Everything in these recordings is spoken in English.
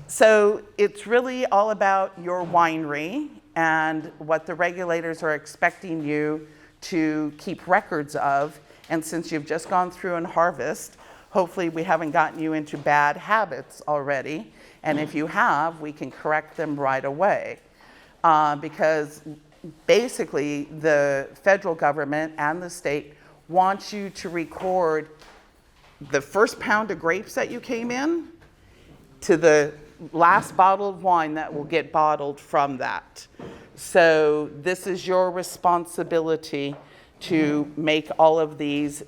So it's really all about your winery and what the regulators are expecting you to keep records of. And since you've just gone through and harvest, hopefully we haven't gotten you into bad habits already. And if you have, we can correct them right away. Because basically the federal government and the state wants you to record the first pound of grapes that you came in to the last bottle of wine that will get bottled from that. So this is your responsibility to make all of these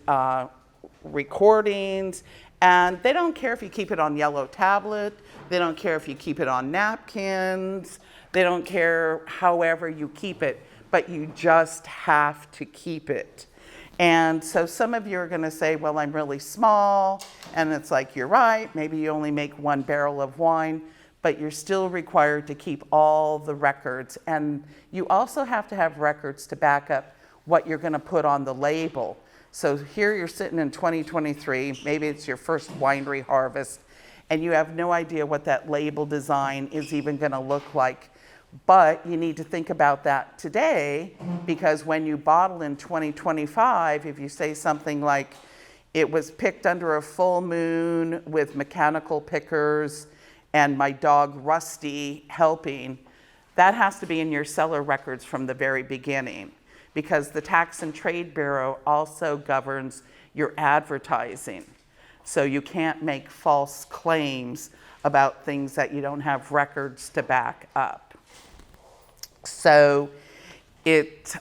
recordings. And they don't care if you keep it on yellow tablet. They don't care if you keep it on napkins. They don't care however you keep it, but you just have to keep it. And so some of you are going to say, well, I'm really small. And it's like, you're right. Maybe you only make 1 barrel of wine, but you're still required to keep all the records. And you also have to have records to back up what you're going to put on the label. So here you're sitting in 2023, maybe it's your first winery harvest, and you have no idea what that label design is even going to look like. But you need to think about that today, because when you bottle in 2025, if you say something like, it was picked under a full moon with mechanical pickers and my dog Rusty helping, that has to be in your cellar records from the very beginning, because the Tax and Trade Bureau also governs your advertising. So you can't make false claims about things that you don't have records to back up. So it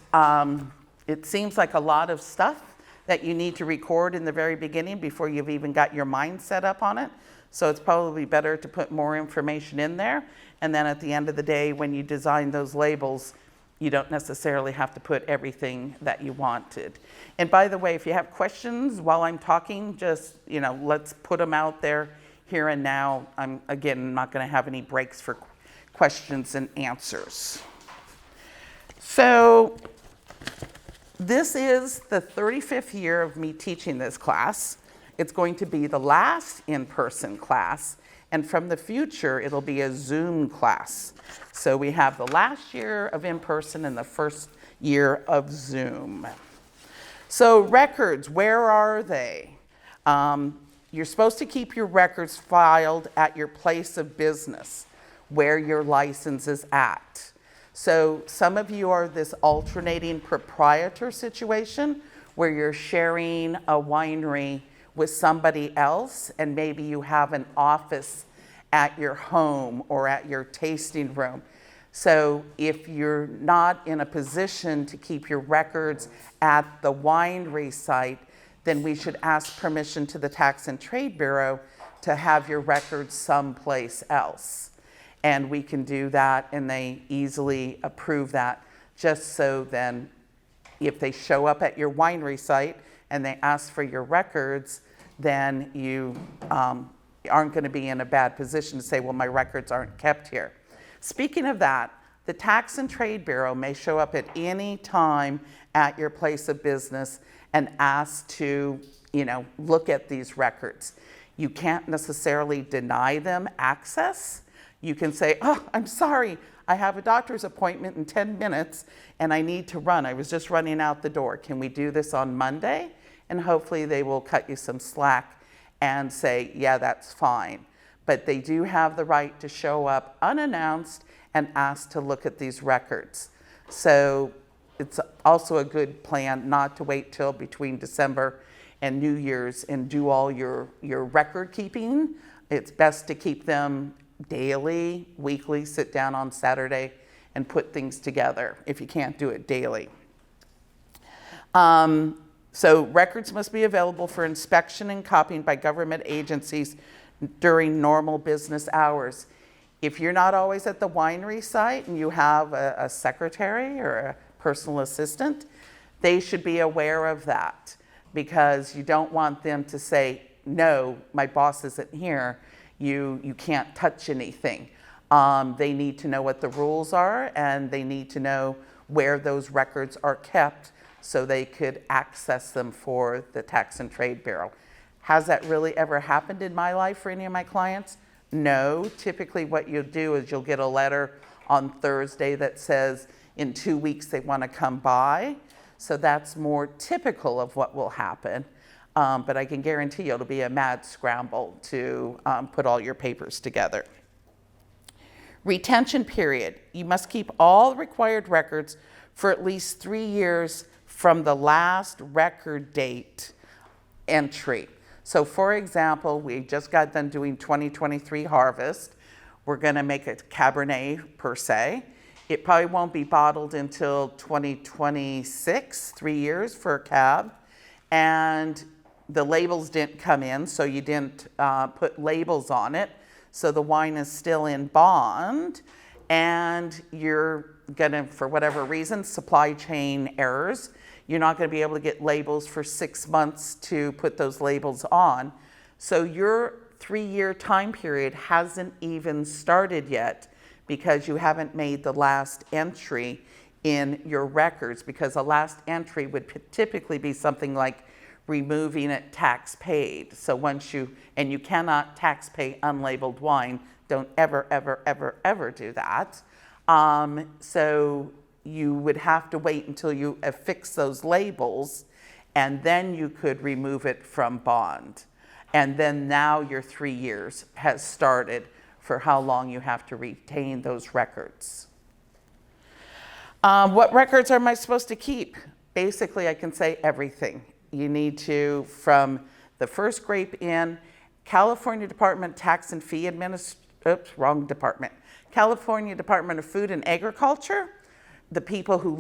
seems like a lot of stuff that you need to record in the very beginning before you've even got your mind set up on it. So it's probably better to put more information in there. And then at the end of the day, when you design those labels, you don't necessarily have to put everything that you wanted. And by the way, if you have questions while I'm talking, just, let's put them out there here and now. I'm, again, not going to have any breaks for questions and answers. So this is the 35th year of me teaching this class. It's going to be the last in-person class, and from the future, it'll be a Zoom class. So we have the last year of in-person and the first year of Zoom. So records, where are they? You're supposed to keep your records filed at your place of business, where your license is at. So some of you are this alternating proprietor situation where you're sharing a winery with somebody else, and maybe you have an office at your home or at your tasting room. So if you're not in a position to keep your records at the winery site, then we should ask permission to the Tax and Trade Bureau to have your records someplace else. And we can do that, and they easily approve that, just so then if they show up at your winery site and they ask for your records, then you aren't going to be in a bad position to say, well, my records aren't kept here. Speaking of that, the Tax and Trade Bureau may show up at any time at your place of business and ask to, look at these records. You can't necessarily deny them access. You can say, oh, I'm sorry, I have a doctor's appointment in 10 minutes and I need to run. I was just running out the door. Can we do this on Monday? And hopefully they will cut you some slack and say, yeah, that's fine. But they do have the right to show up unannounced and ask to look at these records. So it's also a good plan not to wait till between December and New Year's and do all your record keeping. It's best to keep them daily, weekly, sit down on Saturday and put things together if you can't do it daily. So records must be available for inspection and copying by government agencies during normal business hours. If you're not always at the winery site and you have a secretary or a personal assistant, they should be aware of that, because you don't want them to say, no, my boss isn't here. You can't touch anything. They need to know what the rules are, and they need to know where those records are kept so they could access them for the Tax and Trade Bureau. Has that really ever happened in my life for any of my clients? No, typically what you'll do is you'll get a letter on Thursday that says in 2 weeks they want to come by. So that's more typical of what will happen. But I can guarantee you it'll be a mad scramble to put all your papers together. Retention period. You must keep all required records for at least 3 years from the last record date entry. So for example, we just got done doing 2023 harvest. We're gonna make a Cabernet per se. It probably won't be bottled until 2026, 3 years for a cab. And the labels didn't come in, so you didn't put labels on it. So the wine is still in bond, and you're gonna, for whatever reason, supply chain errors, you're not gonna be able to get labels for 6 months to put those labels on. So your 3-year time period hasn't even started yet because you haven't made the last entry in your records, because a last entry would typically be something like removing it tax paid. So once and you cannot tax pay unlabeled wine, don't ever, ever, ever, ever do that. So you would have to wait until you affix those labels, and then you could remove it from bond. And then now your 3 years has started for how long you have to retain those records. What records am I supposed to keep? Basically, I can say everything. You need to, from the first grape in, California Department Tax and Fee California Department of Food and Agriculture, the people who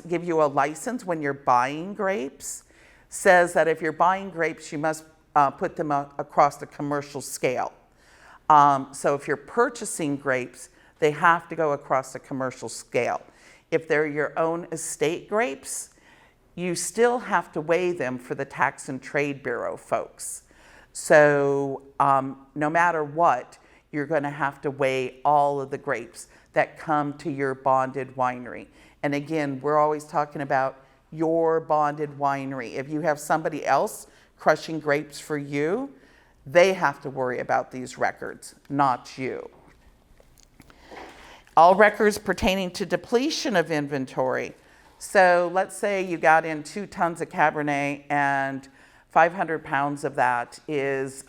give you a license when you're buying grapes, says that if you're buying grapes, you must put them across the commercial scale. So if you're purchasing grapes, they have to go across the commercial scale. If they're your own estate grapes, you still have to weigh them for the Tax and Trade Bureau folks. So no matter what, you're gonna have to weigh all of the grapes that come to your bonded winery. And again, we're always talking about your bonded winery. If you have somebody else crushing grapes for you, they have to worry about these records, not you. All records pertaining to depletion of inventory. So let's say you got in 2 tons of Cabernet and 500 pounds of that is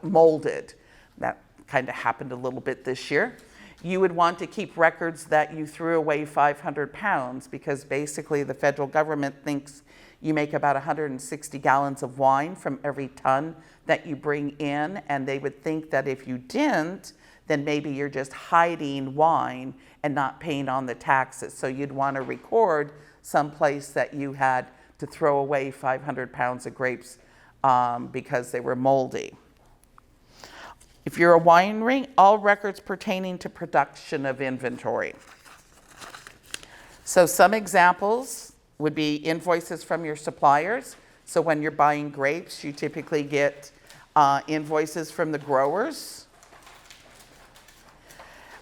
molded. That kind of happened a little bit this year. You would want to keep records that you threw away 500 pounds, because basically the federal government thinks you make about 160 gallons of wine from every ton that you bring in, and they would think that if you didn't, then maybe you're just hiding wine and not paying on the taxes. So you'd want to record someplace that you had to throw away 500 pounds of grapes because they were moldy. If you're a winery, all records pertaining to production of inventory. So some examples would be invoices from your suppliers. So when you're buying grapes, you typically get invoices from the growers.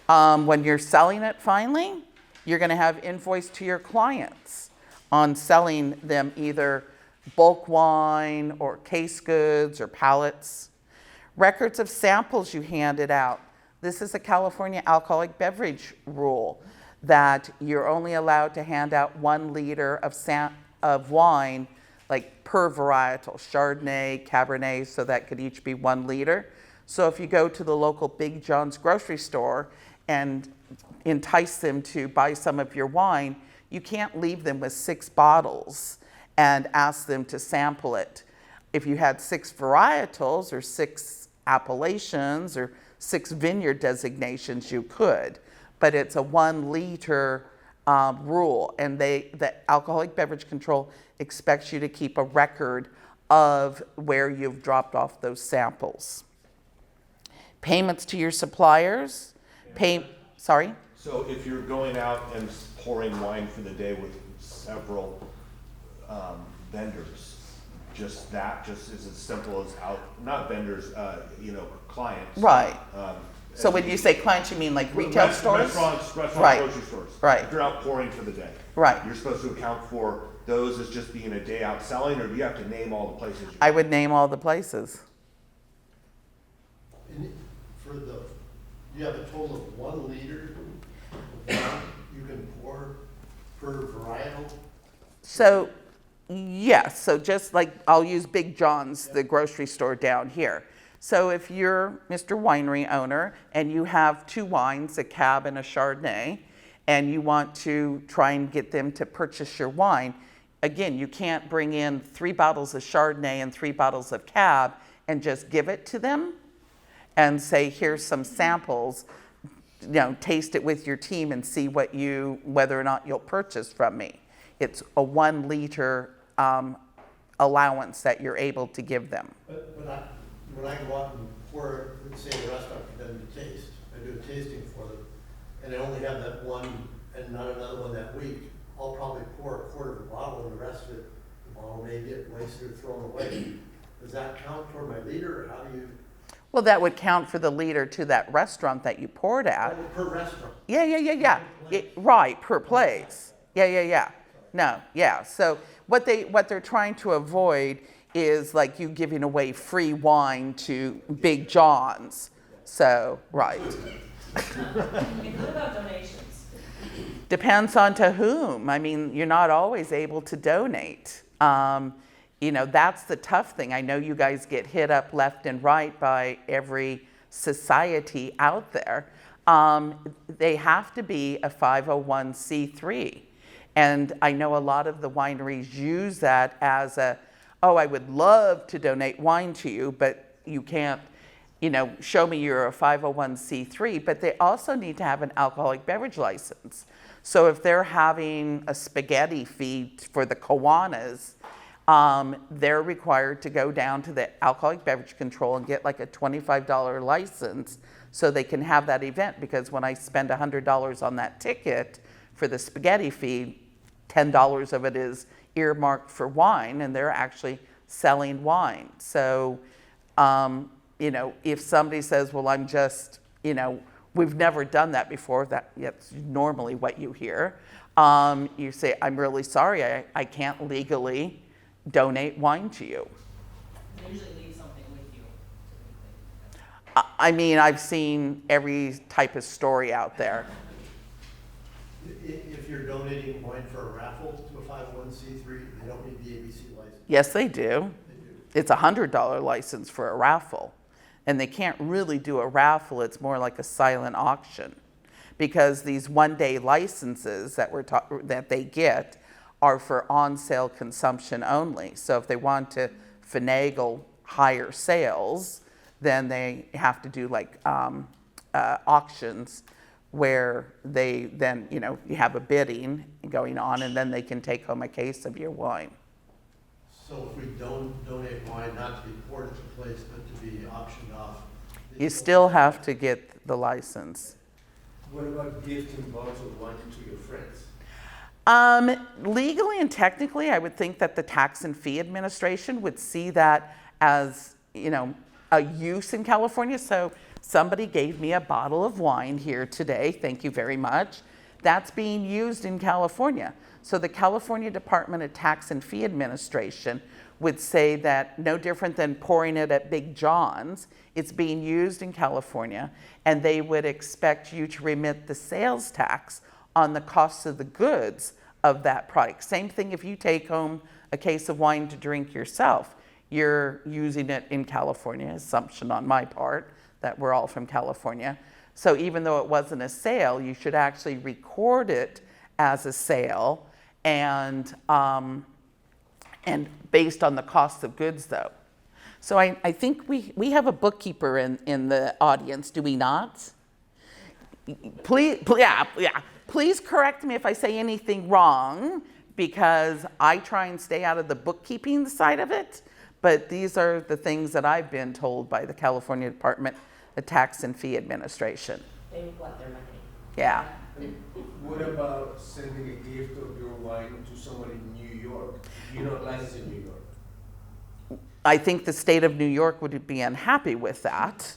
When you're selling it finally, you're going to have invoice to your clients on selling them either bulk wine or case goods or pallets. Records of samples you handed out. This is a California alcoholic beverage rule that you're only allowed to hand out 1 liter of wine, like per varietal, Chardonnay, Cabernet, so that could each be 1 liter. So if you go to the local Big John's grocery store and entice them to buy some of your wine, you can't leave them with 6 bottles and ask them to sample it. If you had 6 varietals or 6 appellations or 6 vineyard designations, you could, but it's a 1 liter rule, and the Alcoholic Beverage Control expects you to keep a record of where you've dropped off those samples. Payments to your suppliers. Sorry? So if you're going out and pouring wine for the day with several vendors, just is as simple as not vendors, clients. Right. So when you say clients, you mean like retail stores? Restaurants, right. Grocery stores. Right. If you're out pouring for the day. Right. You're supposed to account for those as just being a day out selling, or do you have to name all the places? I would name all the places. you have a total of 1 liter of wine you can pour per varietal? So, yes, so just like I'll use Big John's, the grocery store down here. So if you're Mr. Winery owner and you have 2 wines, a Cab and a Chardonnay, and you want to try and get them to purchase your wine, again, you can't bring in 3 bottles of Chardonnay and 3 bottles of Cab and just give it to them and say, here's some samples, taste it with your team and see whether or not you'll purchase from me. It's a 1 liter allowance that you're able to give them. But when I go out and pour, let's say a restaurant for them to taste, I do a tasting for them, and I only have that one and not another one that week, I'll probably pour a quarter of a bottle and the rest of it, the bottle may get wasted or thrown away. Does that count toward my liter, or how do you? Well, that would count for the liter to that restaurant that you poured at. Per restaurant? Yeah. Right, per place. Yeah. No, yeah. So what they're trying to avoid is like you giving away free wine to Big John's. So, right. And what about donations? Depends on to whom. I mean, you're not always able to donate. That's the tough thing. I know you guys get hit up left and right by every society out there. They have to be a 501c3. And I know a lot of the wineries use that as I would love to donate wine to you, but you can't, show me you're a 501c3. But they also need to have an alcoholic beverage license. So if they're having a spaghetti feed for the Kiwanis, they're required to go down to the alcoholic beverage control and get like a $25 license so they can have that event. Because when I spend $100 on that ticket for the spaghetti feed, $10 of it is earmarked for wine, and they're actually selling wine. So, if somebody says, well, I'm just, we've never done that before, that's normally what you hear. You say, I'm really sorry, I can't legally donate wine to you. They usually leave something with you. I mean, I've seen every type of story out there. If you're donating wine for a raffle to a 501c3, they don't need the ABC license? Yes, they do. They do. It's a $100 license for a raffle. And they can't really do a raffle. It's more like a silent auction. Because these one-day licenses that they get are for on-sale consumption only. So if they want to finagle higher sales, then they have to do like auctions where they then, you have a bidding going on, and then they can take home a case of your wine. So if we don't donate wine, not to be poured at the place, but to be auctioned off? You still have to get the license. What about gifting bottles of wine to your friends? Legally and technically, I would think that the Tax and Fee Administration would see that as, a use in California. So somebody gave me a bottle of wine here today. Thank you very much. That's being used in California. So the California Department of Tax and Fee Administration would say that no different than pouring it at Big John's, it's being used in California, and they would expect you to remit the sales tax on the cost of the goods of that product. Same thing if you take home a case of wine to drink yourself. You're using it in California, assumption on my part that we're all from California. So even though it wasn't a sale, you should actually record it as a sale and based on the cost of goods though. So I think we have a bookkeeper in the audience, do we not? Please, yeah. Please correct me if I say anything wrong, because I try and stay out of the bookkeeping side of it. But these are the things that I've been told by the California Department of Tax and Fee Administration. They would want their money. Yeah. What about sending a gift of your wine to someone in New York? You're not licensed in New York. I think the state of New York would be unhappy with that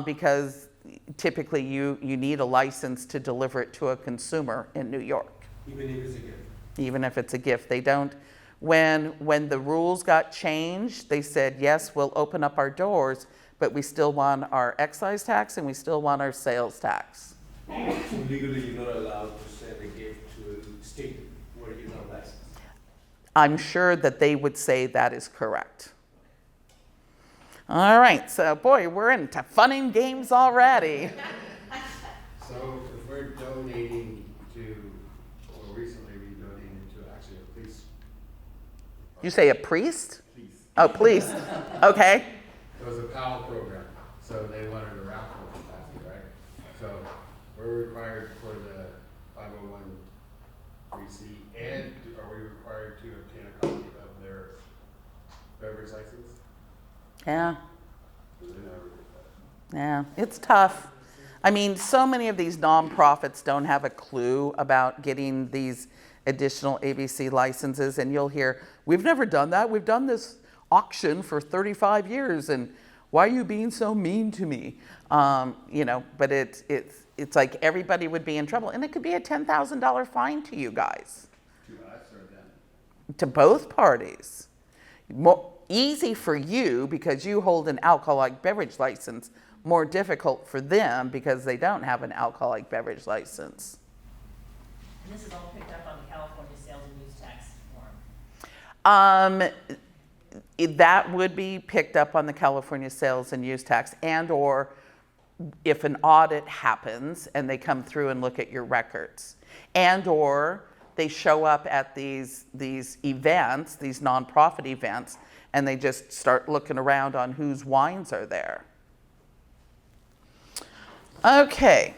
because typically you need a license to deliver it to a consumer in New York. Even if it's a gift? Even if it's a gift. They don't. When the rules got changed, they said, yes, we'll open up our doors, but we still want our excise tax and we still want our sales tax. So legally, you're not allowed to send a gift to a state where you're not licensed. I'm sure that they would say that is correct. All right, so boy, we're into fun and games already. So if we're donating to, or recently we donated to actually a police. You say a priest? Police. Oh, police. Okay. It was a PAL program, so they wanted a raffle capacity, right? So we're required for the 501 receipt, and are we required to obtain a copy of their beverage license? Yeah. They never did that. Yeah, it's tough. I mean, so many of these nonprofits don't have a clue about getting these additional ABC licenses, and you'll hear, we've never done that. We've done this auction for 35 years, and why are you being so mean to me? You know, but it's like everybody would be in trouble, and it could be a $10,000 fine to you guys. To us or them? To both parties. Easy for you because you hold an alcoholic beverage license, more difficult for them because they don't have an alcoholic beverage license. And this is all picked up on the California sales and use tax form. That would be picked up on the California sales and use tax, and or if an audit happens and they come through and look at your records, and or they show up at these events, these nonprofit events, and they just start looking around on whose wines are there. Okay,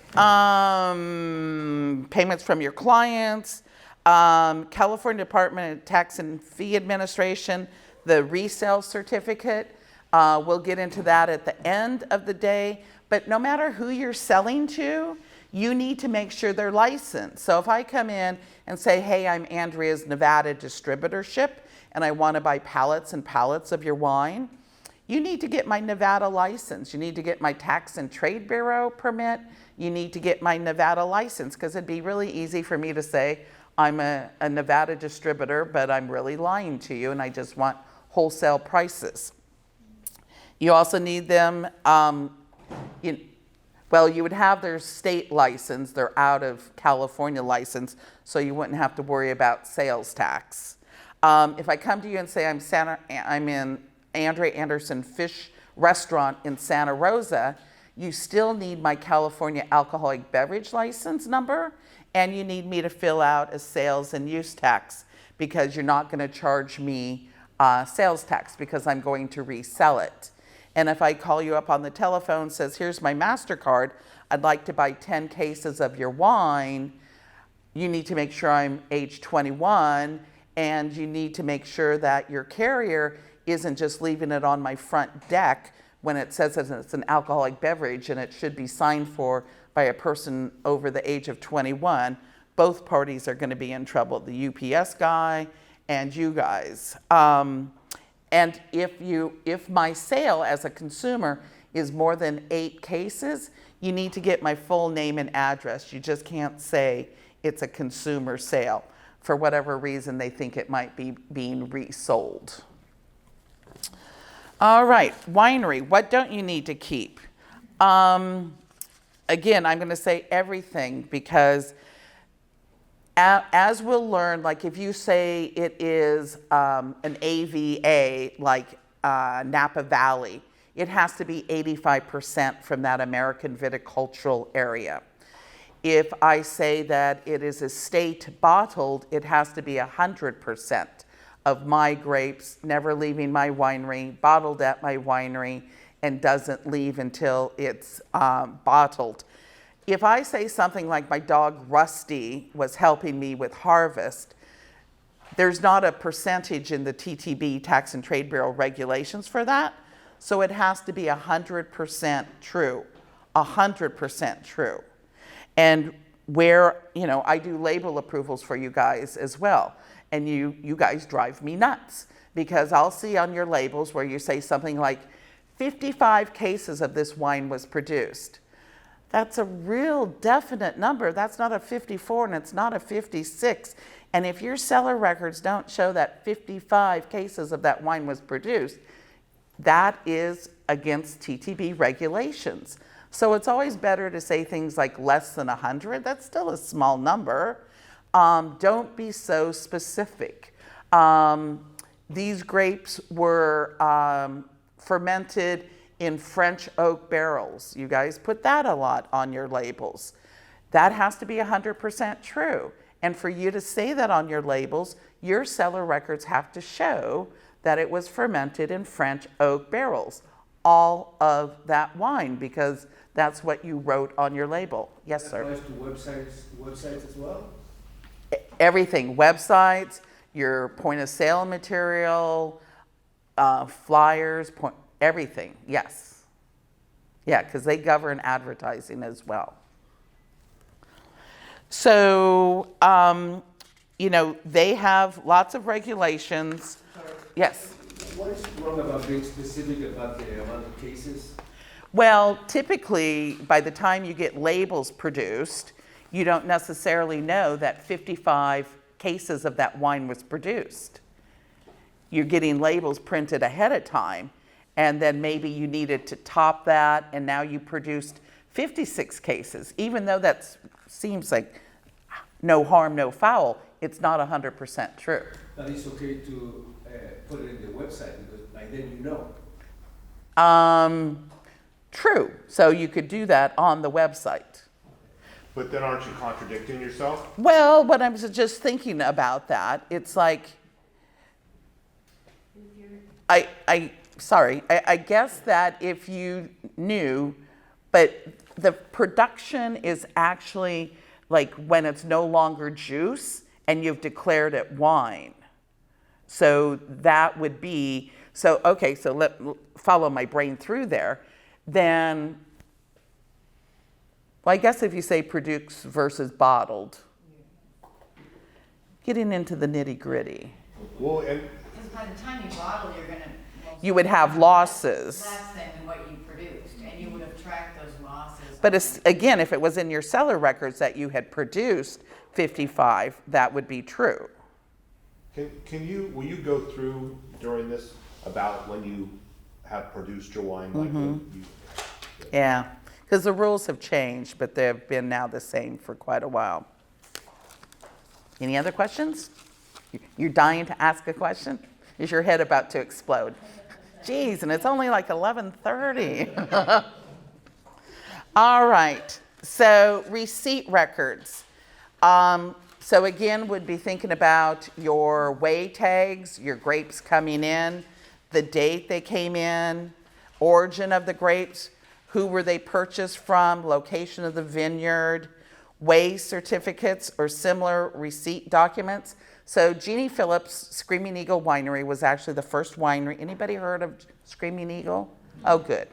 payments from your clients, California Department of Tax and Fee Administration, the resale certificate. We'll get into that at the end of the day, but no matter who you're selling to, you need to make sure they're licensed. So if I come in and say, hey, I'm Andrea's Nevada distributorship, and I want to buy pallets and pallets of your wine, you need to get my Nevada license. You need to get my Tax and Trade Bureau permit. You need to get my Nevada license, because it'd be really easy for me to say, I'm a Nevada distributor, but I'm really lying to you and I just want wholesale prices. You also need them, you would have their state license, their out of California license, so you wouldn't have to worry about sales tax. If I come to you and say I'm in Andrea Anderson Fish Restaurant in Santa Rosa, you still need my California alcoholic beverage license number, and you need me to fill out a sales and use tax, because you're not going to charge me sales tax because I'm going to resell it. And if I call you up on the telephone, says, here's my MasterCard, I'd like to buy 10 cases of your wine, you need to make sure I'm age 21, and you need to make sure that your carrier isn't just leaving it on my front deck when it says that it's an alcoholic beverage and it should be signed for by a person over the age of 21. Both parties are going to be in trouble, the UPS guy and you guys. And if my sale as a consumer is more than 8 cases, you need to get my full name and address. You just can't say it's a consumer sale. For whatever reason, they think it might be being resold. All right, winery, what don't you need to keep? Again, I'm going to say everything, because as we'll learn, like if you say it is an AVA, like Napa Valley, it has to be 85% from that American viticultural area. If I say that it is estate bottled, it has to be 100% of my grapes, never leaving my winery, bottled at my winery, and doesn't leave until it's bottled. If I say something like my dog Rusty was helping me with harvest, there's not a percentage in the TTB, Tax and Trade Bureau regulations for that, so it has to be 100% true, 100% true. And where, I do label approvals for you guys as well. And you guys drive me nuts, because I'll see on your labels where you say something like 55 cases of this wine was produced. That's a real definite number. That's not a 54 and it's not a 56. And if your seller records don't show that 55 cases of that wine was produced, that is against TTB regulations. So it's always better to say things like less than 100. That's still a small number. Don't be so specific. These grapes were fermented in French oak barrels. You guys put that a lot on your labels. That has to be 100% true. And for you to say that on your labels, your cellar records have to show that it was fermented in French oak barrels. All of that wine, because that's what you wrote on your label. Yes, That sir. applies to websites as well? Everything, websites, your point of sale material, flyers, everything, yes. Yeah, because they govern advertising as well. So, they have lots of regulations. Yes. What is wrong about being specific about the amount of cases? Well, typically, by the time you get labels produced, you don't necessarily know that 55 cases of that wine was produced. You're getting labels printed ahead of time, and then maybe you needed to top that, and now you produced 56 cases. Even though that seems like no harm, no foul, it's not 100% true. But it's okay to put it in the website because by then you know. True. So you could do that on the website. But then aren't you contradicting yourself? Well, when I was just thinking about that, it's like, I guess that if you knew, but the production is actually like when it's no longer juice and you've declared it wine. So that would be, so follow my brain through there. Then, well, I guess if you say produced versus bottled, getting into the nitty gritty, Well, and Because by the time you bottle, you're gonna. you would have losses. Less than what you produced, and you would have tracked those losses. But again, if it was in your cellar records that you had produced 55, that would be true. will you go through during this about when you have produced your wine? Like Yeah, because the rules have changed, but they've been now the same for quite a while. Any other questions? You're dying to ask a question? Is your head about to explode? Geez, and it's only like 11:30. All right, so receipt records. So again, would be thinking about your weigh tags, your grapes coming in, the date they came in, origin of the grapes, who were they purchased from, location of the vineyard, weigh certificates or similar receipt documents. So Jeannie Phillips Screaming Eagle Winery was actually the first winery. Anybody heard of Screaming Eagle? Oh, good.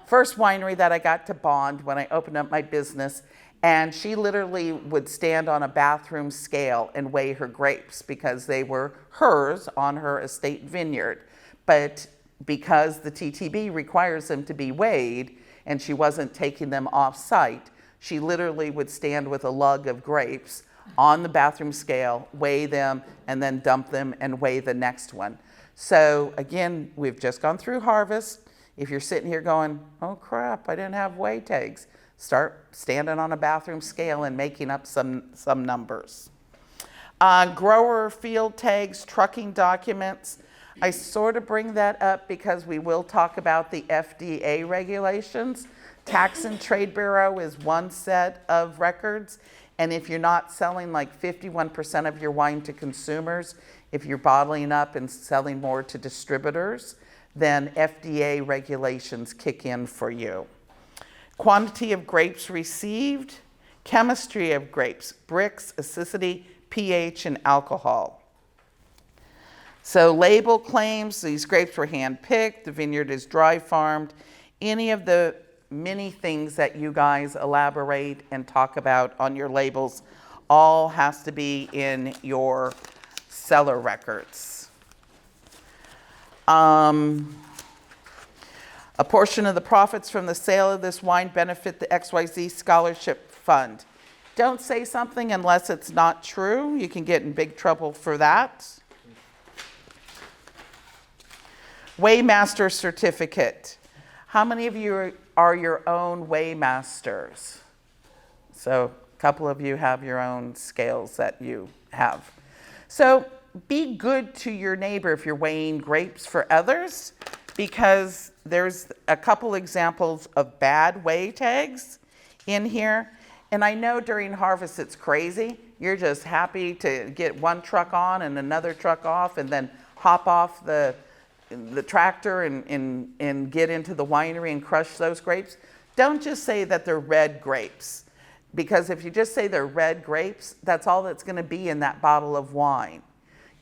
First winery that I got to bond when I opened up my business. And she literally would stand on a bathroom scale and weigh her grapes because they were hers on her estate vineyard. But because the TTB requires them to be weighed and she wasn't taking them off site, she literally would stand with a lug of grapes on the bathroom scale, weigh them, and then dump them and weigh the next one. So again, we've just gone through harvest. If you're sitting here going, oh crap, I didn't have weigh tags, start standing on a bathroom scale and making up some numbers. Grower field tags, trucking documents. I sort of bring that up because we will talk about the FDA regulations. Tax and Trade Bureau is one set of records. And if you're not selling like 51% of your wine to consumers, if you're bottling up and selling more to distributors, then FDA regulations kick in for you. Quantity of grapes received, chemistry of grapes, Brix, acidity, pH, and alcohol. So label claims, these grapes were hand-picked, the vineyard is dry farmed. Any of the many things that you guys elaborate and talk about on your labels all has to be in your cellar records. A portion of the profits from the sale of this wine benefit the XYZ Scholarship Fund. Don't say something unless it's not true. You can get in big trouble for that. Weighmaster certificate. How many of you are your own weighmasters? So a couple of you have your own scales that you have. So be good to your neighbor if you're weighing grapes for others, because there's a couple examples of bad weigh tags in here. And I know during harvest it's crazy. You're just happy to get one truck on and another truck off and then hop off the tractor and get into the winery and crush those grapes. Don't just say that they're red grapes, because if you just say they're red grapes, that's all that's going to be in that bottle of wine.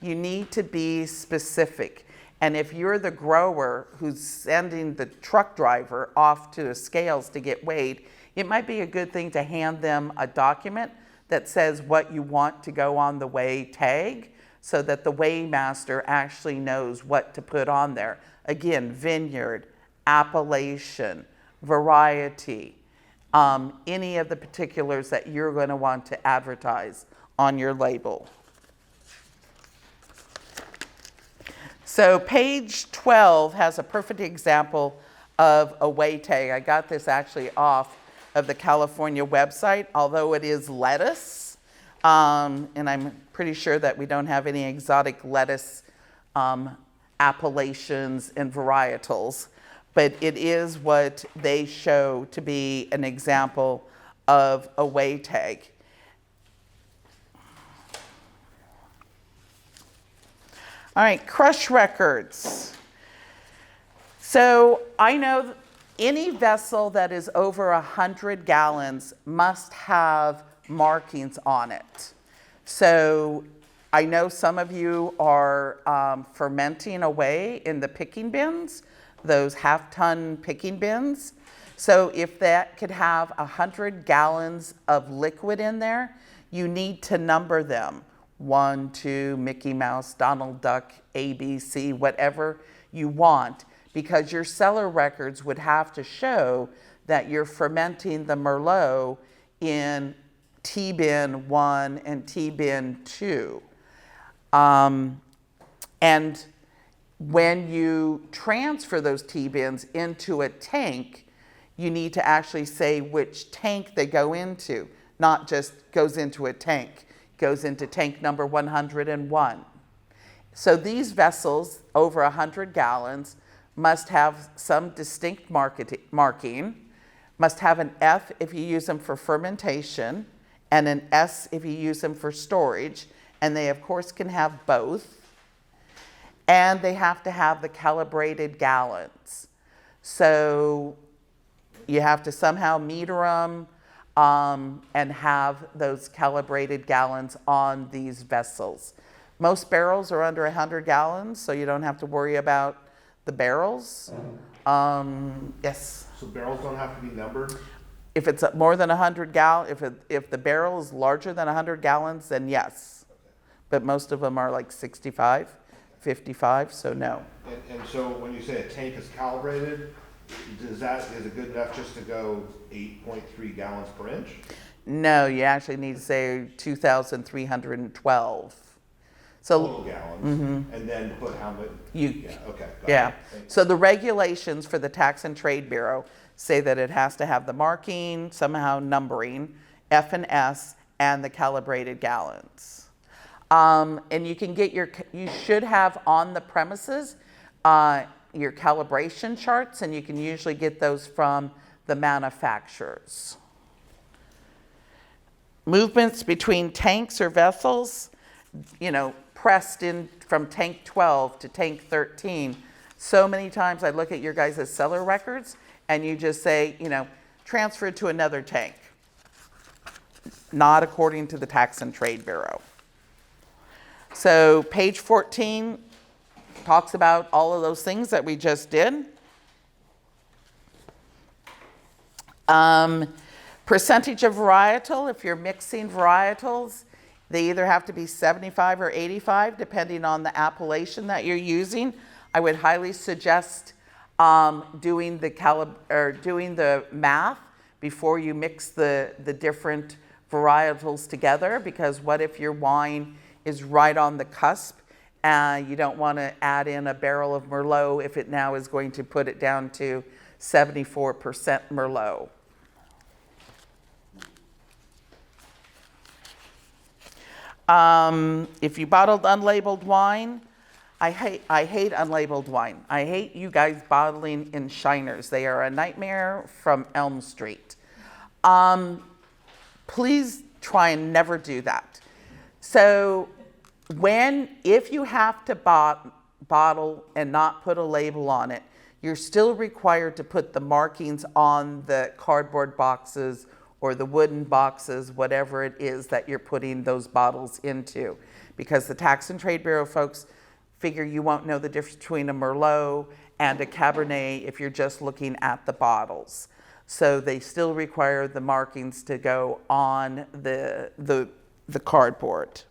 You need to be specific. And if you're the grower who's sending the truck driver off to the scales to get weighed, it might be a good thing to hand them a document that says what you want to go on the weigh tag, so that the weighmaster actually knows what to put on there. Again, vineyard, appellation, variety, any of the particulars that you're going to want to advertise on your label. So page 12 has a perfect example of a weigh tag. I got this actually off of the California website, although it is lettuce. And I'm pretty sure that we don't have any exotic lettuce appellations and varietals, but it is what they show to be an example of a weigh tag. All right, crush records. So I know any vessel that is over 100 gallons must have markings on it. So I know some of you are fermenting away in the picking bins, those half-ton picking bins. So if that could have 100 gallons of liquid in there, you need to number them. 1, 2, Mickey Mouse, Donald Duck, ABC, whatever you want, because your cellar records would have to show that you're fermenting the Merlot in T-bin 1 and T-bin 2. And when you transfer those T-bins into a tank, you need to actually say which tank they go into, not just goes into a tank. Goes into tank number 101. So these vessels over 100 gallons must have some distinct marking, must have an F if you use them for fermentation, and an S if you use them for storage, and they of course can have both. And they have to have the calibrated gallons. So you have to somehow meter them, and have those calibrated gallons on these vessels. Most barrels are under 100 gallons, so you don't have to worry about the barrels. Yes? So barrels don't have to be numbered? If it's more than 100 gallons, if the barrel is larger than 100 gallons, then yes. But most of them are like 65, 55, so no. And so when you say a tank is calibrated, is it good enough just to go 8.3 gallons per inch? No, you actually need to say 2,312. Total gallons, and then put how much? Okay. Got Yeah. it. Thank you. So the regulations for the Tax and Trade Bureau say that it has to have the marking, somehow numbering, F and S, and the calibrated gallons. And you can get you should have on the premises your calibration charts, and you can usually get those from the manufacturers. Movements between tanks or vessels, pressed in from tank 12 to tank 13. So many times I look at your guys' cellar records and you just say, transfer it to another tank. Not according to the Tax and Trade Bureau. So page 14 talks about all of those things that we just did. Percentage of varietal, if you're mixing varietals, they either have to be 75 or 85, depending on the appellation that you're using. I would highly suggest doing the math before you mix the varietals together, because what if your wine is right on the cusp You don't want to add in a barrel of Merlot if it now is going to put it down to 74% Merlot. If you bottled unlabeled wine, I hate unlabeled wine. I hate you guys bottling in shiners. They are a nightmare from Elm Street. Please try and never do that. So if you have to bottle and not put a label on it, you're still required to put the markings on the cardboard boxes or the wooden boxes, whatever it is that you're putting those bottles into. Because the Tax and Trade Bureau folks figure you won't know the difference between a Merlot and a Cabernet if you're just looking at the bottles. So they still require the markings to go on the cardboard.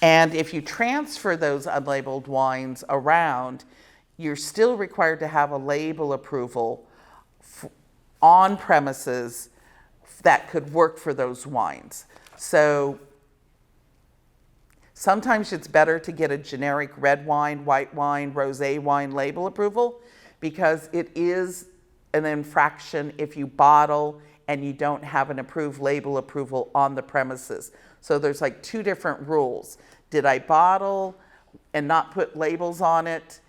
And if you transfer those unlabeled wines around, you're still required to have a label approval on premises that could work for those wines. So sometimes it's better to get a generic red wine, white wine, rosé wine label approval, because it is an infraction if you bottle and you don't have an approved label approval on the premises. So there's like two different rules. Did I bottle and not put labels on it?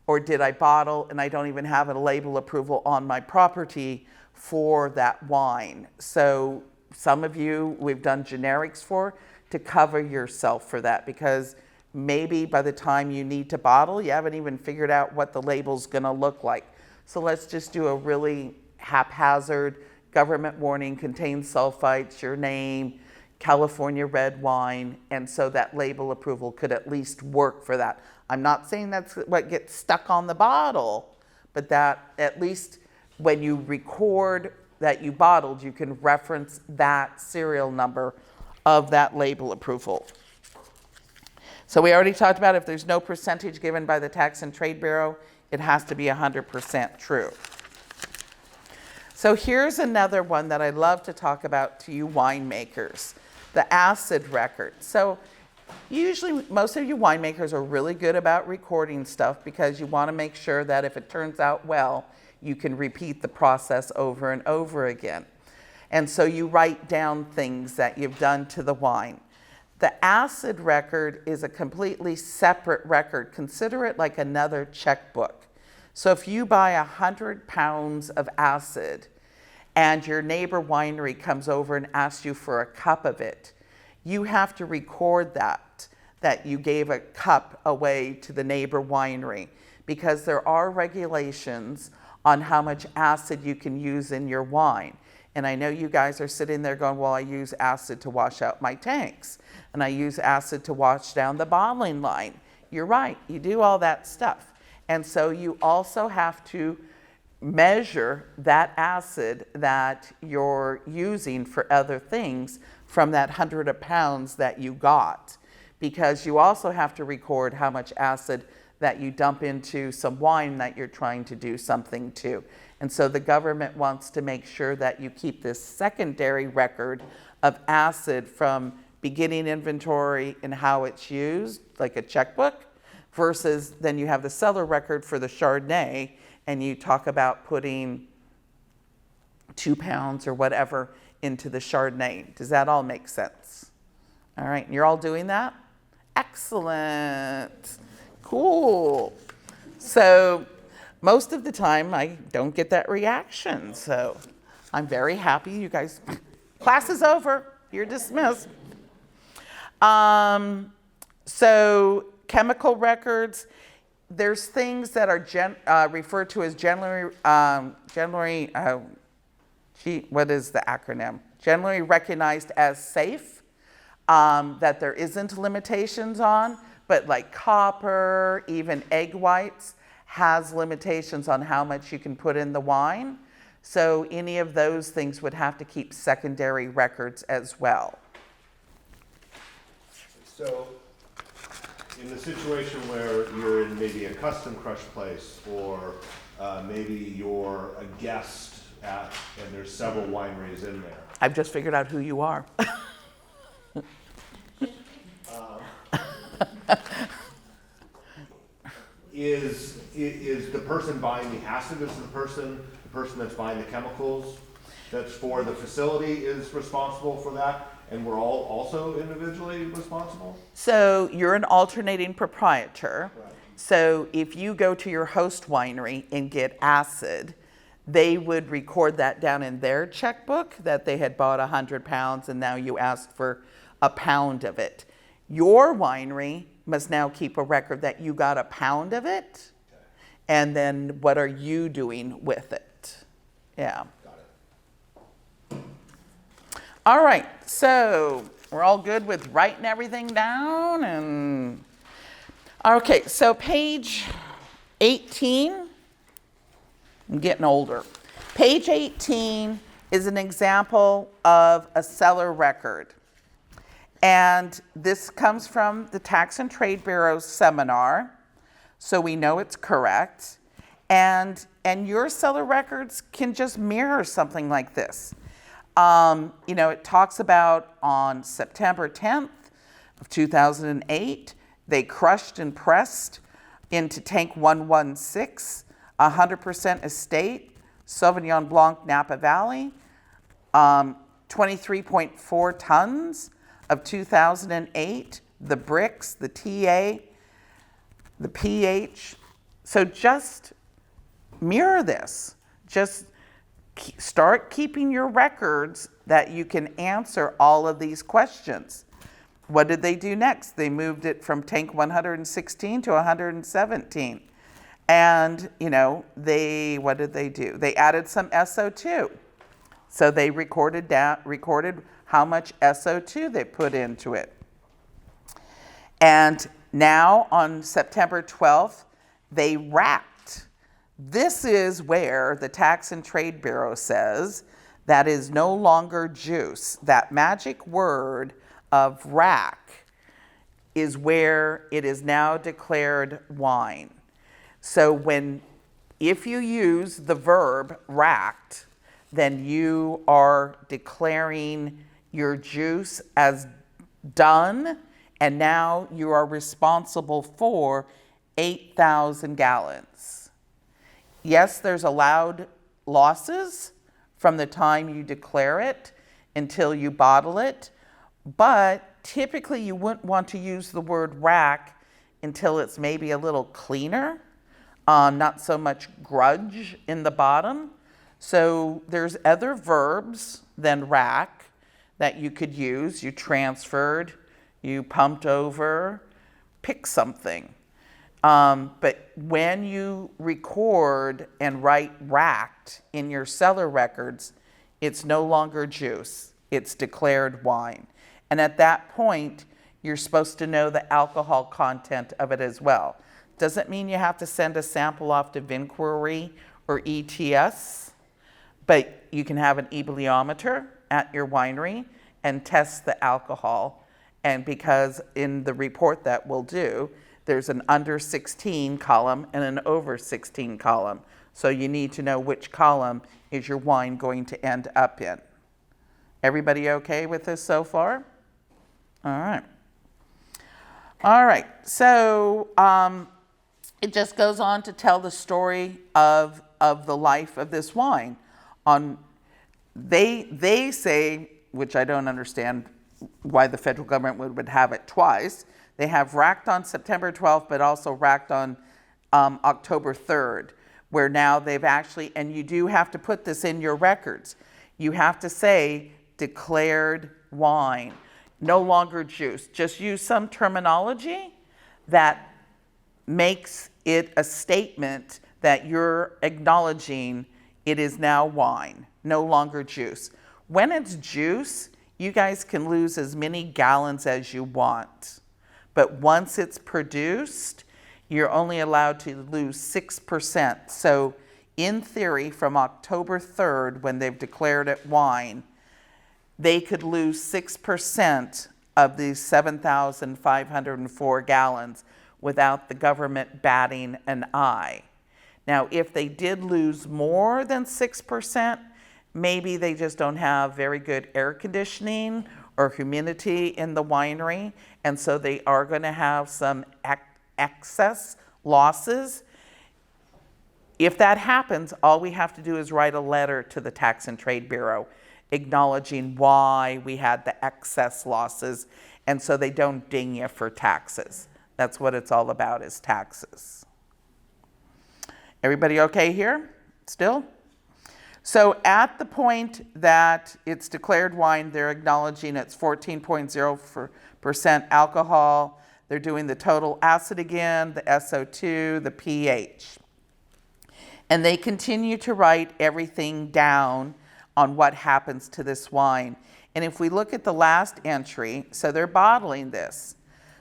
Or did I bottle and I don't even have a label approval on my property for that wine? So some of you we've done generics for to cover yourself for that, because maybe by the time you need to bottle, you haven't even figured out what the label's gonna look like. So let's just do a really haphazard government warning, contains sulfites, your name, California red wine, and so that label approval could at least work for that. I'm not saying that's what gets stuck on the bottle, but that at least when you record that you bottled, you can reference that serial number of that label approval. So we already talked about if there's no percentage given by the Tax and Trade Bureau, it has to be 100% true. So here's another one that I love to talk about to you winemakers, the acid record. So usually most of you winemakers are really good about recording stuff because you want to make sure that if it turns out well, you can repeat the process over and over again. And so you write down things that you've done to the wine. The acid record is a completely separate record. Consider it like another checkbook. So if you buy 100 pounds of acid and your neighbor winery comes over and asks you for a cup of it, you have to record that you gave a cup away to the neighbor winery, because there are regulations on how much acid you can use in your wine. And I know you guys are sitting there going, well, I use acid to wash out my tanks, and I use acid to wash down the bottling line. You're right, you do all that stuff. And so you also have to measure that acid that you're using for other things from that 100 pounds that you got, because you also have to record how much acid that you dump into some wine that you're trying to do something to. And so the government wants to make sure that you keep this secondary record of acid from beginning inventory and how it's used, like a checkbook, versus then you have the cellar record for the Chardonnay, and you talk about putting 2 pounds or whatever into the Chardonnay. Does that all make sense? All right, and you're all doing that? Excellent. Cool. So most of the time I don't get that reaction, so I'm very happy. You guys, class is over. You're dismissed. So chemical records, there's things that are referred to as generally what is the acronym? Generally recognized as safe, that there isn't limitations on, but like copper, even egg whites, has limitations on how much you can put in the wine. So any of those things would have to keep secondary records as well. So, in the situation where you're in maybe a custom crush place, or maybe you're a guest and there's several wineries in there. I've just figured out who you are. is the person buying the acid, is the person that's buying the chemicals that's for the facility is responsible for that, and we're all also individually responsible? So you're an alternating proprietor. Right. So if you go to your host winery and get acid, they would record that down in their checkbook that they had bought 100 pounds and now you asked for a pound of it. Your winery must now keep a record that you got a pound of it, and then what are you doing with it? Yeah. Got it. All right, so we're all good with writing everything down and, okay, so page 18, I'm getting older. Page 18 is an example of a seller record. And this comes from the Tax and Trade Bureau's seminar, so we know it's correct. And your seller records can just mirror something like this. It talks about on September 10th of 2008, they crushed and pressed into tank 116, 100% estate, Sauvignon Blanc Napa Valley, 23.4 tons of 2008, the bricks, the TA, the pH. So just mirror this. Just start keeping your records that you can answer all of these questions. What did they do next? They moved it from tank 116 to 117. And, what did they do? They added some SO2. So they recorded how much SO2 they put into it. And now on September 12th, they racked. This is where the Tax and Trade Bureau says that is no longer juice. That magic word of rack is where it is now declared wine. So if you use the verb racked, then you are declaring your juice as done, and now you are responsible for 8,000 gallons. Yes, there's allowed losses from the time you declare it until you bottle it, but typically you wouldn't want to use the word rack until it's maybe a little cleaner, not so much grudge in the bottom. So there's other verbs than rack that you could use. You transferred, you pumped over, pick something. But when you record and write racked in your cellar records, it's no longer juice, it's declared wine. And at that point, you're supposed to know the alcohol content of it as well. Doesn't mean you have to send a sample off to Vinquery or ETS, but you can have an eboliometer at your winery and test the alcohol. And because in the report that we'll do, there's an under 16 column and an over 16 column. So you need to know which column is your wine going to end up in. Everybody okay with this so far? All right. All right, so it just goes on to tell the story of the life of this wine. They say, which I don't understand why the federal government would have it twice. They have racked on September 12th, but also racked on October 3rd, where now they've actually, and you do have to put this in your records. You have to say declared wine, no longer juice. Just use some terminology that makes it a statement that you're acknowledging it is now wine, no longer juice. When it's juice, you guys can lose as many gallons as you want. But once it's produced, you're only allowed to lose 6%. So in theory, from October 3rd, when they've declared it wine, they could lose 6% of these 7,504 gallons without the government batting an eye. Now, if they did lose more than 6%, maybe they just don't have very good air conditioning or humidity in the winery, and so they are going to have some excess losses. If that happens, all we have to do is write a letter to the Tax and Trade Bureau acknowledging why we had the excess losses, and so they don't ding you for taxes. That's what it's all about, is taxes. Everybody okay here still? So at the point that it's declared wine, they're acknowledging it's 14.0% alcohol. They're doing the total acid again, the SO2, the pH. And they continue to write everything down on what happens to this wine. And if we look at the last entry, so they're bottling this.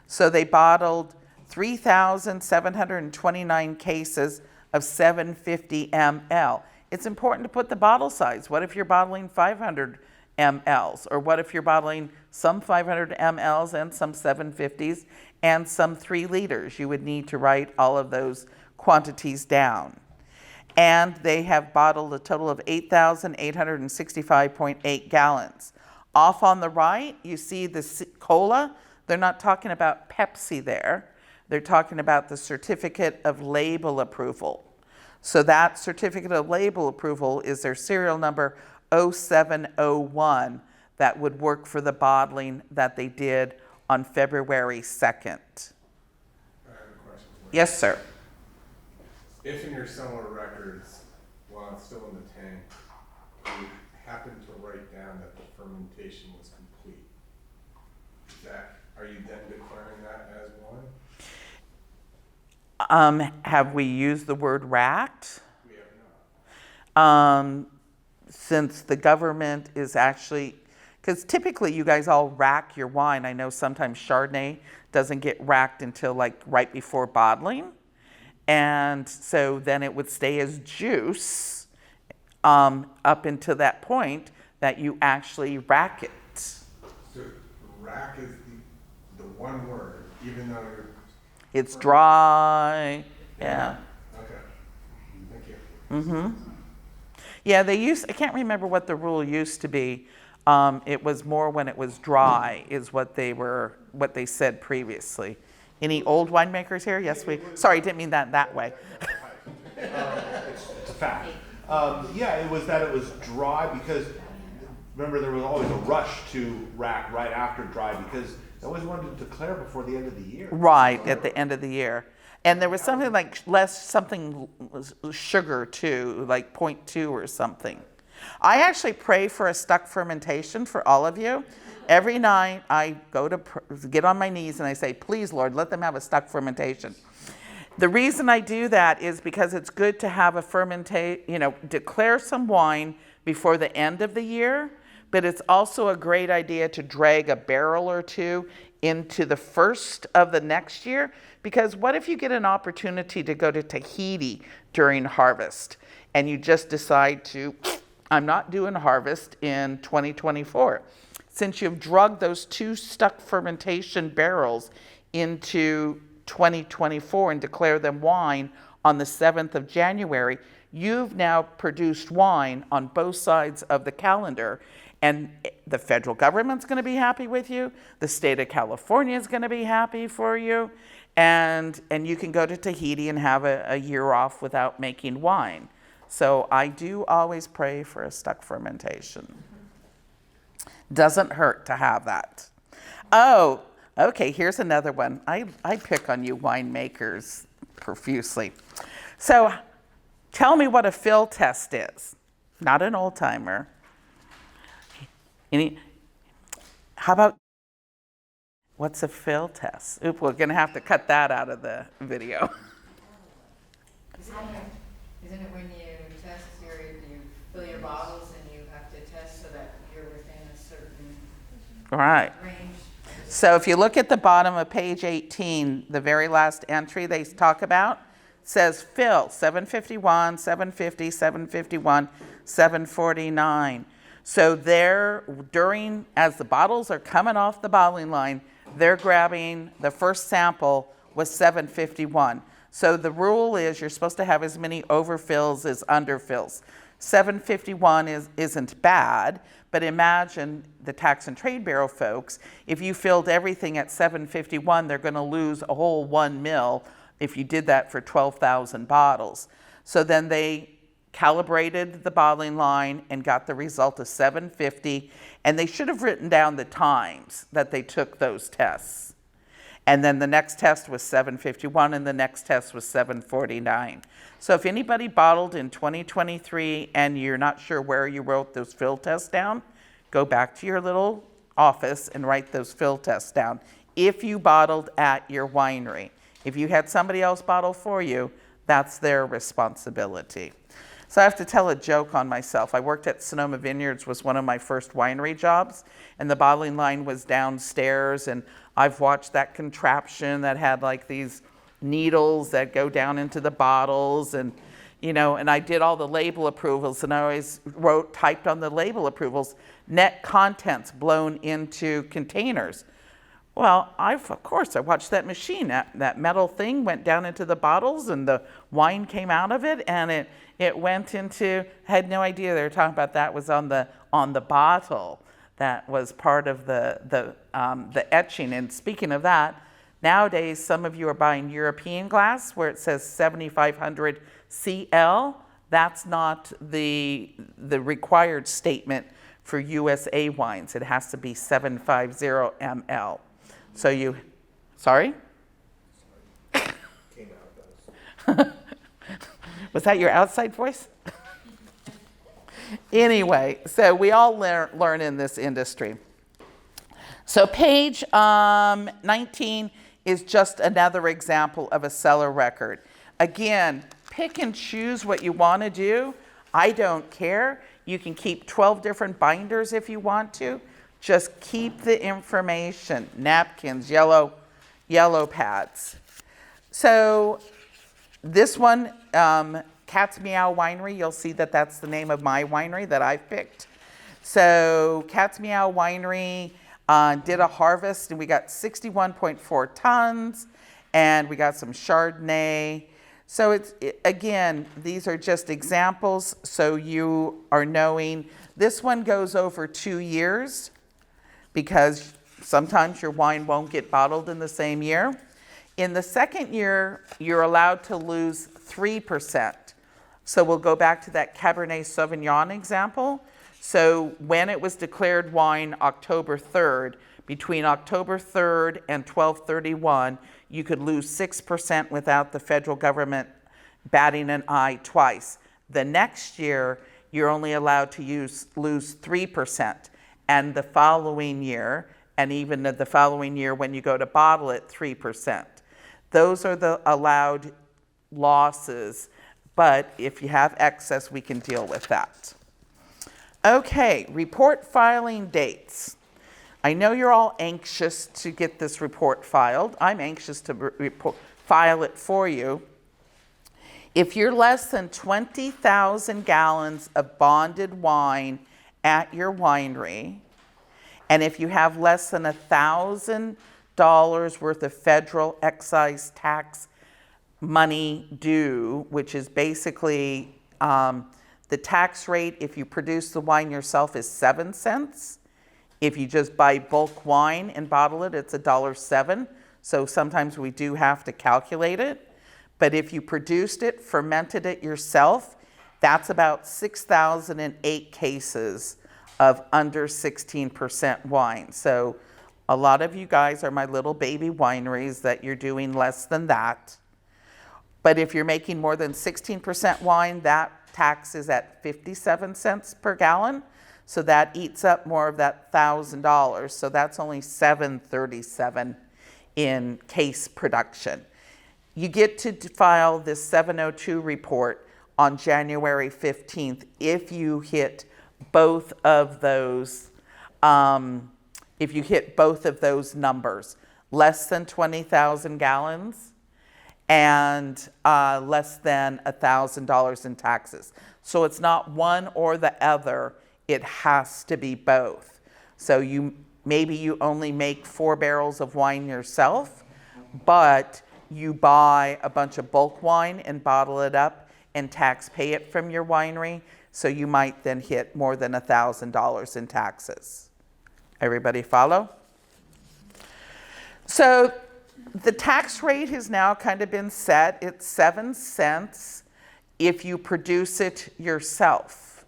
So they bottled 3,729 cases of 750 ml. It's important to put the bottle size. What if you're bottling 500 mLs? Or what if you're bottling some 500 mLs and some 750s and some 3 liters? You would need to write all of those quantities down. And they have bottled a total of 8,865.8 gallons. Off on the right, you see the cola. They're not talking about Pepsi there. They're talking about the certificate of label approval. So that certificate of label approval is their serial number 0701 that would work for the bottling that they did on February 2nd. I have a question for you. Yes, sir. If in your cellar records, while it's still in the tank, you happen to write down that the fermentation was complete, are you then declaring that as wine? Have we used the word racked? We have not. Since the government is actually, because typically you guys all rack your wine. I know sometimes Chardonnay doesn't get racked until like right before bottling. And so then it would stay as juice up until that point that you actually rack it. So rack is the one word, even though you're... It's dry, yeah. Okay, thank you. Yeah, I can't remember what the rule used to be. It was more when it was dry is what they said previously. Any old winemakers here? Yes, sorry, didn't mean that way. It's a fact. It was dry because, remember, there was always a rush to rack right after dry because they always wanted to declare before the end of the year. Right, at the end of the year. And there was something like something sugar too, like 0.2 or something. I actually pray for a stuck fermentation for all of you. Every night I go to get on my knees and I say, please, Lord, let them have a stuck fermentation. The reason I do that is because it's good to have a declare some wine before the end of the year, but it's also a great idea to drag a barrel or two into the first of the next year, because what if you get an opportunity to go to Tahiti during harvest and you just decide to, I'm not doing harvest in 2024. Since you've drugged those 2 stuck fermentation barrels into 2024 and declare them wine on the 7th of January, you've now produced wine on both sides of the calendar. And the federal government's going to be happy with you. The state of California is going to be happy for you. And you can go to Tahiti and have a year off without making wine. So I do always pray for a stuck fermentation. Doesn't hurt to have that. Oh, okay, here's another one. I pick on you winemakers profusely. So tell me what a fill test is. Not an old timer. How about, what's a fill test? Oop, we're gonna have to cut that out of the video. Isn't it when you test you fill your bottles and you have to test so that you're within a certain Right. range? So if you look at the bottom of page 18, the very last entry they talk about says fill, 751, 750, 751, 749. So as the bottles are coming off the bottling line, they're grabbing, the first sample was 751. So the rule is you're supposed to have as many overfills as underfills. 751 isn't bad, but imagine the Tax and Trade Bureau folks, if you filled everything at 751, they're going to lose a whole 1 mil if you did that for 12,000 bottles. So then they calibrated the bottling line and got the result of 750, and they should have written down the times that they took those tests. And then the next test was 751, and the next test was 749. So if anybody bottled in 2023 and you're not sure where you wrote those fill tests down, go back to your little office and write those fill tests down. If you bottled at your winery. If you had somebody else bottle for you, that's their responsibility. So I have to tell a joke on myself. I worked at Sonoma Vineyards, was one of my first winery jobs, and the bottling line was downstairs, and I've watched that contraption that had like these needles that go down into the bottles, and and I did all the label approvals, and I always typed on the label approvals, net contents blown into containers. Well, of course, I watched that machine. That metal thing went down into the bottles, and the wine came out of it, and it went into. I had no idea they were talking about that was on the bottle. That was part of the etching. And speaking of that, nowadays some of you are buying European glass where it says 7,500 CL. That's not the required statement for USA wines. It has to be 750 ml. So sorry? Came out those. Was that your outside voice? Anyway, so we all learn in this industry. So page 19 is just another example of a seller record. Again, pick and choose what you want to do. I don't care. You can keep 12 different binders if you want to. Just keep the information. Napkins, yellow pads. So this one, Cat's Meow Winery, you'll see that that's the name of my winery that I've picked. So Cat's Meow Winery did a harvest, and we got 61.4 tons, and we got some Chardonnay. So again, these are just examples, so you are knowing. This one goes over 2 years, because sometimes your wine won't get bottled in the same year. In the second year, you're allowed to lose 3%. So we'll go back to that Cabernet Sauvignon example. So when it was declared wine October 3rd, between October 3rd and 12/31, you could lose 6% without the federal government batting an eye twice. The next year, you're only allowed to lose 3%. And the following year, and even the following year when you go to bottle it, 3%. Those are the allowed losses, but if you have excess, we can deal with that. Okay, report filing dates. I know you're all anxious to get this report filed. I'm anxious to file it for you. If you're less than 20,000 gallons of bonded wine at your winery, and if you have less than $1,000 worth of federal excise tax money due, which is basically the tax rate if you produce the wine yourself is 7 cents. If you just buy bulk wine and bottle it, it's $1.07. So sometimes we do have to calculate it. But if you produced it, fermented it yourself, that's about 6,008 cases of under 16% wine. So a lot of you guys are my little baby wineries that you're doing less than that. But if you're making more than 16% wine, that tax is at 57 cents per gallon. So that eats up more of that $1,000. So that's only $737 in case production. You get to file this 702 report on January 15th if you hit both of those numbers, less than 20,000 gallons and less than $1,000 in taxes. So it's not one or the other, it has to be both. So maybe you only make 4 barrels of wine yourself, but you buy a bunch of bulk wine and bottle it up and tax pay it from your winery. So you might then hit more than $1,000 in taxes. Everybody follow? So the tax rate has now kind of been set. It's 7 cents if you produce it yourself.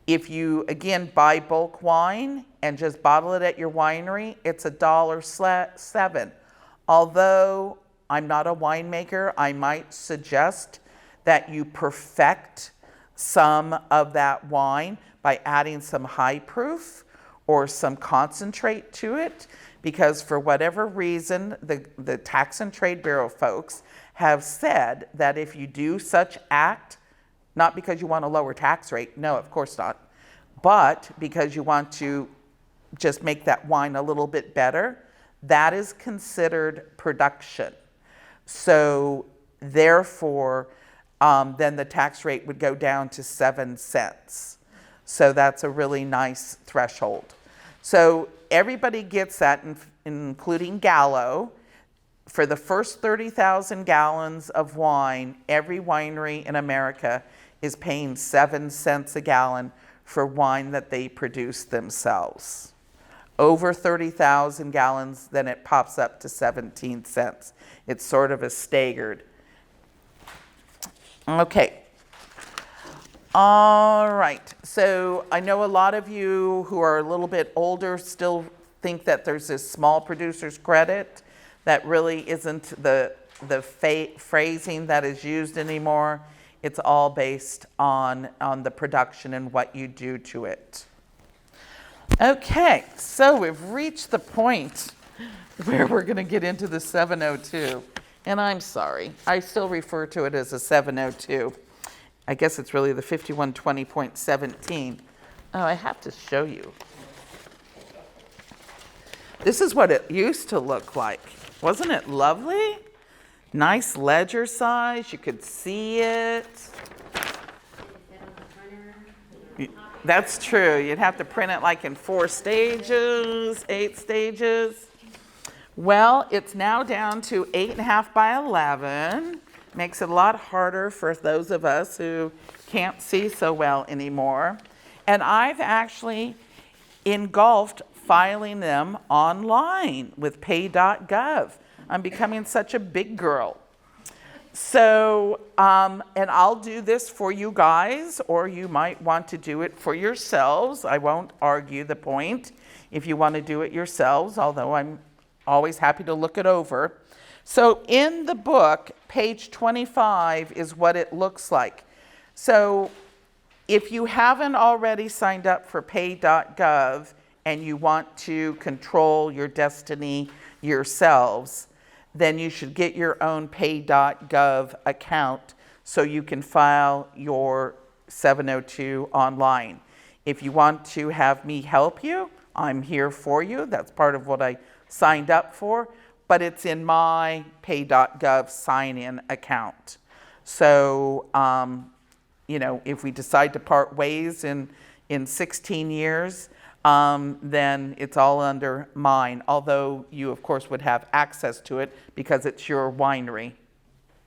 If you, again, buy bulk wine and just bottle it at your winery, it's $1.07. Although I'm not a winemaker, I might suggest that you perfect some of that wine by adding some high proof or some concentrate to it, because for whatever reason, the Tax and Trade Bureau folks have said that if you do such act, not because you want a lower tax rate, no, of course not, but because you want to just make that wine a little bit better, that is considered production. So therefore, then the tax rate would go down to 7 cents. So that's a really nice threshold. So everybody gets that, including Gallo. For the first 30,000 gallons of wine, every winery in America is paying 7 cents a gallon for wine that they produce themselves. Over 30,000 gallons, then it pops up to 17 cents. It's sort of a staggered. Okay. All right. So I know a lot of you who are a little bit older still think that there's this small producer's credit. That really isn't the phrasing that is used anymore. It's all based on the production and what you do to it. Okay, so we've reached the point where we're going to get into the 702. And I'm sorry, I still refer to it as a 702. I guess it's really the 5120.17. Oh, I have to show you. This is what it used to look like. Wasn't it lovely? Nice ledger size, you could see it. That's true, you'd have to print it like in 4 stages, 8 stages. Well, it's now down to 8.5 by 11. Makes it a lot harder for those of us who can't see so well anymore. And I've actually engulfed filing them online with pay.gov. I'm becoming such a big girl. So, and I'll do this for you guys, or you might want to do it for yourselves. I won't argue the point if you want to do it yourselves, although I'm always happy to look it over. So in the book, page 25 is what it looks like. So if you haven't already signed up for pay.gov and you want to control your destiny yourselves, then you should get your own pay.gov account so you can file your 702 online. If you want to have me help you, I'm here for you. That's part of what I signed up for, but it's in my pay.gov sign-in account. So, you know, if we decide to part ways in 16 years, then it's all under mine, although you, of course, would have access to it because it's your winery.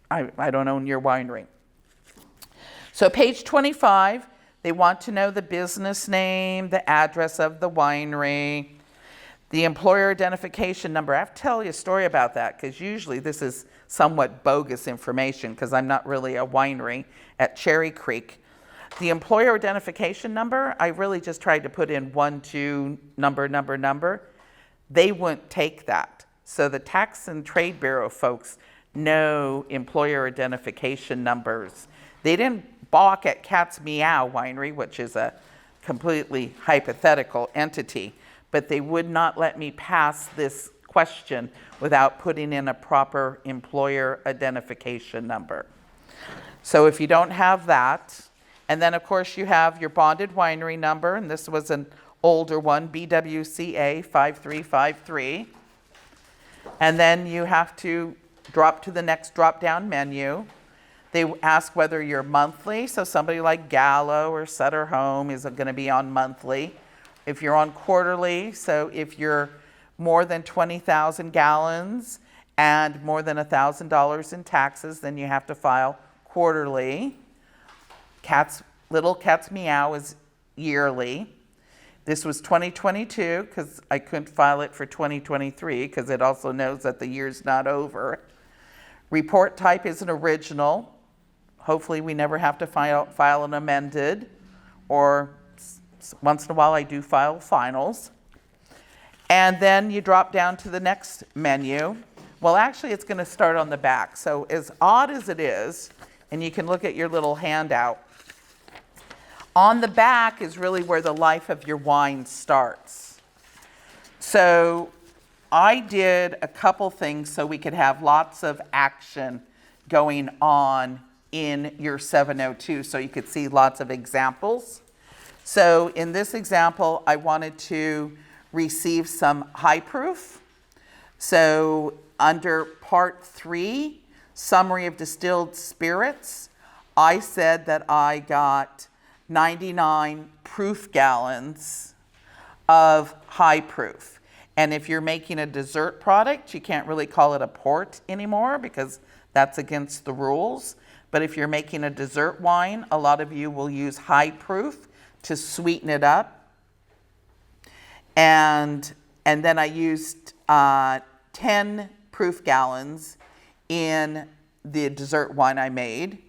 I don't own your winery. So page 25, they want to know the business name, the address of the winery, the employer identification number. I have to tell you a story about that because usually this is somewhat bogus information because I'm not really a winery at Cherry Creek. The employer identification number, I really just tried to put in 1, 2, number. They wouldn't take that. So the Tax and Trade Bureau folks know employer identification numbers. They didn't balk at Cat's Meow Winery, which is a completely hypothetical entity, but they would not let me pass this question without putting in a proper employer identification number. So if you don't have that, and then of course you have your bonded winery number, and this was an older one, BWCA 5353. And then you have to drop to the next drop-down menu. They ask whether you're monthly, so somebody like Gallo or Sutter Home is going to be on monthly. If you're on quarterly, so if you're more than 20,000 gallons and more than $1,000 in taxes, then you have to file quarterly. Little Cat's Meow is yearly. This was 2022 because I couldn't file it for 2023 because it also knows that the year's not over. Report type is an original. Hopefully we never have to file an amended, or once in a while I do file finals. And then you drop down to the next menu. Well, actually it's going to start on the back. So as odd as it is, and you can look at your little handout, on the back is really where the life of your wine starts. So I did a couple things so we could have lots of action going on in your 702, so you could see lots of examples. So in this example, I wanted to receive some high proof. So under part 3, summary of distilled spirits, I said that I got 99 proof gallons of high proof. And if you're making a dessert product, you can't really call it a port anymore because that's against the rules. But if you're making a dessert wine, a lot of you will use high proof to sweeten it up. And then I used 10 proof gallons in the dessert wine I made.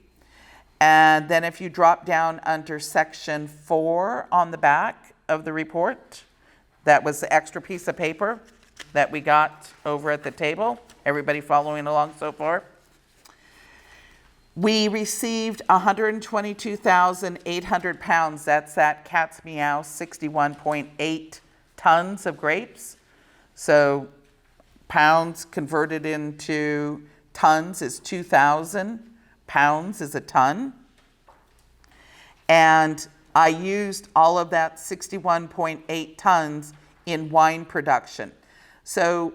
And then if you drop down under section 4 on the back of the report, that was the extra piece of paper that we got over at the table. Everybody following along so far? We received 122,800 pounds. That's that cat's meow, 61.8 tons of grapes. So pounds converted into tons is 2,000. Pounds is a ton. And I used all of that 61.8 tons in wine production. So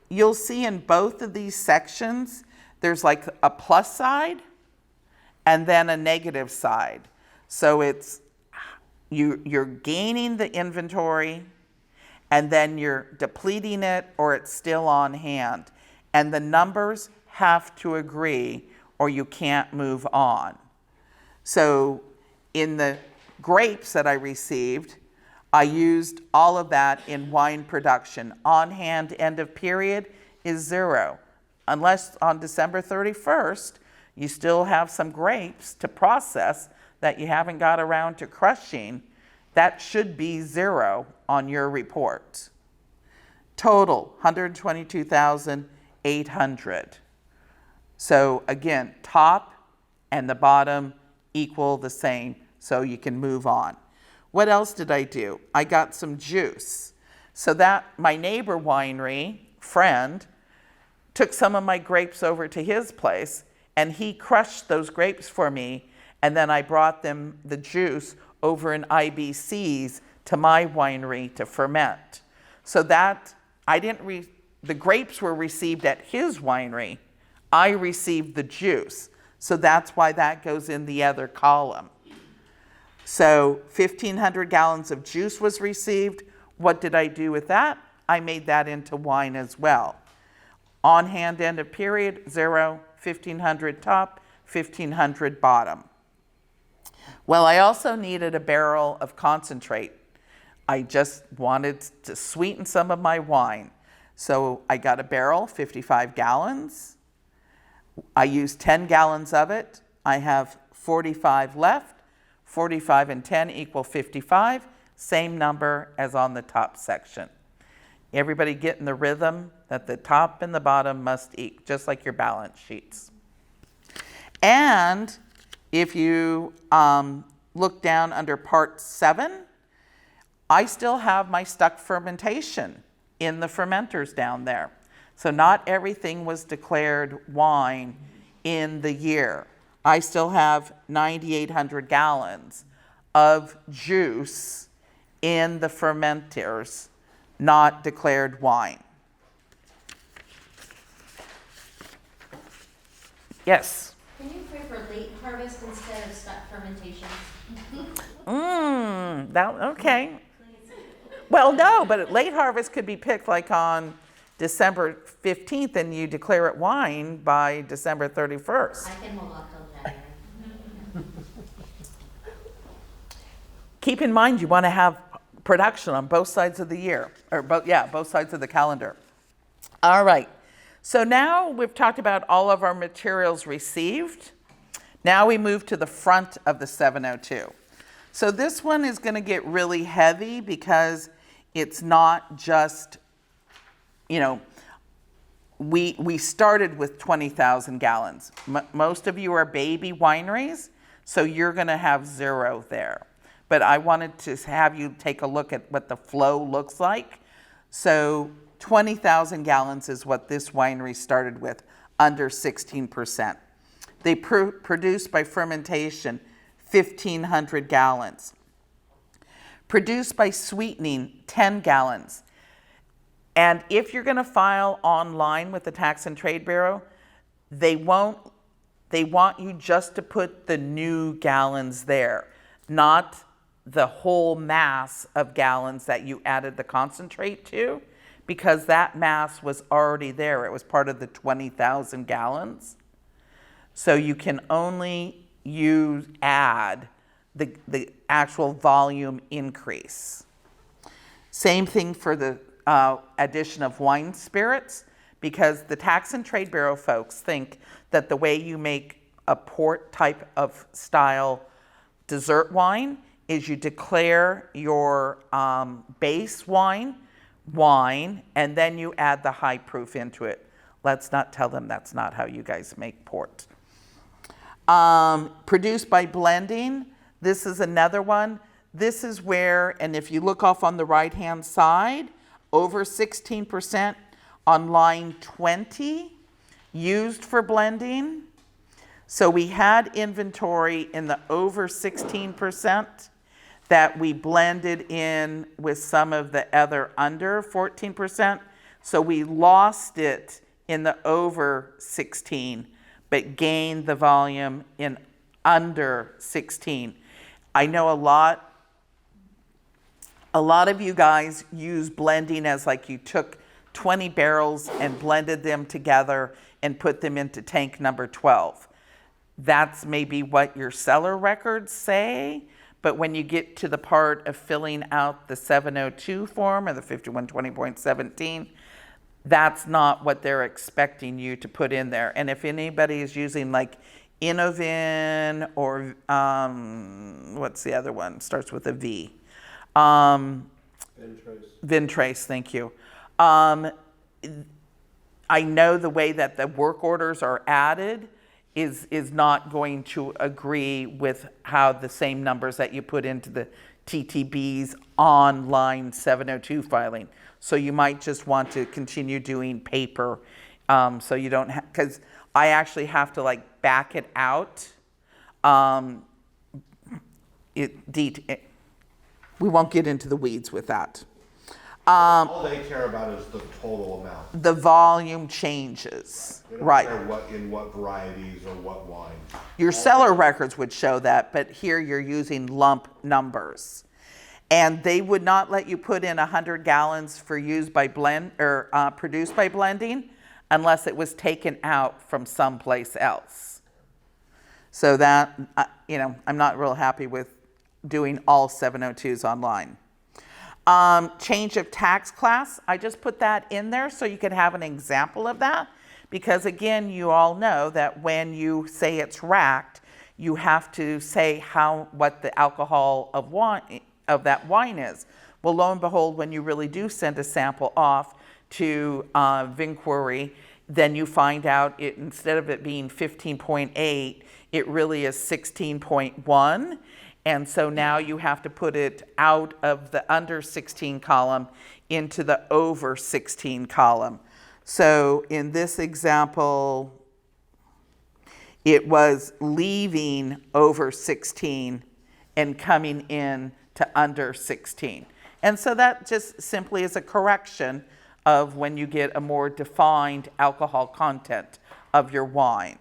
you'll see in both of these sections, there's like a plus side and then a negative side. So it's you're gaining the inventory and then you're depleting it, or it's still on hand. And the numbers have to agree or you can't move on. So in the grapes that I received, I used all of that in wine production. On hand, end of period is 0. Unless on December 31st, you still have some grapes to process that you haven't got around to crushing, that should be 0 on your report. Total, 122,800. So again, top and the bottom equal the same, so you can move on. What else did I do? I got some juice. So that my neighbor winery friend took some of my grapes over to his place and he crushed those grapes for me, and then I brought them the juice over in IBCs to my winery to ferment. So that the grapes were received at his winery. I received the juice. So that's why that goes in the other column. So 1,500 gallons of juice was received. What did I do with that? I made that into wine as well. On hand, end of period, 0, 1,500 top, 1,500 bottom. Well, I also needed a barrel of concentrate. I just wanted to sweeten some of my wine. So I got a barrel, 55 gallons. I used 10 gallons of it. I have 45 left. 45 and 10 equal 55. Same number as on the top section. Everybody getting the rhythm that the top and the bottom must equal, just like your balance sheets. And if you look down under part 7, I still have my stuck fermentation in the fermenters down there. So not everything was declared wine in the year. I still have 9,800 gallons of juice in the fermenters, not declared wine. Yes? Can you pray for late harvest instead of stuck fermentation? Okay. Well, no, but late harvest could be picked like on December 15th and you declare it wine by December 31st. I can hold off till January. Keep in mind you want to have production on both sides of the year, or both sides of the calendar. All right, so now we've talked about all of our materials received. Now we move to the front of the 702. So this one is going to get really heavy because it's not just, you know, we started with 20,000 gallons. Most of you are baby wineries, so you're going to have 0 there. But I wanted to have you take a look at what the flow looks like. So 20,000 gallons is what this winery started with, under 16%. They produce by fermentation 1,500 gallons. Produced by sweetening, 10 gallons. And if you're going to file online with the Tax and Trade Bureau, they want you just to put the new gallons there, not the whole mass of gallons that you added the concentrate to, because that mass was already there. It was part of the 20,000 gallons. So you can only add the actual volume increase. Same thing for the addition of wine spirits, because the Tax and Trade Bureau folks think that the way you make a port type of style dessert wine is you declare your base wine, and then you add the high proof into it. Let's not tell them that's not how you guys make port. Produced by blending, this is another one. This is where, and if you look off on the right-hand side, over 16% on line 20 used for blending. So we had inventory in the over 16% that we blended in with some of the other under 14%. So we lost it in the over 16, but gained the volume in under 16. I know a lot of you guys use blending as like you took 20 barrels and blended them together and put them into tank number 12. That's maybe what your cellar records say, but when you get to the part of filling out the 702 form or the 5120.17, that's not what they're expecting you to put in there. And if anybody is using like Innovin or what's the other one? Starts with a V. Vintrace, thank you. I know the way that the work orders are added is not going to agree with how the same numbers that you put into the TTB's online 702 filing. So you might just want to continue doing paper, so you don't have, because I actually have to like back it out. We won't get into the weeds with that. All they care about is the total amount. The volume changes, They don't right? care in what varieties or what wine. Your cellar records would show that, but here you're using lump numbers. And they would not let you put in 100 gallons for use by blend or produced by blending unless it was taken out from someplace else. So that, I'm not real happy with doing all 702s online. Change of tax class, I just put that in there so you can have an example of that, because again, you all know that when you say it's racked, you have to say what the alcohol of that wine is. Well, lo and behold, when you really do send a sample off to Vinquery, then you find out instead of it being 15.8, it really is 16.1. And so now you have to put it out of the under 16 column into the over 16 column. So in this example, it was leaving over 16 and coming in to under 16. And so that just simply is a correction of when you get a more defined alcohol content of your wine.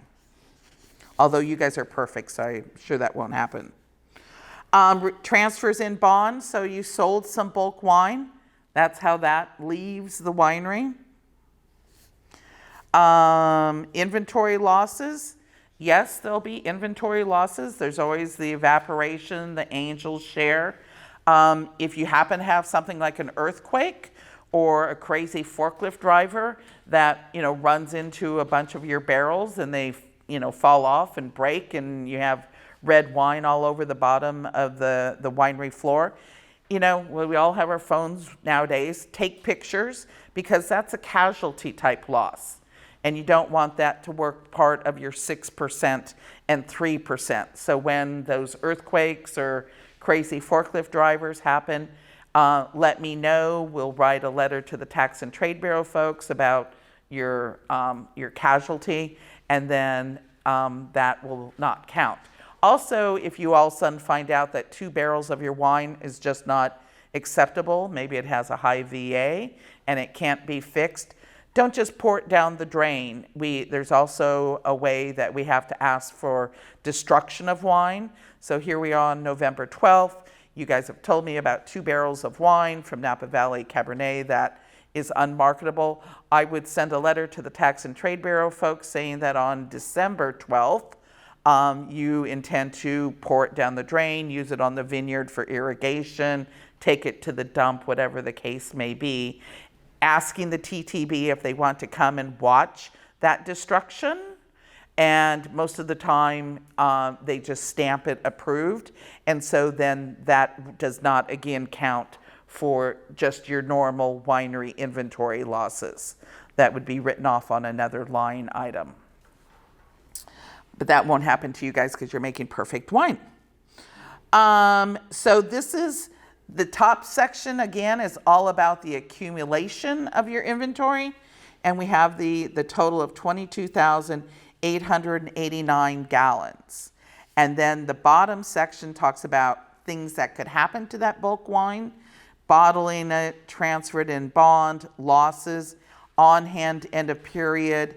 Although you guys are perfect, so I'm sure that won't happen. Transfers in bonds, so you sold some bulk wine. That's how that leaves the winery. Inventory losses. Yes, there'll be inventory losses. There's always the evaporation, the angel's share. If you happen to have something like an earthquake or a crazy forklift driver that, runs into a bunch of your barrels and they, fall off and break and you have red wine all over the bottom of the winery floor, we all have our phones nowadays. Take pictures because that's a casualty type loss. And you don't want that to work part of your 6% and 3%. So when those earthquakes or crazy forklift drivers happen, let me know. We'll write a letter to the Tax and Trade Bureau folks about your casualty, and then that will not count. Also, if you all of a sudden find out that 2 barrels of your wine is just not acceptable, maybe it has a high VA and it can't be fixed, don't just pour it down the drain. There's also a way that we have to ask for destruction of wine. So here we are on November 12th. You guys have told me about 2 barrels of wine from Napa Valley Cabernet that is unmarketable. I would send a letter to the Tax and Trade Bureau folks saying that on December 12th, you intend to pour it down the drain, use it on the vineyard for irrigation, take it to the dump, whatever the case may be. Asking the TTB if they want to come and watch that destruction. And most of the time, they just stamp it approved. And so then that does not, again, count for just your normal winery inventory losses. That would be written off on another line item. But that won't happen to you guys because you're making perfect wine. So this is the top section, again, is all about the accumulation of your inventory. And we have the total of 22,889 gallons. And then the bottom section talks about things that could happen to that bulk wine, bottling it, transferred in bond, losses, on hand, end of period.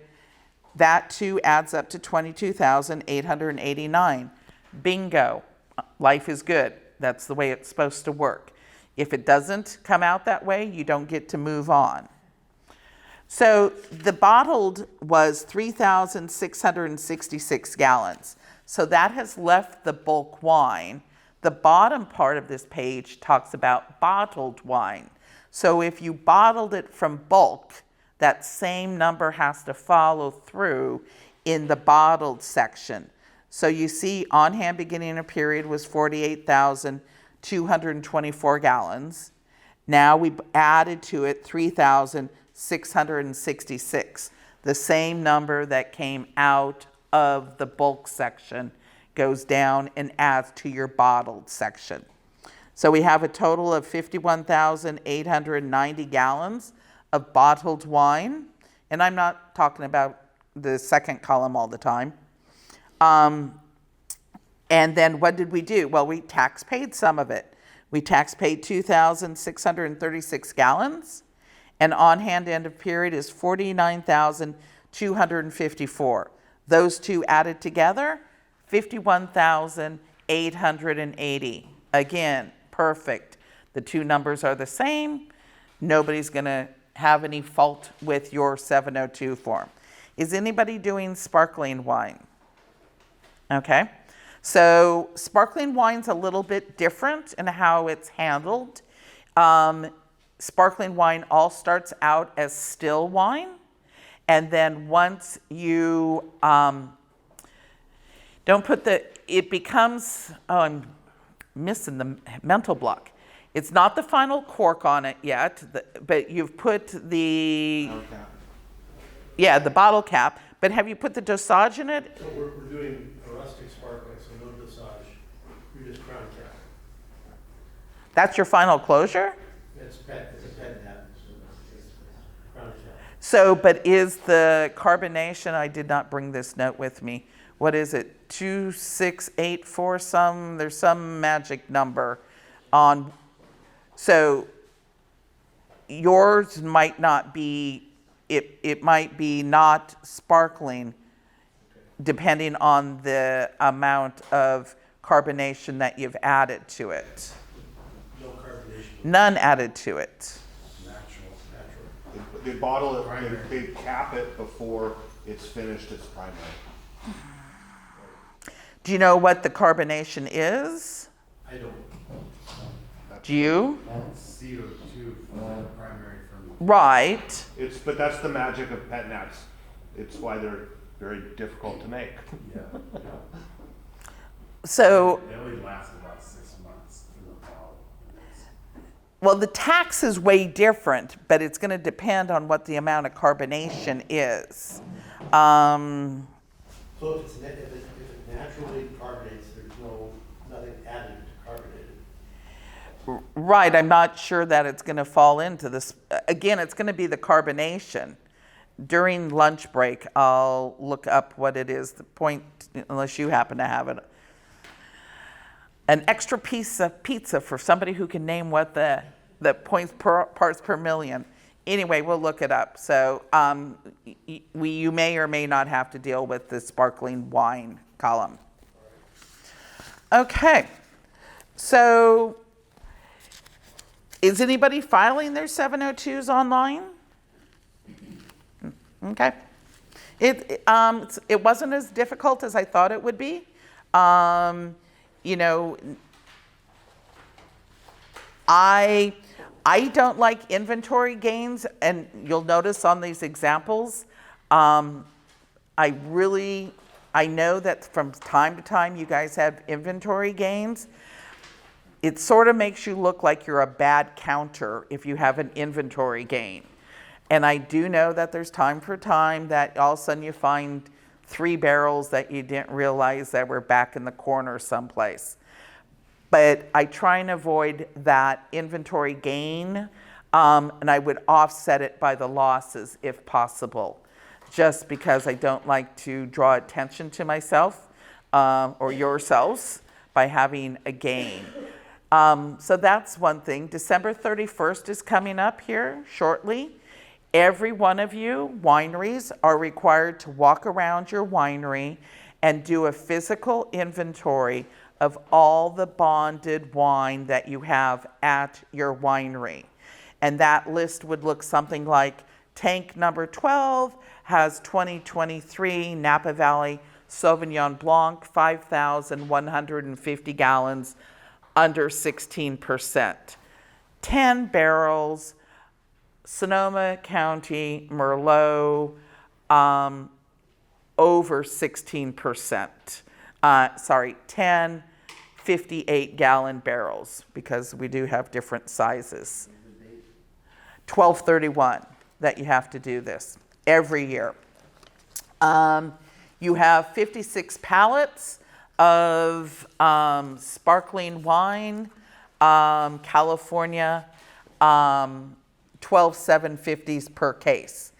That too adds up to 22,889. Bingo. Life is good. That's the way it's supposed to work. If it doesn't come out that way, you don't get to move on. So the bottled was 3,666 gallons. So that has left the bulk wine. The bottom part of this page talks about bottled wine. So if you bottled it from bulk, that same number has to follow through in the bottled section. So you see on hand beginning of period was 48,224 gallons. Now we added to it 3,666. The same number that came out of the bulk section goes down and adds to your bottled section. So we have a total of 51,890 gallons of bottled wine. And I'm not talking about the second column all the time. And then what did we do? Well, we tax paid some of it. We tax paid 2,636 gallons, and on hand end of period is 49,254. Those two added together, 51,880. Again, perfect. The two numbers are the same. Nobody's going to have any fault with your 702 form. Is anybody doing sparkling wine? Okay. So sparkling wine's a little bit different in how it's handled. Sparkling wine all starts out as still wine. And then once you don't put it becomes, I'm missing the mental block. It's not the final cork on it yet, but you've put the bottle cap. But have you put the dosage in it? So we're doing a rustic sparkling, so no dosage. We just crown cap. That's your final closure? It's a pet nap. Crown cap. So, but is the carbonation, I did not bring this note with me. What is it? 2684 there's some magic number on. So yours might not be, it might be not sparkling depending on the amount of carbonation that you've added to it. No carbonation. None added to it. Natural. They bottle it, they cap it before it's finished its primary. Do you know what the carbonation is? I don't. Do you? CO2 for the primary fermentation. Right. But that's the magic of pet nats. It's why they're very difficult to make. Yeah, yeah. So, They only last about 6 months in the bottle. well, the tax is way different, but it's going to depend on what the amount of carbonation is. So if it naturally carbonates, there's nothing added to carbonate it. Right, I'm not sure that it's going to fall into this. Again, it's going to be the carbonation. During lunch break, I'll look up what it is, the point, unless you happen to have it. An extra piece of pizza for somebody who can name what the points per parts per million. Anyway, we'll look it up. So you may or may not have to deal with the sparkling wine column. Okay, so is anybody filing their 702s online? Okay. It wasn't as difficult as I thought it would be. You know, I don't like inventory gains, and you'll notice on these examples, I know that from time to time you guys have inventory gains. It sort of makes you look like you're a bad counter if you have an inventory gain. And I do know that there's time for time that all of a sudden you find 3 barrels that you didn't realize that were back in the corner someplace. But I try and avoid that inventory gain, and I would offset it by the losses if possible, just because I don't like to draw attention to myself or yourselves by having a gain. So that's one thing. December 31st is coming up here shortly. Every one of you wineries are required to walk around your winery and do a physical inventory of all the bonded wine that you have at your winery. And that list would look something like tank number 12 has 2023 Napa Valley Sauvignon Blanc, 5,150 gallons, under 16%. 10 barrels, Sonoma County Merlot, over 16%. 10 58-gallon barrels, because we do have different sizes. 12/31 that you have to do this every year. You have 56 pallets of sparkling wine, California, 12,750s per case.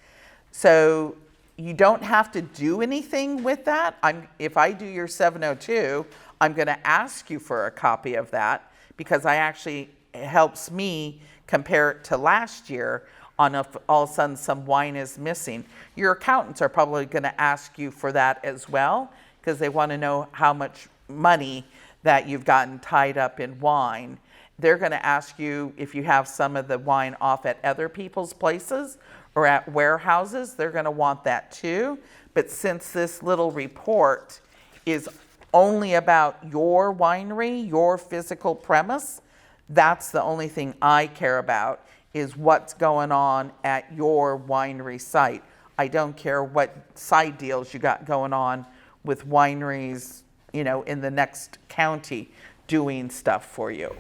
So you don't have to do anything with that. If I do your 702, I'm going to ask you for a copy of that, because it helps me compare it to last year on if all of a sudden some wine is missing. Your accountants are probably going to ask you for that as well, because they want to know how much money that you've gotten tied up in wine. They're going to ask you if you have some of the wine off at other people's places or at warehouses. They're going to want that too. But since this little report is only about your winery, your physical premise, that's the only thing I care about, is what's going on at your winery site. I don't care what side deals you got going on with wineries, in the next county doing stuff for you.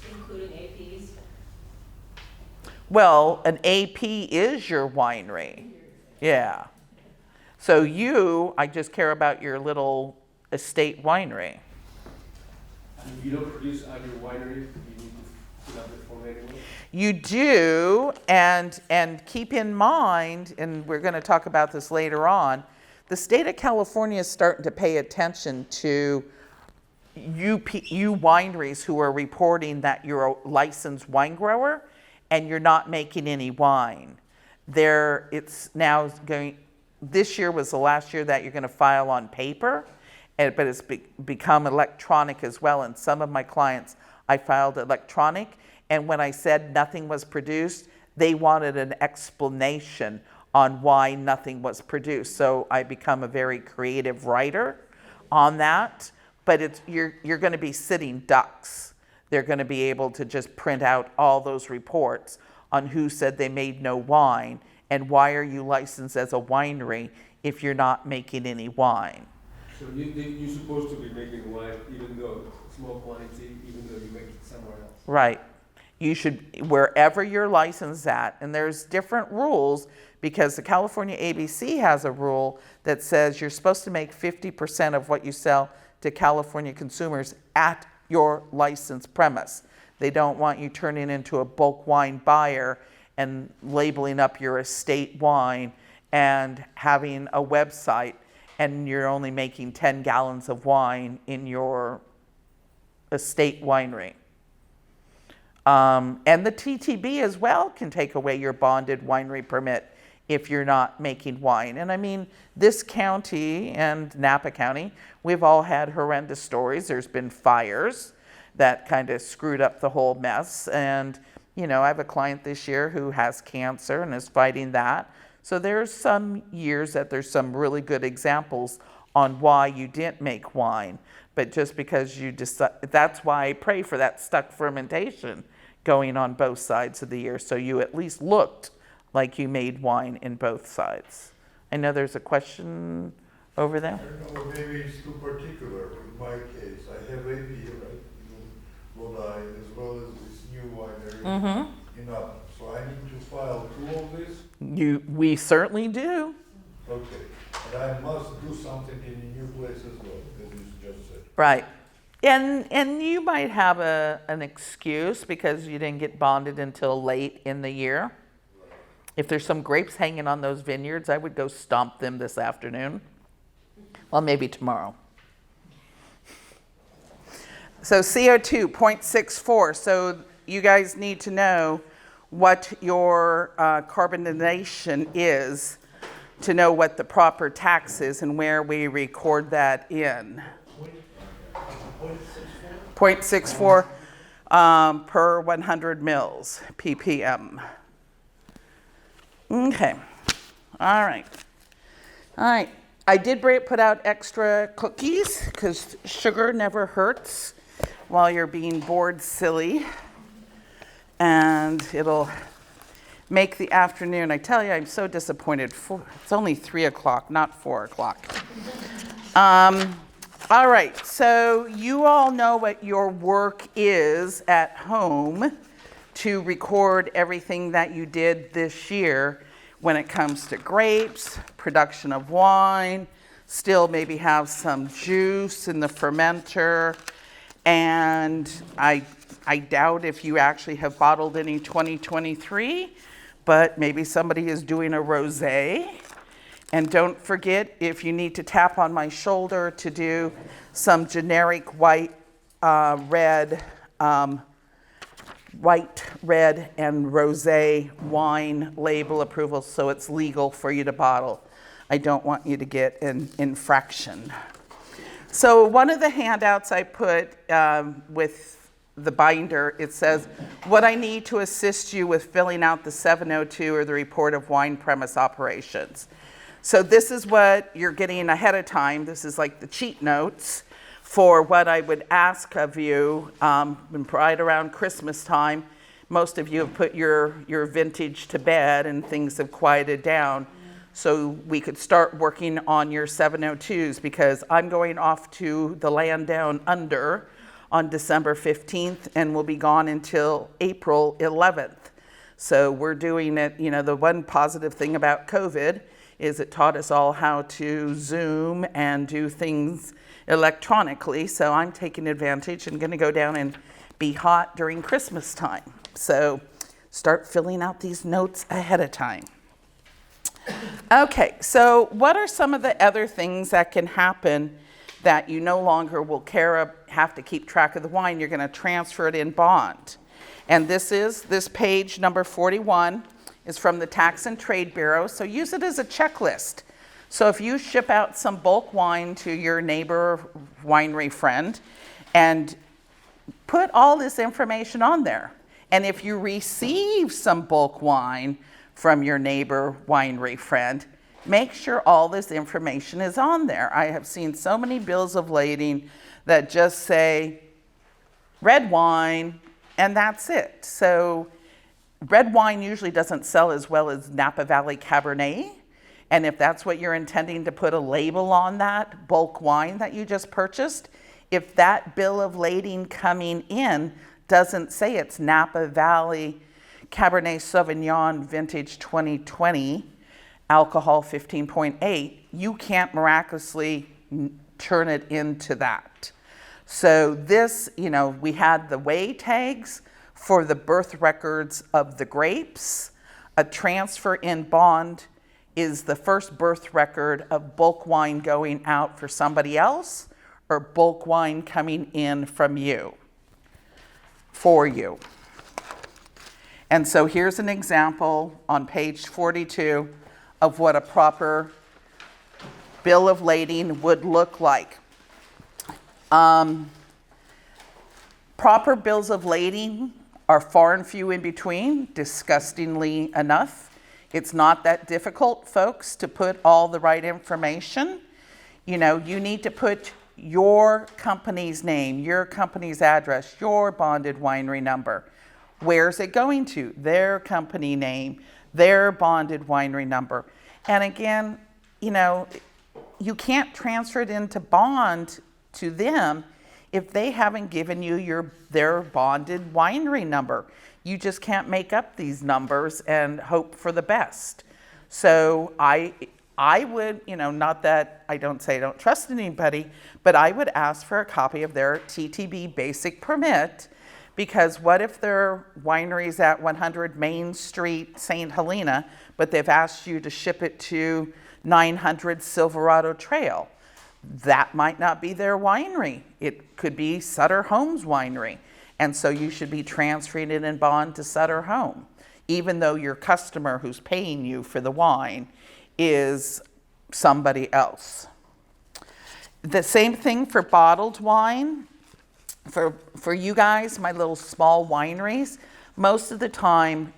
Including APs? Well, an AP is your winery. Yeah. So I just care about your little estate winery. And if you don't produce at your winery, you need to put out the form anyway? You do, and keep in mind, and we're going to talk about this later on, the state of California is starting to pay attention to you wineries who are reporting that you're a licensed wine grower and you're not making any wine. It's now going, this year was the last year that you're going to file on paper, but it's become electronic as well. And some of my clients, I filed electronic, and when I said nothing was produced, they wanted an explanation on why nothing was produced. So I become a very creative writer on that. But you're going to be sitting ducks. they're going to be able to just print out all those reports on who said they made no wine and why are you licensed as a winery if you're not making any wine. So you're supposed to be making wine even though small quantity, even though you make it somewhere else. Right. You should, wherever you're licensed at, and there's different rules because the California ABC has a rule that says you're supposed to make 50% of what you sell to California consumers at your licensed premise. They don't want you turning into a bulk wine buyer and labeling up your estate wine and having a website and you're only making 10 gallons of wine in your estate winery. And the TTB as well can take away your bonded winery permit if you're not making wine. And I mean, this county and Napa County, we've all had horrendous stories. There's been fires that kind of screwed up the whole mess. And, you know, I have a client this year who has cancer and is fighting that. So there's some years that there's some really good examples on why you didn't make wine. But just because you decide, that's why I pray for that stuck fermentation going on both sides of the year. So you at least looked like you made wine in both sides. I know there's a question over there. I don't know, maybe it's too particular. In my case, I have AP, right, in Lodi, as well as this new winery in Upton. So I need to file 2 of this? We certainly do. Okay. And I must do something in a new place as well, as you just said. Right. And you might have an excuse because you didn't get bonded until late in the year. If there's some grapes hanging on those vineyards, I would go stomp them this afternoon. Well, maybe tomorrow. So CO2, 0.64. So you guys need to know what your carbonation is to know what the proper tax is and where we record that in. 0.64 per 100 mils ppm. Okay. All right. I did put out extra cookies because sugar never hurts while you're being bored silly. And it'll make the afternoon. I tell you, I'm so disappointed. It's only 3 o'clock, not 4 o'clock. All right, so you all know what your work is at home to record everything that you did this year when it comes to grapes, production of wine, still maybe have some juice in the fermenter, and I doubt if you actually have bottled any 2023, but maybe somebody is doing a rosé. And don't forget, if you need to tap on my shoulder to do some generic white, red, and rosé wine label approval so it's legal for you to bottle. I don't want you to get an infraction. So one of the handouts I put with the binder, it says, what I need to assist you with filling out the 702 or the report of wine premise operations. So this is what you're getting ahead of time. This is like the cheat notes for what I would ask of you right around Christmas time. Most of you have put your vintage to bed and things have quieted down. So we could start working on your 702s because I'm going off to the land down under on December 15th and will be gone until April 11th. So we're doing it, you know, the one positive thing about COVID is it taught us all how to Zoom and do things electronically. So I'm taking advantage and going to go down and be hot during Christmas time. So start filling out these notes ahead of time. Okay, so what are some of the other things that can happen that you no longer will have to keep track of the wine? You're going to transfer it in bond. And this page number 41 is from the Tax and Trade Bureau, so use it as a checklist. So if you ship out some bulk wine to your neighbor winery friend and put all this information on there. And if you receive some bulk wine from your neighbor winery friend, make sure all this information is on there. I have seen so many bills of lading that just say red wine, and that's it. So red wine usually doesn't sell as well as Napa Valley Cabernet. And if that's what you're intending to put a label on that bulk wine that you just purchased, if that bill of lading coming in doesn't say it's Napa Valley Cabernet Sauvignon Vintage 2020, alcohol 15.8, you can't miraculously turn it into that. So this, we had the weigh tags for the birth records of the grapes. A transfer in bond is the first birth record of bulk wine going out for somebody else or bulk wine coming in from you, for you. And so here's an example on page 42 of what a proper bill of lading would look like. Proper bills of lading are far and few in between, disgustingly enough. It's not that difficult, folks, to put all the right information. You need to put your company's name, your company's address, your bonded winery number. Where's it going to? Their company name, their bonded winery number. And again, you can't transfer it into bond to them if they haven't given you their bonded winery number. You just can't make up these numbers and hope for the best. So I would, not that I don't say I don't trust anybody, but I would ask for a copy of their TTB basic permit, because what if their winery's at 100 Main Street, St. Helena, but they've asked you to ship it to 900 Silverado Trail? That might not be their winery. It could be Sutter Home's winery. And so you should be transferring it in bond to Sutter Home, even though your customer who's paying you for the wine is somebody else. The same thing for bottled wine. For you guys, my little small wineries, most of the time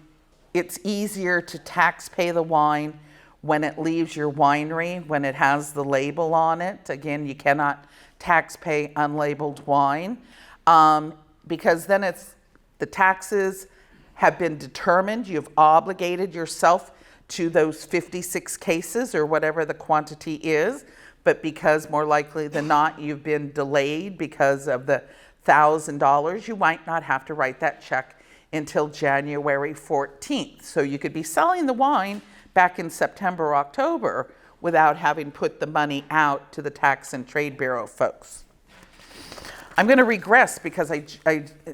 it's easier to tax pay the wine when it leaves your winery, when it has the label on it. Again, you cannot tax pay unlabeled wine, because then the taxes have been determined. You've obligated yourself to those 56 cases or whatever the quantity is, but because more likely than not you've been delayed because of the $1,000, you might not have to write that check until January 14th. So you could be selling the wine back in September or October without having put the money out to the Tax and Trade Bureau folks. I'm going to regress because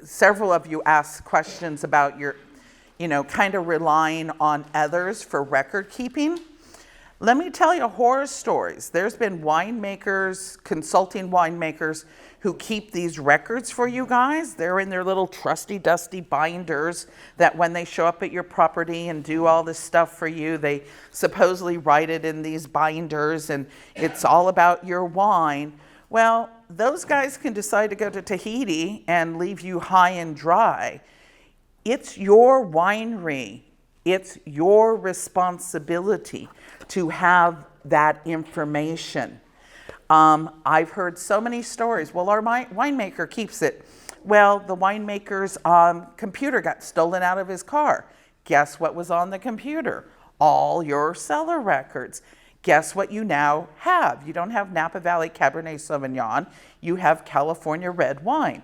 several of you asked questions about your, kind of relying on others for record keeping. Let me tell you horror stories. There's been winemakers, consulting winemakers, who keep these records for you guys. They're in their little trusty, dusty binders that when they show up at your property and do all this stuff for you, they supposedly write it in these binders and it's all about your wine. Well, those guys can decide to go to Tahiti and leave you high and dry. It's your winery. It's your responsibility to have that information. I've heard so many stories. Well, our winemaker keeps it. Well, the winemaker's computer got stolen out of his car. Guess what was on the computer? All your cellar records. Guess what you now have? You don't have Napa Valley Cabernet Sauvignon. You have California red wine.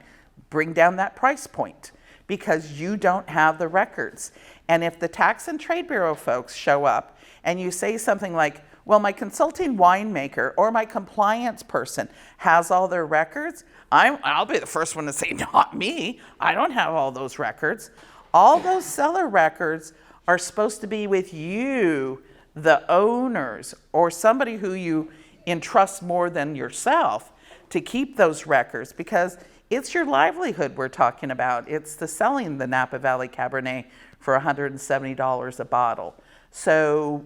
Bring down that price point because you don't have the records. And if the Tax and Trade Bureau folks show up and you say something like, well, my consulting winemaker or my compliance person has all their records, I'll be the first one to say, not me. I don't have all those records. All those cellar records are supposed to be with you, the owners, or somebody who you entrust more than yourself to keep those records, because it's your livelihood we're talking about. It's the selling the Napa Valley Cabernet for $170 a bottle. So,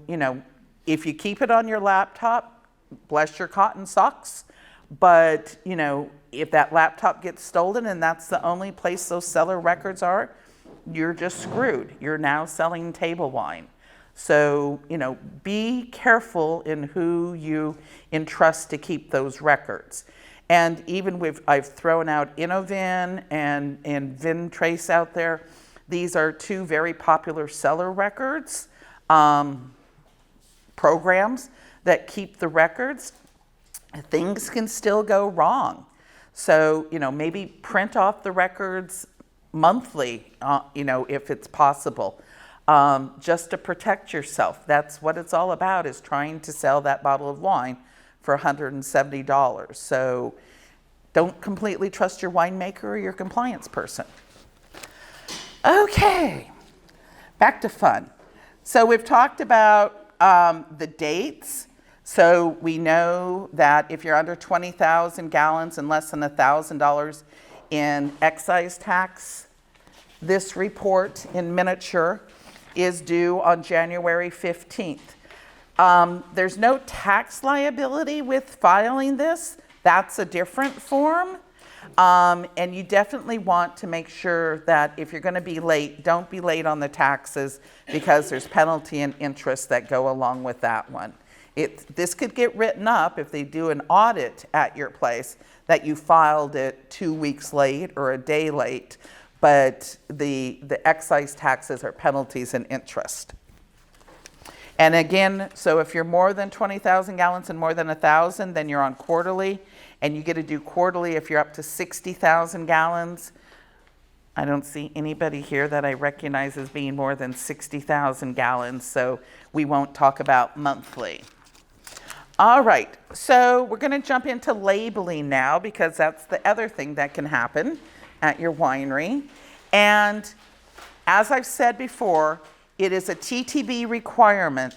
if you keep it on your laptop, bless your cotton socks. But, if that laptop gets stolen and that's the only place those cellar records are, you're just screwed. You're now selling table wine. So, be careful in who you entrust to keep those records. And even I've thrown out Innovin and Vintrace out there. These are two very popular seller records programs that keep the records. Things can still go wrong. So, maybe print off the records monthly, if it's possible, just to protect yourself. That's what it's all about, is trying to sell that bottle of wine for $170. So don't completely trust your winemaker or your compliance person. Okay, back to fun. So we've talked about the dates. So we know that if you're under 20,000 gallons and less than $1,000 in excise tax, this report in miniature is due on January 15th. There's no tax liability with filing this. That's a different form. And you definitely want to make sure that if you're going to be late, don't be late on the taxes, because there's penalty and interest that go along with that one. This could get written up if they do an audit at your place that you filed it 2 weeks late or a day late, but the excise taxes are penalties and interest. And again, so if you're more than 20,000 gallons and more than 1,000, then you're on quarterly, and you get to do quarterly if you're up to 60,000 gallons. I don't see anybody here that I recognize as being more than 60,000 gallons, so we won't talk about monthly. All right, so we're going to jump into labeling now, because that's the other thing that can happen at your winery. And as I've said before, it is a TTB requirement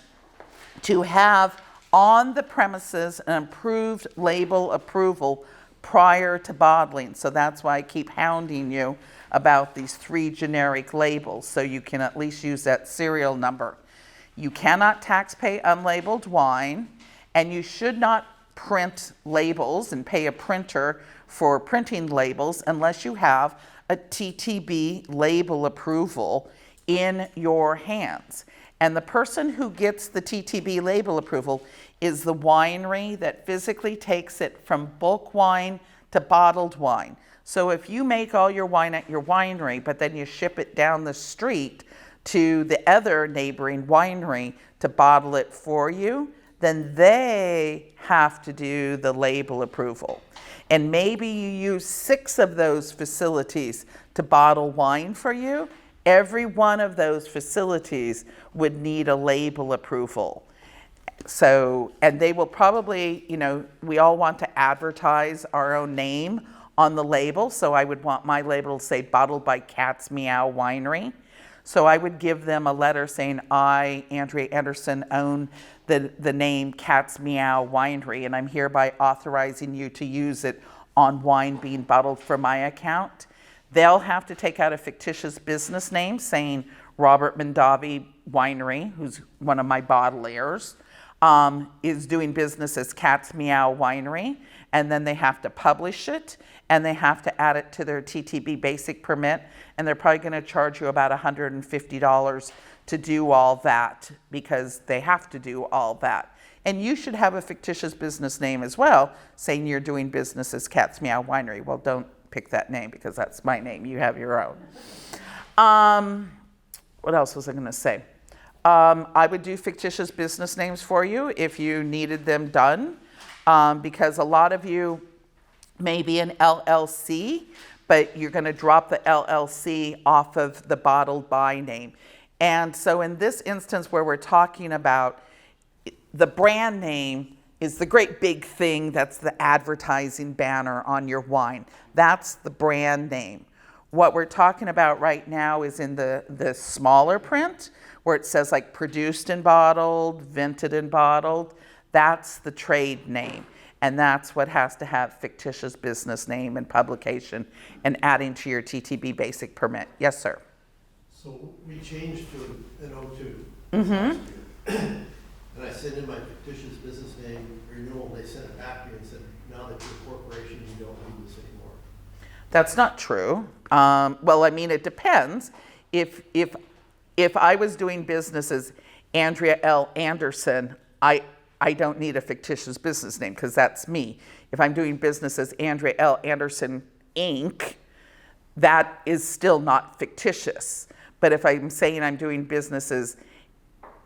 to have on the premises an approved label approval prior to bottling. So that's why I keep hounding you about these 3 generic labels, so you can at least use that serial number. You cannot tax pay unlabeled wine, and you should not print labels and pay a printer for printing labels unless you have a TTB label approval in your hands. And the person who gets the TTB label approval is the winery that physically takes it from bulk wine to bottled wine. So if you make all your wine at your winery, but then you ship it down the street to the other neighboring winery to bottle it for you, then they have to do the label approval. And maybe you use 6 of those facilities to bottle wine for you. Every one of those facilities would need a label approval. So, and they will probably, we all want to advertise our own name on the label. So I would want my label to say bottled by Cat's Meow Winery. So I would give them a letter saying, I, Andrea Anderson, own the name Cat's Meow Winery, and I'm hereby authorizing you to use it on wine being bottled for my account. They'll have to take out a fictitious business name saying Robert Mondavi Winery, who's one of my bottlers, is doing business as Cat's Meow Winery, and then they have to publish it, and they have to add it to their TTB basic permit, and they're probably going to charge you about $150 to do all that, because they have to do all that. And you should have a fictitious business name as well, saying you're doing business as Cat's Meow Winery. Well, don't pick that name, because that's my name. You have your own. What else was I going to say? I would do fictitious business names for you if you needed them done, because a lot of you may be an LLC, but you're going to drop the LLC off of the bottled by name. And so in this instance where we're talking about the brand name is the great big thing that's the advertising banner on your wine. That's the brand name. What we're talking about right now is in the smaller print where it says like produced and bottled, vented and bottled. That's the trade name. And that's what has to have fictitious business name and publication and adding to your TTB basic permit. Yes, sir. So we changed to an O2. Mm-hmm. And I sent in my fictitious business name renewal. They sent it back to me and said, now that you're a corporation, you don't need this anymore. That's not true. Well, I mean, it depends. If I was doing business as Andrea L. Anderson, I don't need a fictitious business name because that's me. if I'm doing business as Andrea L. Anderson Inc., that is still not fictitious. But if I'm saying I'm doing business as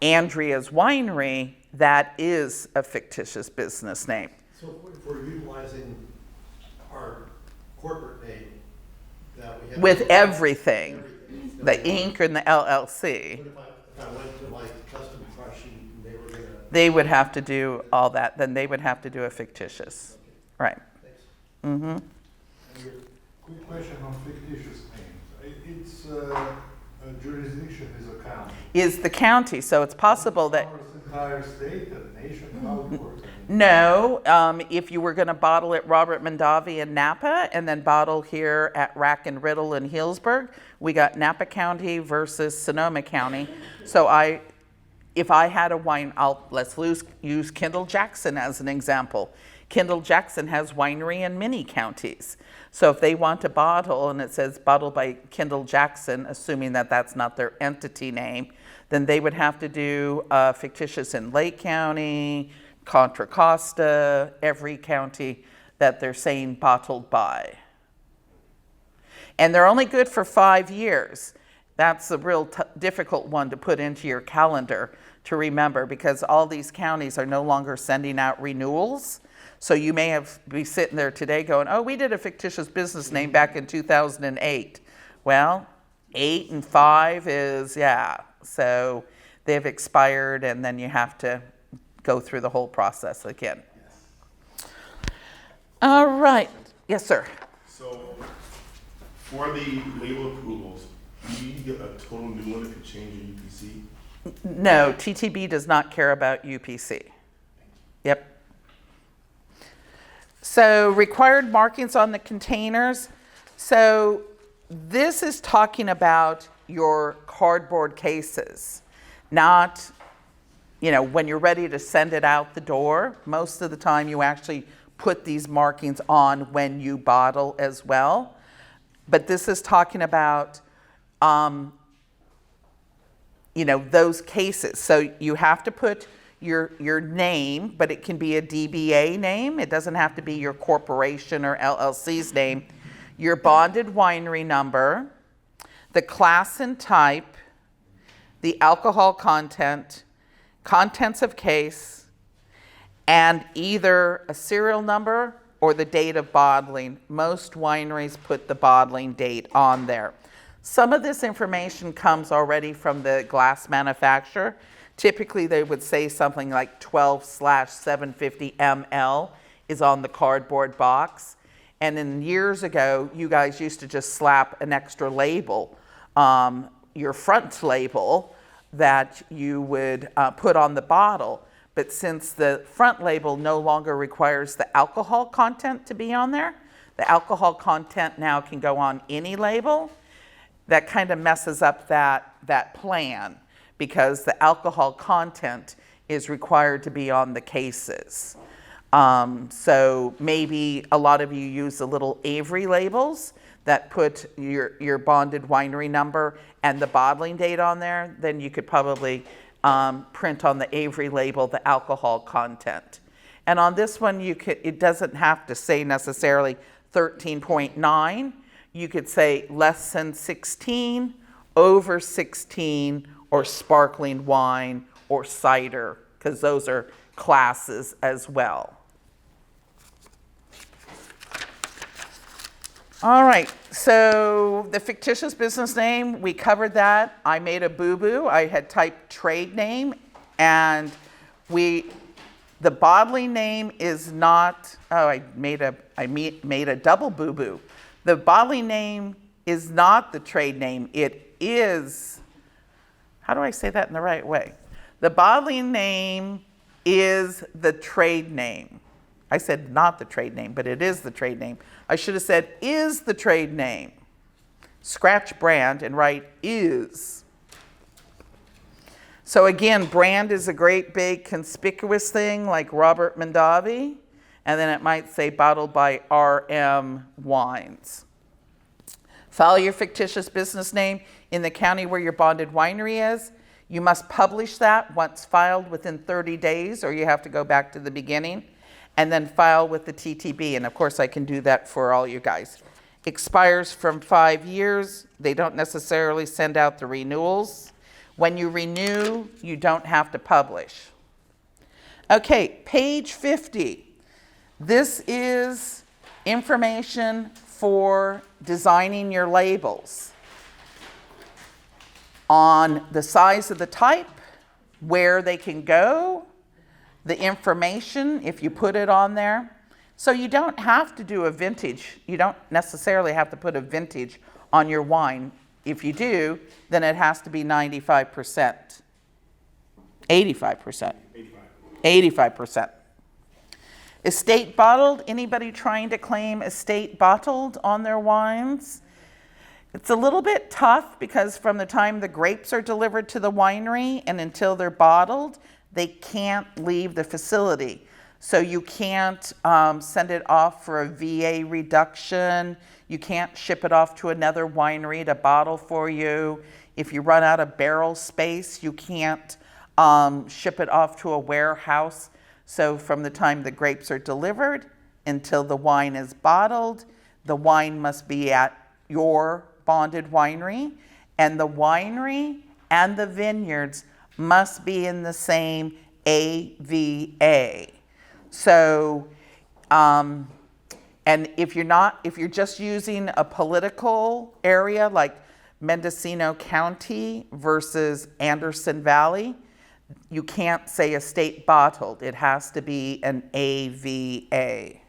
Andrea's Winery, that is a fictitious business name. So if we're utilizing our corporate name that we have. With everything, everything, the Inc. and the LLC, What if I went to like Custom Crush and they were gonna, they would have to do all that. Then they would have to do a fictitious. Right. thanks. Mm-hmm. And a quick question on fictitious names. It's a jurisdiction is a county. Is the county, so it's possible that. Covers the entire state and nation, how it works. No, if you were going to bottle at Robert Mondavi in Napa and then bottle here at Rack and Riddle in Healdsburg, we got Napa County versus Sonoma County. So if I had a wine, let's use Kendall Jackson as an example. Kendall Jackson has winery in many counties. So if they want to bottle and it says bottled by Kendall Jackson, assuming that that's not their entity name, then they would have to do fictitious in Lake County, Contra Costa, every county that they're saying bottled by. And they're only good for 5 years. That's a real difficult one to put into your calendar to remember, because all these counties are no longer sending out renewals. So you may be sitting there today going, oh, we did a fictitious business name back in 2008. Well, 8 and 5 is, yeah. So they've expired, and then you have to go through the whole process again. All right. Yes, sir. So for the label approvals, do you get a total new one if you change your UPC? No, TTB does not care about UPC. Yep. So required markings on the containers. So this is talking about your cardboard cases, not, when you're ready to send it out the door. Most of the time you actually put these markings on when you bottle as well. But this is talking about, those cases. So you have to put your name, but it can be a DBA name. It doesn't have to be your corporation or LLC's name. Your bonded winery number, the class and type, the alcohol content, contents of case, and either a serial number or the date of bottling. Most wineries put the bottling date on there. Some of this information comes already from the glass manufacturer. Typically, they would say something like 12/750 ml is on the cardboard box. And then years ago, you guys used to just slap an extra label, your front label, that you would put on the bottle. But since the front label no longer requires the alcohol content to be on there, the alcohol content now can go on any label. That kind of messes up that plan, because the alcohol content is required to be on the cases. So maybe a lot of you use the little Avery labels that put your bonded winery number and the bottling date on there. Then you could probably print on the Avery label the alcohol content. And on this one, it doesn't have to say necessarily 13.9. You could say less than 16, over 16, or sparkling wine or cider, because those are classes as well. All right, so the fictitious business name, we covered that. I made a boo-boo. I had typed trade name, and the bottling name is not, I made a double boo-boo. The bottling name is not the trade name. It is, how do I say that in the right way? The bottling name is the trade name. I said not the trade name, but it is the trade name. I should have said is the trade name. Scratch brand and write is. So again, brand is a great big conspicuous thing like Robert Mondavi, and then it might say bottled by RM Wines. File your fictitious business name in the county where your bonded winery is. You must publish that once filed within 30 days, or you have to go back to the beginning. and then file with the TTB. And of course, I can do that for all you guys. Expires from 5 years. They don't necessarily send out the renewals. When you renew, you don't have to publish. Okay, page 50. This is information for designing your labels on the size of the type, where they can go, the information if you put it on there. So you don't have to do a vintage. You don't necessarily have to put a vintage on your wine. If you do, then it has to be 95%. 85%. 85%. Estate bottled. Anybody trying to claim estate bottled on their wines? It's a little bit tough because from the time the grapes are delivered to the winery and until they're bottled, they can't leave the facility. So you can't send it off for a VA reduction. You can't ship it off to another winery to bottle for you. If you run out of barrel space, you can't ship it off to a warehouse. So from the time the grapes are delivered until the wine is bottled, the wine must be at your bonded winery, and the winery and the vineyards must be in the same AVA. So, and if you're just using a political area like Mendocino County versus Anderson Valley, you can't say estate bottled. It has to be an AVA.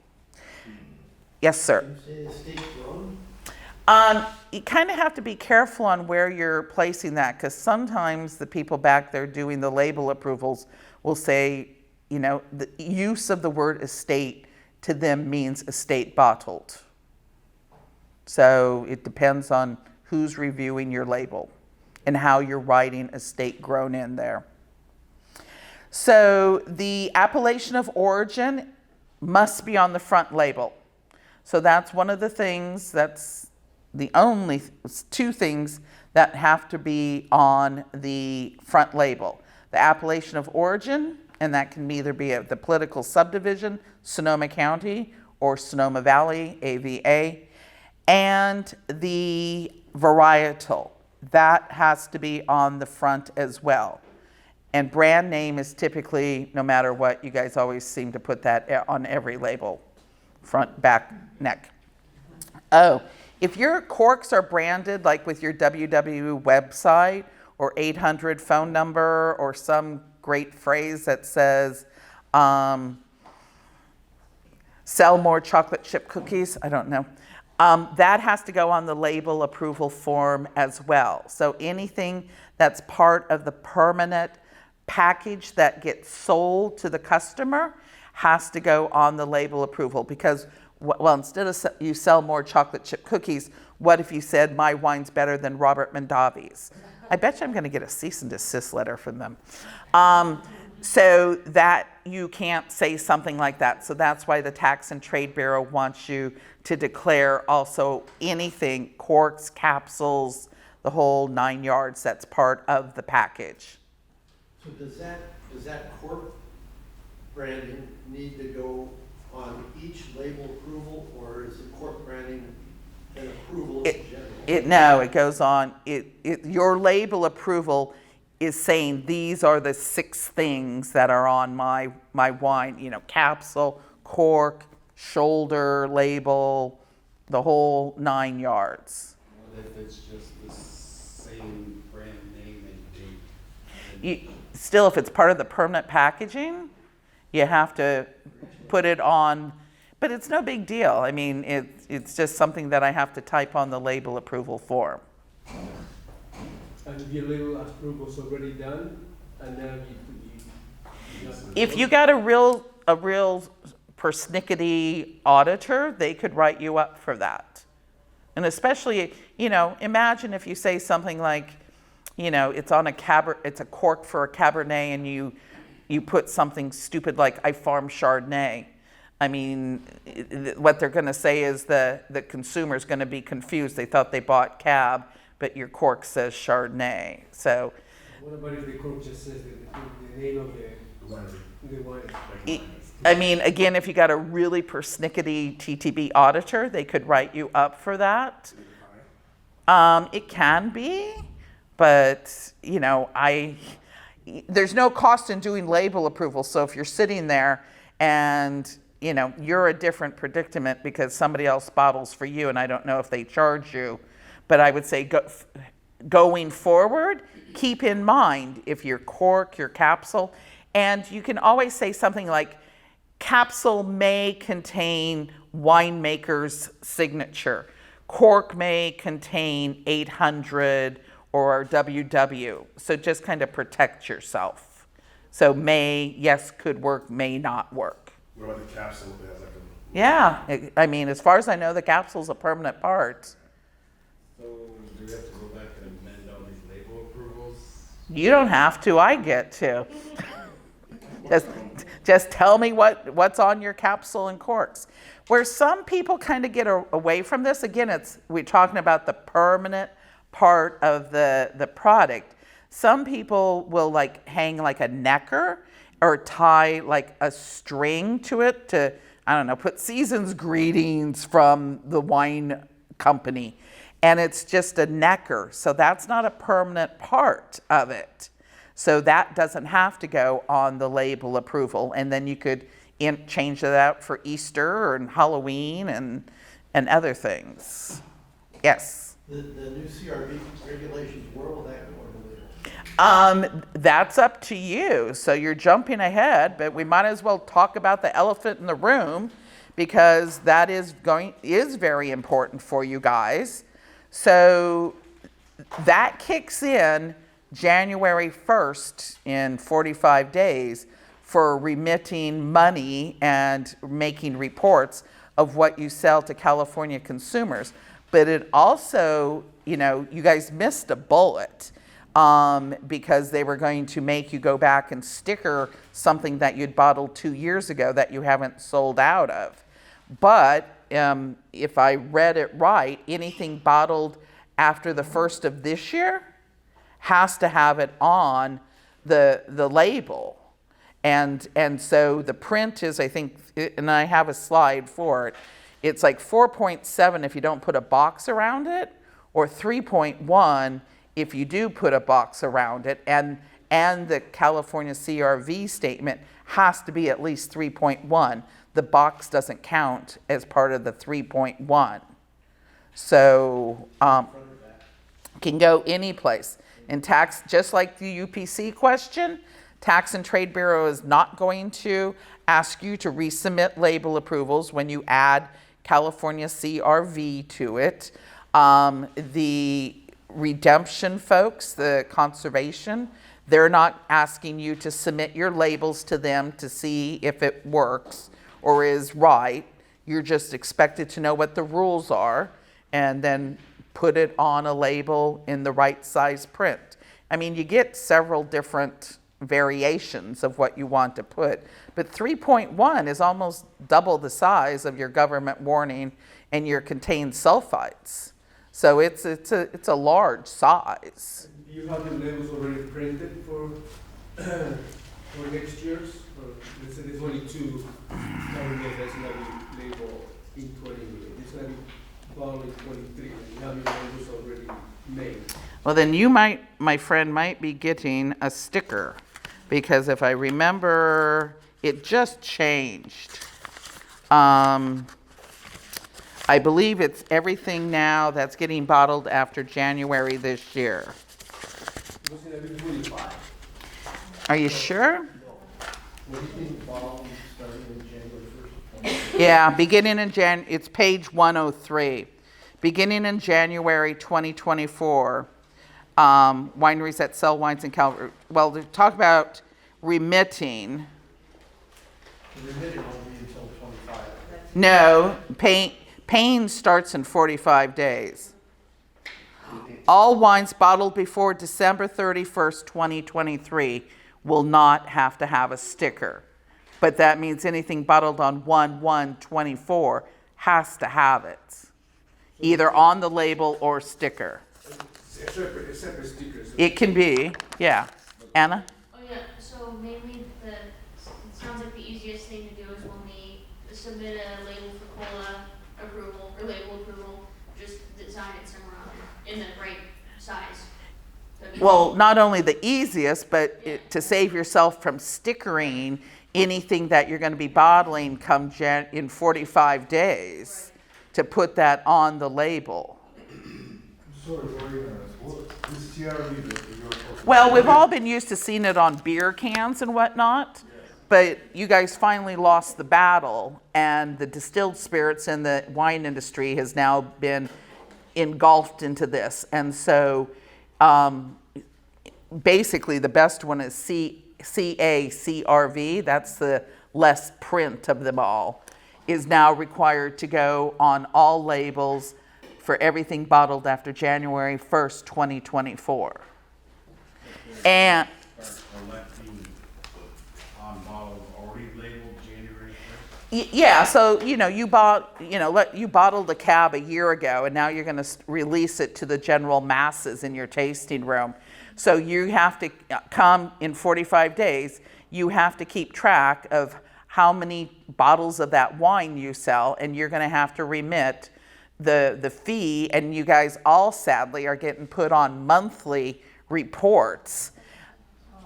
Yes, sir. Say estate grown? You kind of have to be careful on where you're placing that, because sometimes the people back there doing the label approvals will say, you know, the use of the word estate to them means estate bottled. So it depends on who's reviewing your label and how you're writing estate grown in there. So the appellation of origin must be on the front label. So that's one of the things, that's the only two things that have to be on the front label. The appellation of origin, and that can either be the political subdivision, Sonoma County, or Sonoma Valley, AVA, and the varietal. That has to be on the front as well. And brand name is typically, no matter what, you guys always seem to put that on every label, front, back, neck. Oh, if your corks are branded like with your www website or 800 phone number or some great phrase that says, sell more chocolate chip cookies, I don't know. That has to go on the label approval form as well. So anything that's part of the permanent package that gets sold to the customer has to go on the label approval, because, well, instead of you sell more chocolate chip cookies, what if you said my wine's better than Robert Mondavi's? I bet you I'm going to get a cease and desist letter from them. So that you can't say something like that. So that's why the Tax and Trade Bureau wants you to declare also anything, corks, capsules, the whole 9 yards that's part of the package. So does that cork branding need to go on each label approval, or is the cork branding an approval in general? No, it goes on. Your label approval is saying these are the 6 things that are on my wine. You know, capsule, cork, shoulder, label, the whole 9 yards. What if it's just the same brand name and date? Still, if it's part of the permanent packaging, you have to put it on, but it's no big deal. I mean, it's just something that I have to type on the label approval form. And the label approval's already done, and now you If you got a real persnickety auditor, they could write you up for that. And especially, you know, imagine if you say something like, you know, it's a cork for a Cabernet, and you put something stupid like I farm Chardonnay. I mean, what they're going to say is the consumer's going to be confused. They thought they bought Cab, but your cork says Chardonnay. So, what about if the cork just says the name of the winery? I mean, again, if you got a really persnickety TTB auditor, they could write you up for that. It can be, but you know, there's no cost in doing label approval. So if you're sitting there and you know you're a different predicament because somebody else bottles for you, and I don't know if they charge you, but I would say going forward, keep in mind if your cork, your capsule, and you can always say something like, capsule may contain winemaker's signature. Cork may contain 800 or WW. So just kind of protect yourself. So may, yes, could work, may not work. What about the capsule? It has like a, Yeah, I mean, as far as I know, the capsule's a permanent part. So do we have to go back and amend all these label approvals? You don't have to, I get to. Just tell me what's on your capsule and corks. Where some people kind of get away from this, again, we're talking about the permanent part of the product. Some people will like hang like a necker or tie like a string to it to, I don't know, put season's greetings from the wine company. And it's just a necker. So that's not a permanent part of it. So that doesn't have to go on the label approval. And then you could change that out for Easter and Halloween and other things. Yes? The new CRV regulations, where will that go on the label? That's up to you. So you're jumping ahead, but we might as well talk about the elephant in the room because that is very important for you guys. So that kicks in January 1st in 45 days for remitting money and making reports of what you sell to California consumers. But it also, you know, you guys missed a bullet because they were going to make you go back and sticker something that you'd bottled 2 years ago that you haven't sold out of. But if I read it right, anything bottled after the 1st of this year has to have it on the label. And so the print is, I think, and I have a slide for it, it's like 4.7 if you don't put a box around it, or 3.1 if you do put a box around it, and the California CRV statement has to be at least 3.1. The box doesn't count as part of the 3.1. So can go any place. In tax, just like the UPC question, Tax and Trade Bureau is not going to ask you to resubmit label approvals when you add California CRV to it. The redemption folks, the conservation, they're not asking you to submit your labels to them to see if it works or is right. You're just expected to know what the rules are and then put it on a label in the right size print. I mean, you get several different variations of what you want to put, but 3.1 is almost double the size of your government warning and your contained sulfites. So it's a large size. Do you have the labels already printed for next year's? Or let's say there's only 2 calendars that's going to be labeled in 20. It's going to be bottled in 23. You have your labels already made. Well, then you might, my friend, might be getting a sticker, because if I remember, it just changed. I believe it's everything now that's getting bottled after January this year. It was going to be 25. Are you sure? What do you think bottling starting in January 1st? Yeah, beginning in it's page 103. Beginning in January 2024, wineries that sell wines in California, well, they talk about remitting. The remitting won't be until 25. No, paying starts in 45 days. All wines bottled before December 31st, 2023 will not have to have a sticker. But that means anything bottled on 1/1/24 has to have it, either on the label or sticker. Separate stickers. It can be, yeah. Anna? Oh yeah, so mainly it sounds like the easiest thing to do is submit a label for cola approval, or label approval, just design it somewhere on there, in the right size. Well, not only the easiest, but to save yourself from stickering anything that you're going to be bottling come in 45 days, to put that on the label. Sorry, this CRV that you're talking. Well, we've all been used to seeing it on beer cans and whatnot, but you guys finally lost the battle, and the distilled spirits in the wine industry has now been engulfed into this. And so basically the best one is CACRV, that's the less print of them all, is now required to go on all labels for everything bottled after January 1st, 2024. And On bottles already labeled January 1st? yeah, so you bottled a cab a year ago, and now you're going to release it to the general masses in your tasting room. So you have to come in 45 days. You have to keep track of how many bottles of that wine you sell, and you're going to have to remit the fee. And you guys all sadly are getting put on monthly reports.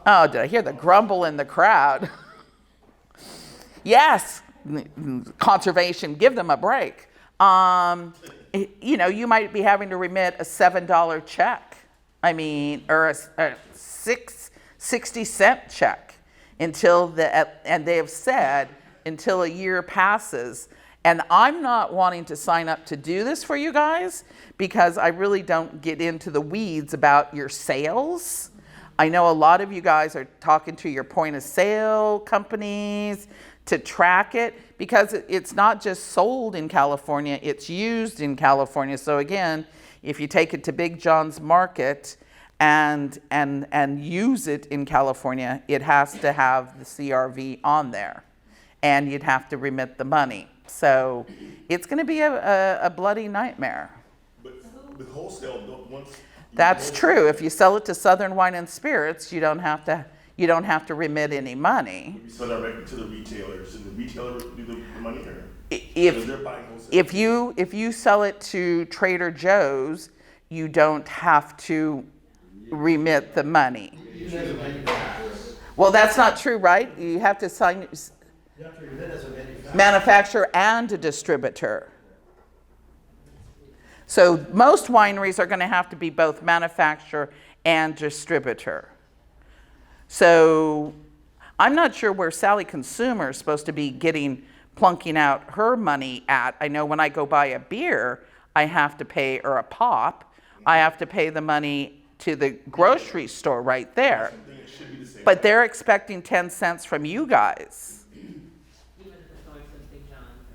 Oh, did I hear the grumble in the crowd? Yes, conservation, give them a break. You might be having to remit a $7 check. Or a 60-cent check and they have said until a year passes. And I'm not wanting to sign up to do this for you guys because I really don't get into the weeds about your sales. I know a lot of you guys are talking to your point of sale companies to track it, because it's not just sold in California, it's used in California. So again, if you take it to Big John's Market and use it in California, it has to have the CRV on there, and you'd have to remit the money. So it's going to be a bloody nightmare. But with wholesale, once. That's true. If you sell it to Southern Wine and Spirits, you don't have to remit any money. You sell directly to the retailers, and the retailer do the money, or If they're buying wholesale. if you sell it to Trader Joe's, you don't have to remit the money. Well, that's not true, right? You have to sign You have to remit as a manufacturer. manufacturer and a distributor. So most wineries are going to have to be both manufacturer and distributor. So I'm not sure where Sally Consumer is supposed to be plunking out her money at. I know when I go buy a beer, I have to pay, or a pop, I have to pay the money to the grocery store right there. It should be the same. But they're expecting 10 cents from you guys. Even if it's going to Big John's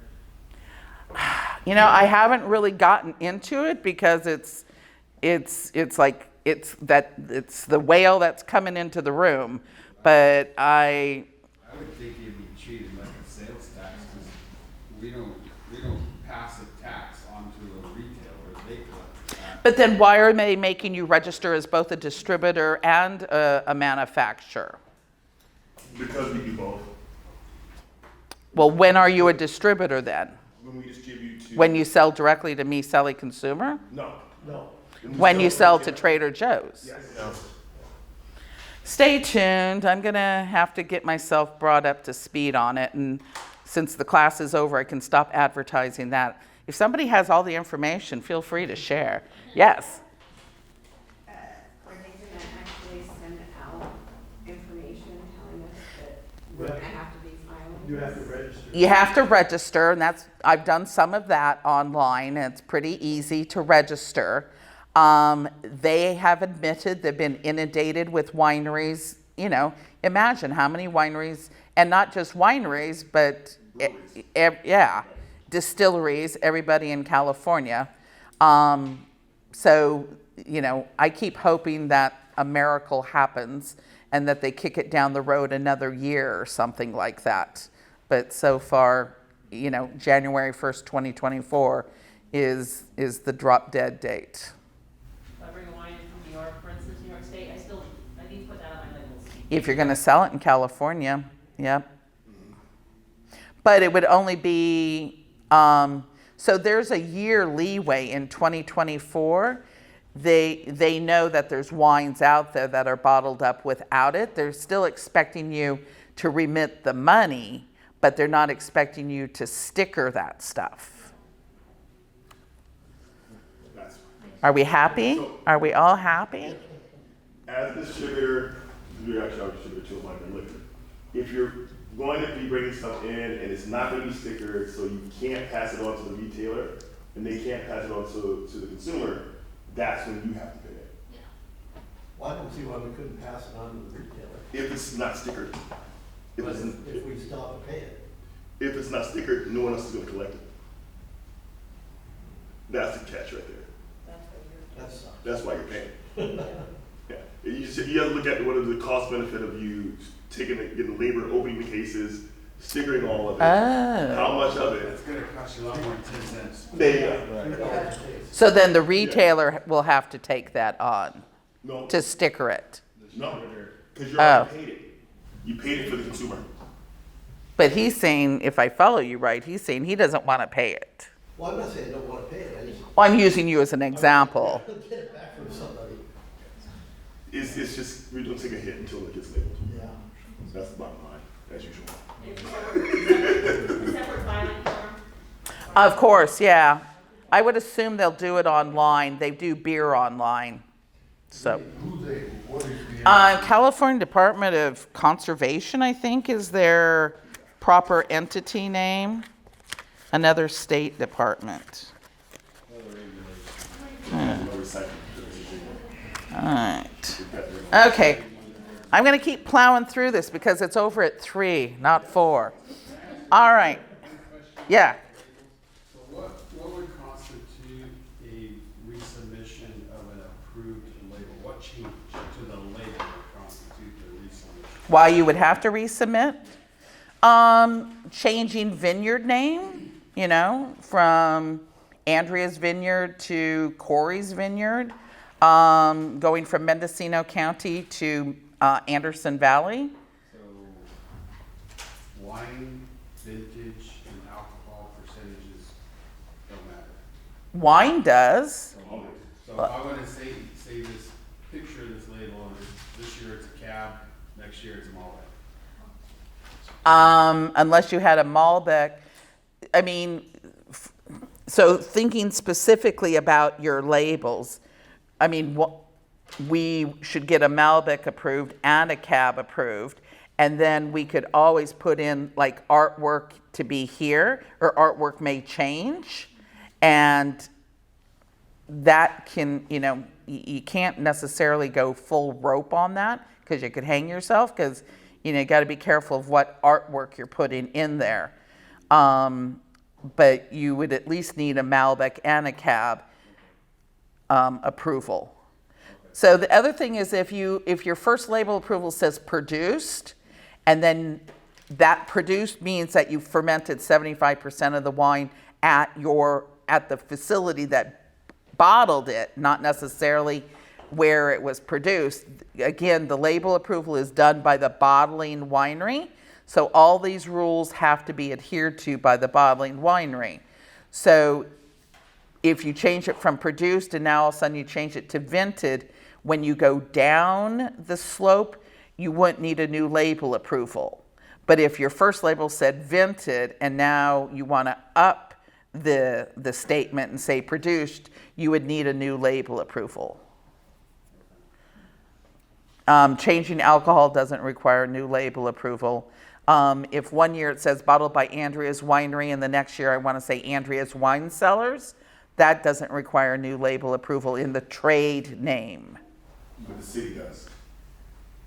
or. I haven't really gotten into it because it's the whale that's coming into the room. But I would think it'd be treated like a sales tax, because we don't pass a tax onto a retailer, they collect the tax. But then why are they making you register as both a distributor and a manufacturer? Because we do both. Well, when are you a distributor then? When we distribute to. When you sell directly to me, Sally Consumer? No. When you sell to Trader Joe's? Yes. No. Stay tuned. I'm going to have to get myself brought up to speed on it. And since the class is over, I can stop advertising that. If somebody has all the information, feel free to share. Yes? Are they gonna actually send out information telling us that we're gonna have to be filing? You have to register. You have to register, and I've done some of that online, and it's pretty easy to register. They have admitted they've been inundated with wineries. Imagine how many wineries, and not just wineries, but distilleries, everybody in California. So, I keep hoping that a miracle happens and that they kick it down the road another year or something like that. But so far, January 1st, 2024 is the drop dead date. If I bring a wine in from New York, for instance, New York State, I need to put that on my labels. If you're going to sell it in California, yep. But it would only be, so there's a year leeway in 2024. They know that there's wines out there that are bottled up without it. They're still expecting you to remit the money, but they're not expecting you to sticker that stuff. That's Are we happy? Are we all happy? as a distributor, you're actually a distributor to a wine and liquor. If you're going to be bringing stuff in and it's not going to be stickered, so you can't pass it on to the retailer and they can't pass it on to the consumer, that's when you have to pay it. Well, I don't see why we couldn't pass it on to the retailer, If it's not stickered. If but it's, if we still have to pay it. if it's not stickered, no one else is going to collect it. That's the catch right there. That's, That's why you're paying. Yeah. You have to look at what is the cost benefit of you taking it, getting labor, opening the cases, stickering all of it. Oh. How much of It's it? gonna cost you a lot more than 10 cents. There you go. $3 a case. So then the retailer will have to take that on No, to sticker it. no, because you Oh. already paid it. You paid it for the consumer. But he's saying, if I follow you right, he's saying he doesn't want to pay it. Well, I'm not saying I don't wanna pay it, I just Well, I'm using you as an example. get it back from somebody. It's just, we don't take a hit until it gets labeled. Yeah. That's the bottom line, as usual. It's a separate filing form. Of course, yeah. I would assume they'll do it online. They do beer online. So, Who they, what is the? California Department of Conservation, I think, is their proper entity name. Another state department. No recycling. All right. Okay. I'm going to keep plowing through this because it's over at 3, not 4. All right. Yeah. So what would constitute a resubmission of an approved label? What change to the label would constitute the resubmission? Why you would have to resubmit? Changing vineyard name, from Andrea's Vineyard to Corey's Vineyard. Going from Mendocino County to Anderson Valley. So wine, vintage, and alcohol percentages don't matter. Wine does. So if I want to say this picture of this label, and this year it's a cab, next year it's a Malbec. Unless you had a Malbec. I mean, so thinking specifically about your labels, I mean, we should get a Malbec approved and a cab approved, and then we could always put in like artwork to be here, or artwork may change, and that can, you can't necessarily go full rope on that because you could hang yourself because, you got to be careful of what artwork you're putting in there. But you would at least need a Malbec and a cab approval. So the other thing is if your first label approval says produced, and then that produced means that you fermented 75% of the wine at the facility that bottled it, not necessarily where it was produced. Again, the label approval is done by the bottling winery. So all these rules have to be adhered to by the bottling winery. So if you change it from produced and now all of a sudden you change it to vinted, when you go down the slope, you wouldn't need a new label approval. But if your first label said vinted and now you want to up the statement and say produced, you would need a new label approval. Changing alcohol doesn't require new label approval. If one year it says bottled by Andrea's Winery and the next year I want to say Andrea's Wine Cellars, that doesn't require new label approval in the trade name. But the city does.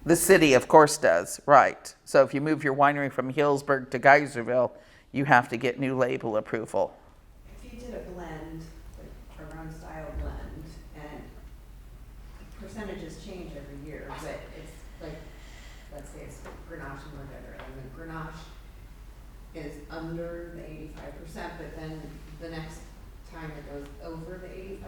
The city, of course, does, right. So if you move your winery from Hillsburg to Geyserville, you have to get new label approval. If you did a blend, like a rum style blend, and percentages change every year, but it's like, let's say it's Grenache and Mourvedre, and the Grenache is under the 85%, but then the next time it goes over the 85%,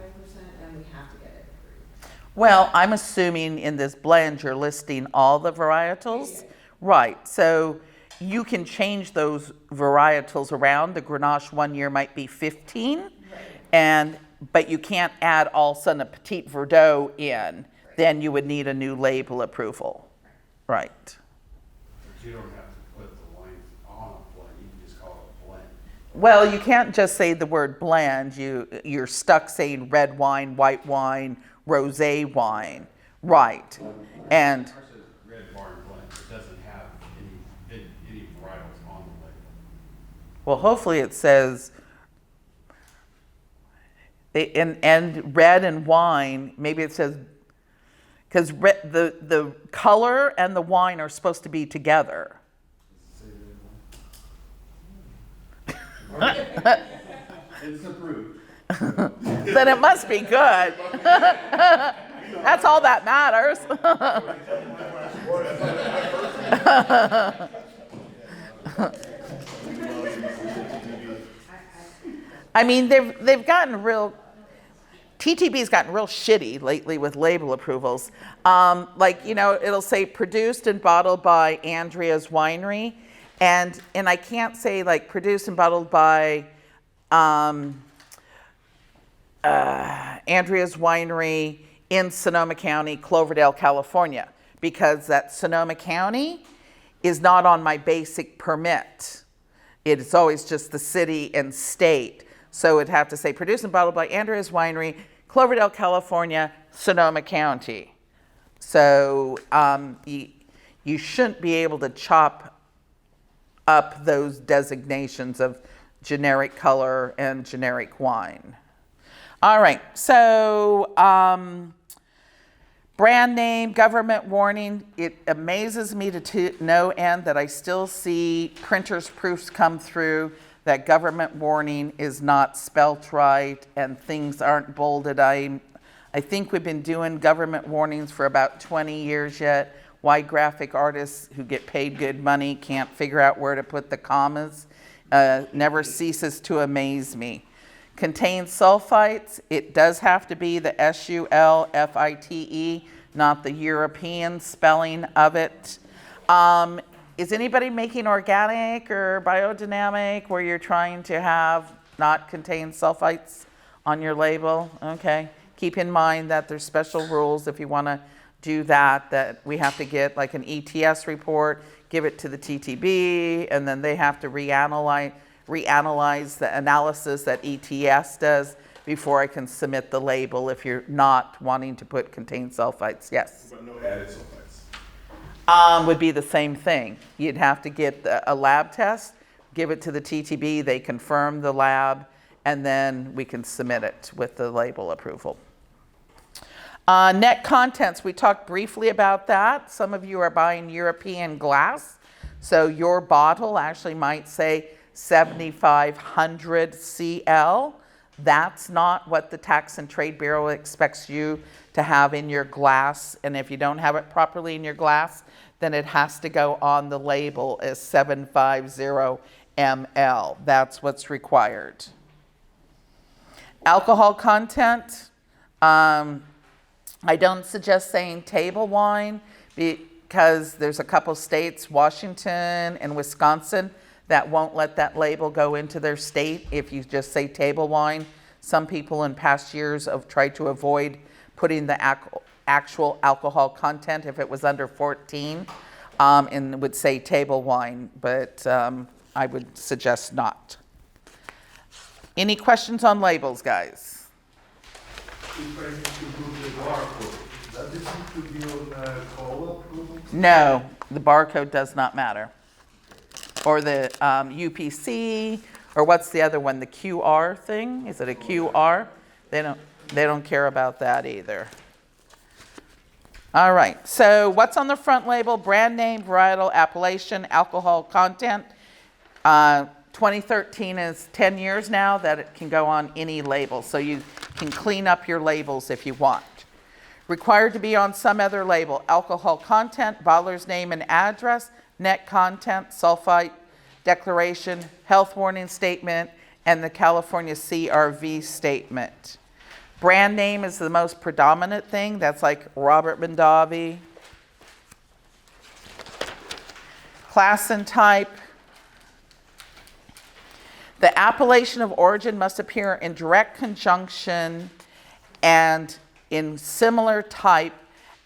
and we have to get it approved. Well, I'm assuming in this blend you're listing all the varietals. Right, so you can change those varietals around. The Grenache 1 year might be 15, but you can't add all of a sudden a Petit Verdot in. Then you would need a new label approval. Right. But you don't have to put the wines on a blend, you can just call it a blend. Well, you can't just say the word blend. You're stuck saying red wine, white wine, rosé wine. Right. And Ours says Red Barn Blend, it doesn't have any varietals on the label. well, hopefully it says and red and wine, maybe it says, because the color and the wine are supposed to be together. It's approved. Then it must be good. That's all that matters. I mean, they've gotten real. TTB's gotten real shitty lately with label approvals. Like, it'll say produced and bottled by Andrea's Winery. And I can't say like produced and bottled by Andrea's Winery in Sonoma County, Cloverdale, California, because that Sonoma County is not on my basic permit. It's always just the city and state. So it'd have to say produced and bottled by Andrea's Winery, Cloverdale, California, Sonoma County. So you shouldn't be able to chop up those designations of generic color and generic wine. All right, so brand name, government warning. It amazes me to no end that I still see printer's proofs come through that government warning is not spelt right and things aren't bolded. I think we've been doing government warnings for about 20 years yet. Why graphic artists who get paid good money can't figure out where to put the commas never ceases to amaze me. Contains sulfites. It does have to be the SULFITE, not the European spelling of it. Is anybody making organic or biodynamic where you're trying to have not contain sulfites on your label? Okay. Keep in mind that there's special rules if you want to do that we have to get like an ETS report, give it to the TTB, and then they have to reanalyze the analysis that ETS does before I can submit the label if you're not wanting to put contain sulfites. Yes? But no added sulfites. Would be the same thing. You'd have to get a lab test, give it to the TTB, they confirm the lab, and then we can submit it with the label approval. Net contents, we talked briefly about that. Some of you are buying European glass, so your bottle actually might say 7,500 CL. That's not what the Tax and Trade Bureau expects you to have in your glass, and if you don't have it properly in your glass, then it has to go on the label as 750 ml. That's what's required. Alcohol content, I don't suggest saying table wine because there's a couple states, Washington and Wisconsin, that won't let that label go into their state if you just say table wine. Some people in past years have tried to avoid putting the actual alcohol content if it was under 14 and would say table wine, but I would suggest not. Any questions on labels, guys? If I need to do the barcode, does it need to be on cola approval? No, the barcode does not matter. Or the UPC, or what's the other one, the QR thing? Is it a QR? They don't care about that either. All right, so what's on the front label? Brand name, varietal, appellation, alcohol content. 2013 is 10 years now that it can go on any label, so you can clean up your labels if you want. Required to be on some other label: alcohol content, bottler's name and address, net content, sulfite declaration, health warning statement, and the California CRV statement. Brand name is the most predominant thing. That's like Robert Mondavi, Class and type. The appellation of origin must appear in direct conjunction and in similar type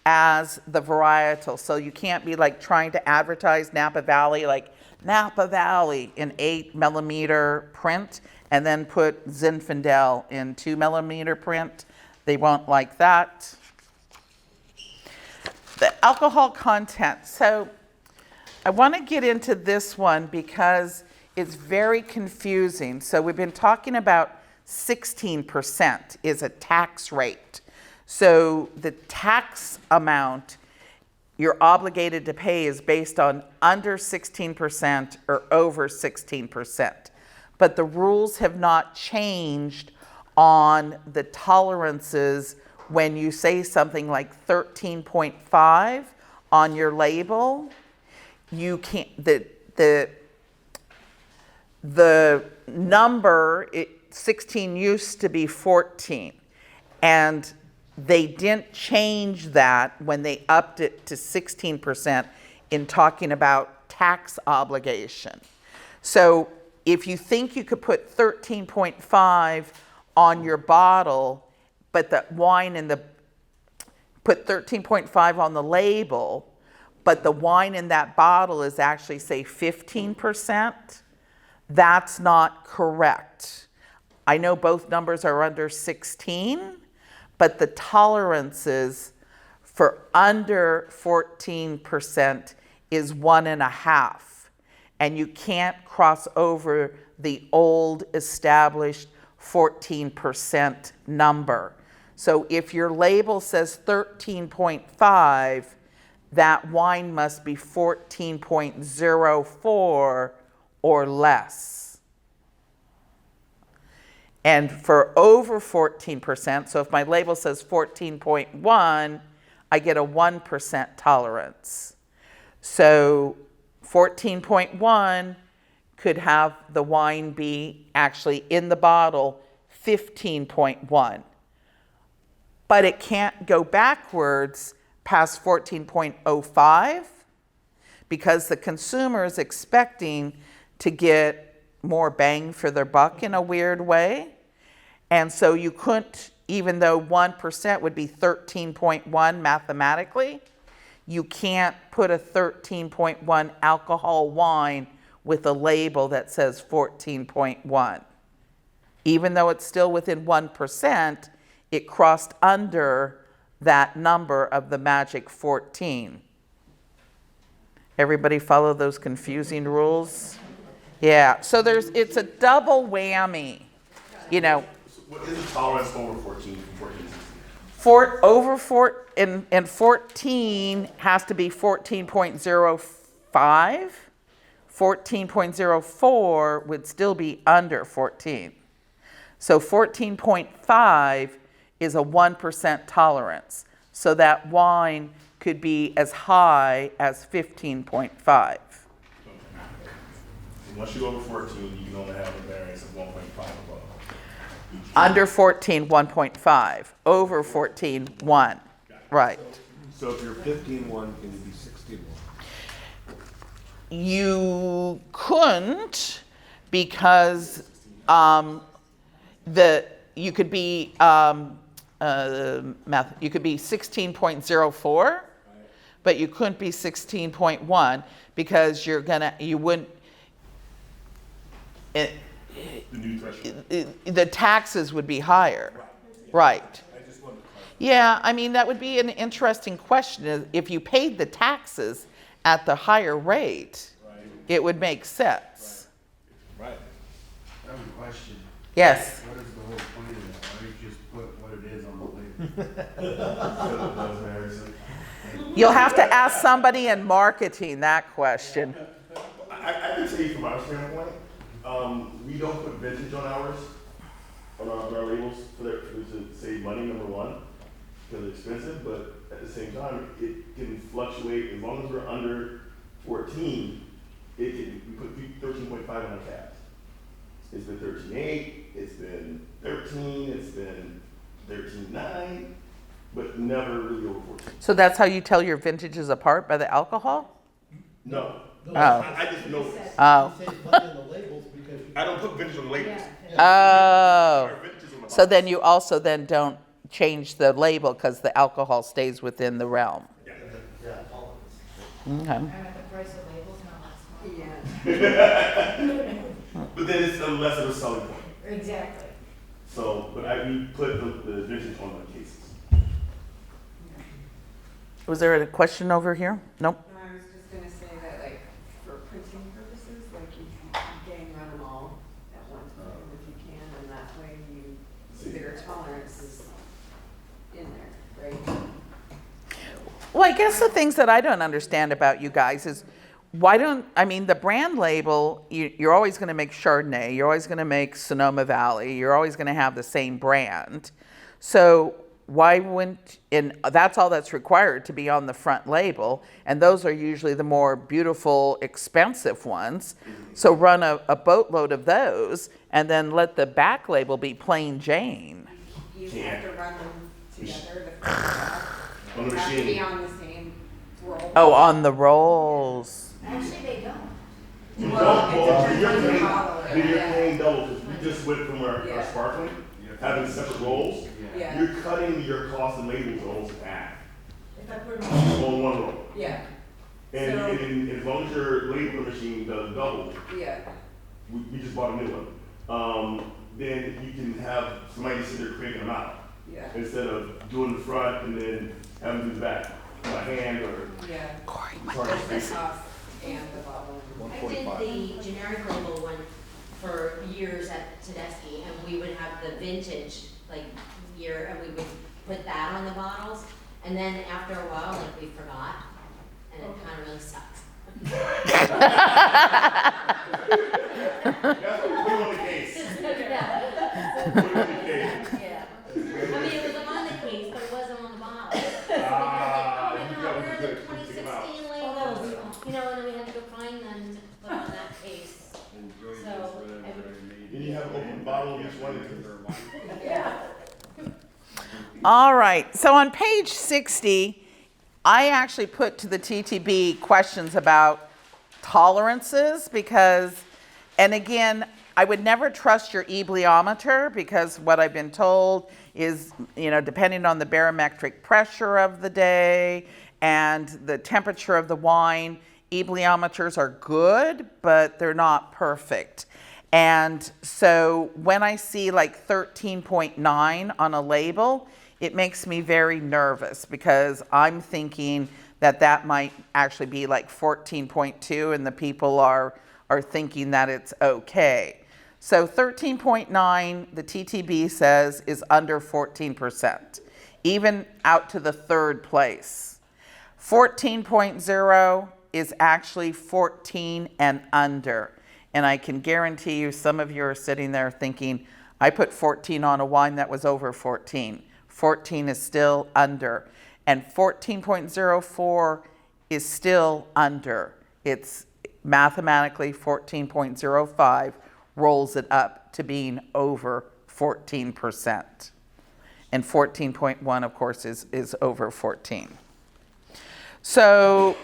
as the varietal. So you can't be like trying to advertise Napa Valley, like Napa Valley in 8mm print, and then put Zinfandel in 2mm print. They won't like that. The alcohol content. So I want to get into this one because it's very confusing. So we've been talking about 16% is a tax rate. So the tax amount you're obligated to pay is based on under 16% or over 16%. But the rules have not changed on the tolerances when you say something like 13.5 on your label. You can't, the number, 16 used to be 14, and they didn't change that when they upped it to 16% in talking about tax obligation. So if you think you could put 13.5 on your bottle, but the wine in the, put 13.5 on the label, but the wine in that bottle is actually, say, 15%, that's not correct. I know both numbers are under 16, but the tolerances for under 14% is 1.5. And you can't cross over the old established 14% number. So if your label says 13.5, that wine must be 14.04 or less. And for over 14%, so if my label says 14.1, I get a 1% tolerance. So 14.1 could have the wine be actually in the bottle 15.1. But it can't go backwards past 14.05 because the consumer is expecting to get more bang for their buck in a weird way. And so you couldn't, even though 1% would be 13.1 mathematically, you can't put a 13.1 alcohol wine with a label that says 14.1. Even though it's still within 1%, it crossed under that number of the magic 14. Everybody follow those confusing rules? Yeah, so it's a double whammy, you know. So what is the tolerance over 14 from 14? And 14 has to be 14.05. 14.04 would still be under 14. So 14.5 is a 1% tolerance. So that wine could be as high as 15.5. Once you go over 14, you can only have a variance of 1.5 above. Under 14, 1.5. Over 14, 1. Right. So if you're 15.1, can you be 16.1? You couldn't because you could be you could be 16.04, but you couldn't be 16.1 because you wouldn't. The new threshold. The taxes would be higher. Right. I just wanted to clarify. Yeah, I mean, that would be an interesting question. If you paid the taxes at the higher rate, it would make sense. Right. I have a question. Yes. What is the whole point of that? Why don't you just put what it is on the label? You'll have to ask somebody in marketing that question. I can tell you from our standpoint, we don't put vintage on ours, on our labels to save money, number one, because it's expensive, but at the same time, it can fluctuate. As long as we're under 14, we put 13.5 on our tabs. It's been 13.8, it's been 13, it's been 13.9, but never really over 14. So that's how you tell your vintages apart, by the alcohol? No, No, Oh. I just noticed. Oh. You say put in the labels because you. I don't put vintage on the labels. Oh. There are vintages on the So then bottles. you also then don't change the label because the alcohol stays within the realm. Yeah, tolerance. Okay. I'm at the price of labels, not that small. Yeah. But then it's a less of a selling point. Exactly. So, but we put the vintage on the cases. Was there a question over here? Nope. No, I was just gonna say that, like, for printing purposes, like, you gang run them all at one time if you can, and that way their tolerance is in there, right? Well, I guess the things that I don't understand about you guys is the brand label, you're always going to make Chardonnay, you're always going to make Sonoma Valley, you're always going to have the same brand. So why wouldn't, and that's all that's required to be on the front label, and those are usually the more beautiful, expensive ones. So run a boatload of those, and then let the back label be plain Jane. You Yeah. have to run them together, the front and back. On the They have to be machine. on the same roll. Oh, on the rolls. Actually, they don't. You don't, Well, it well, depends you're on the paying, bottle, then you're yeah. paying double, because we just went from our Yeah. sparkling, having separate rolls. Yeah, You're cutting your cost and labels almost in half if I put them on, on one roll. yeah, And, So- and as long as your labeling machine does double, yeah, we just bought a new one. Then you can have somebody sit there cranking them out yeah, instead of doing the front and then having to do the back by hand or yeah. hard to Just the fix it. top and the bottle. I did the generic label one for years at Tedeschi, and we would have the vintage, like, year, and we would put that on the bottles, and then after a while, like, we forgot, and it kind of really sucks. That's what we put on the case. Yeah. Put it on the case. Yeah. I mean, it was on the case, but it wasn't on the bottle. Ah, Oh my you God, gotta where are do the it. Take them out. 2016 labels? You know, and then we had to go find them to put on that case. Enjoy this, So, whatever I made. Then you have an open bottle of each one. All right, so on page 60, I actually put to the TTB questions about tolerances because, and again, I would never trust your ebliometer because what I've been told is, depending on the barometric pressure of the day and the temperature of the wine, ebliometers are good, but they're not perfect. And so when I see like 13.9 on a label, it makes me very nervous because I'm thinking that might actually be like 14.2 and the people are thinking that it's okay. So 13.9, the TTB says, is under 14%, even out to the third place. 14.0 is actually 14 and under. And I can guarantee you some of you are sitting there thinking, I put 14 on a wine that was over 14. 14 is still under. And 14.04 is still under. It's mathematically 14.05 rolls it up to being over 14%. And 14.1, of course, is over 14. So,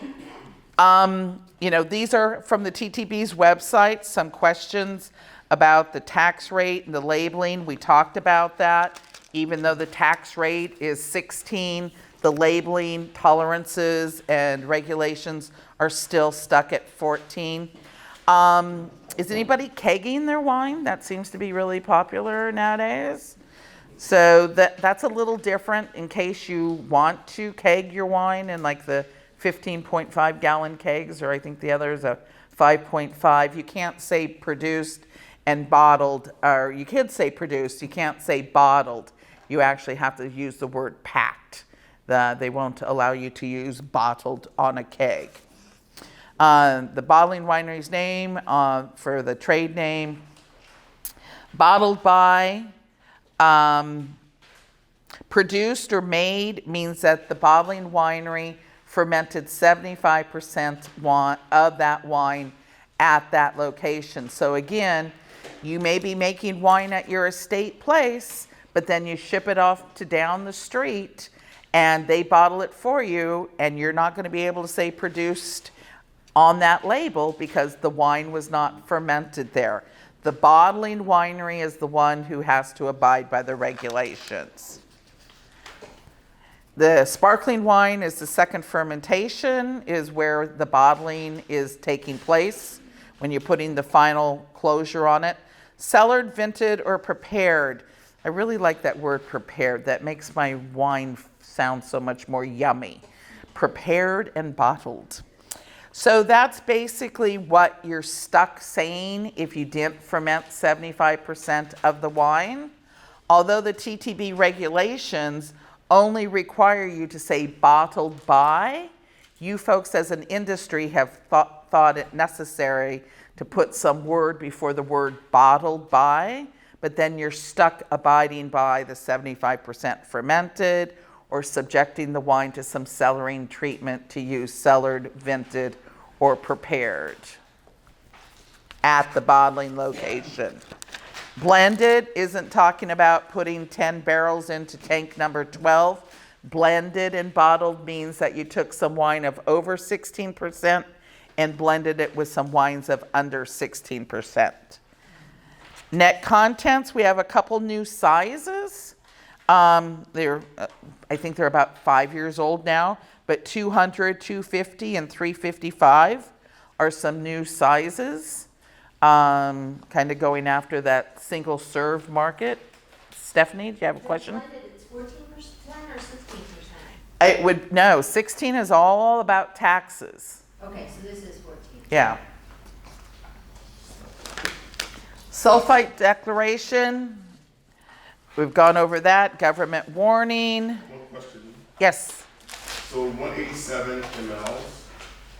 these are from the TTB's website, some questions about the tax rate and the labeling. We talked about that. Even though the tax rate is 16, the labeling, tolerances, and regulations are still stuck at 14. Is anybody kegging their wine? That seems to be really popular nowadays. So that's a little different in case you want to keg your wine in like the 15.5 gallon kegs, or I think the other is a 5.5. You can't say produced and bottled, or you could say produced, you can't say bottled. You actually have to use the word packed. They won't allow you to use bottled on a keg. The bottling winery's name for the trade name, bottled by, produced or made means that the bottling winery fermented 75% of that wine at that location. So again, you may be making wine at your estate place, but then you ship it off to down the street and they bottle it for you, and you're not going to be able to say produced on that label because the wine was not fermented there. The bottling winery is the one who has to abide by the regulations. The sparkling wine is the second fermentation, is where the bottling is taking place when you're putting the final closure on it. Cellared, vinted, or prepared. I really like that word prepared. That makes my wine sound so much more yummy. Prepared and bottled. So that's basically what you're stuck saying if you didn't ferment 75% of the wine. Although the TTB regulations only require you to say bottled by, you folks as an industry have thought it necessary to put some word before the word bottled by, but then you're stuck abiding by the 75% fermented or subjecting the wine to some cellaring treatment to use cellared, vinted, or prepared at the bottling location. Blended isn't talking about putting 10 barrels into tank number 12. Blended and bottled means that you took some wine of over 16% and blended it with some wines of under 16%. Net contents, we have a couple new sizes. I think they're about 5 years old now, but 200, 250, and 355 are some new sizes, kind of going after that single serve market. Stephanie, do you have a question? It's 14% or 16%? It would, no, 16 is all about taxes. Okay, so this is 14. Yeah. Sulfite declaration, we've gone over that. Government warning. One question. Yes. So 187 mLs.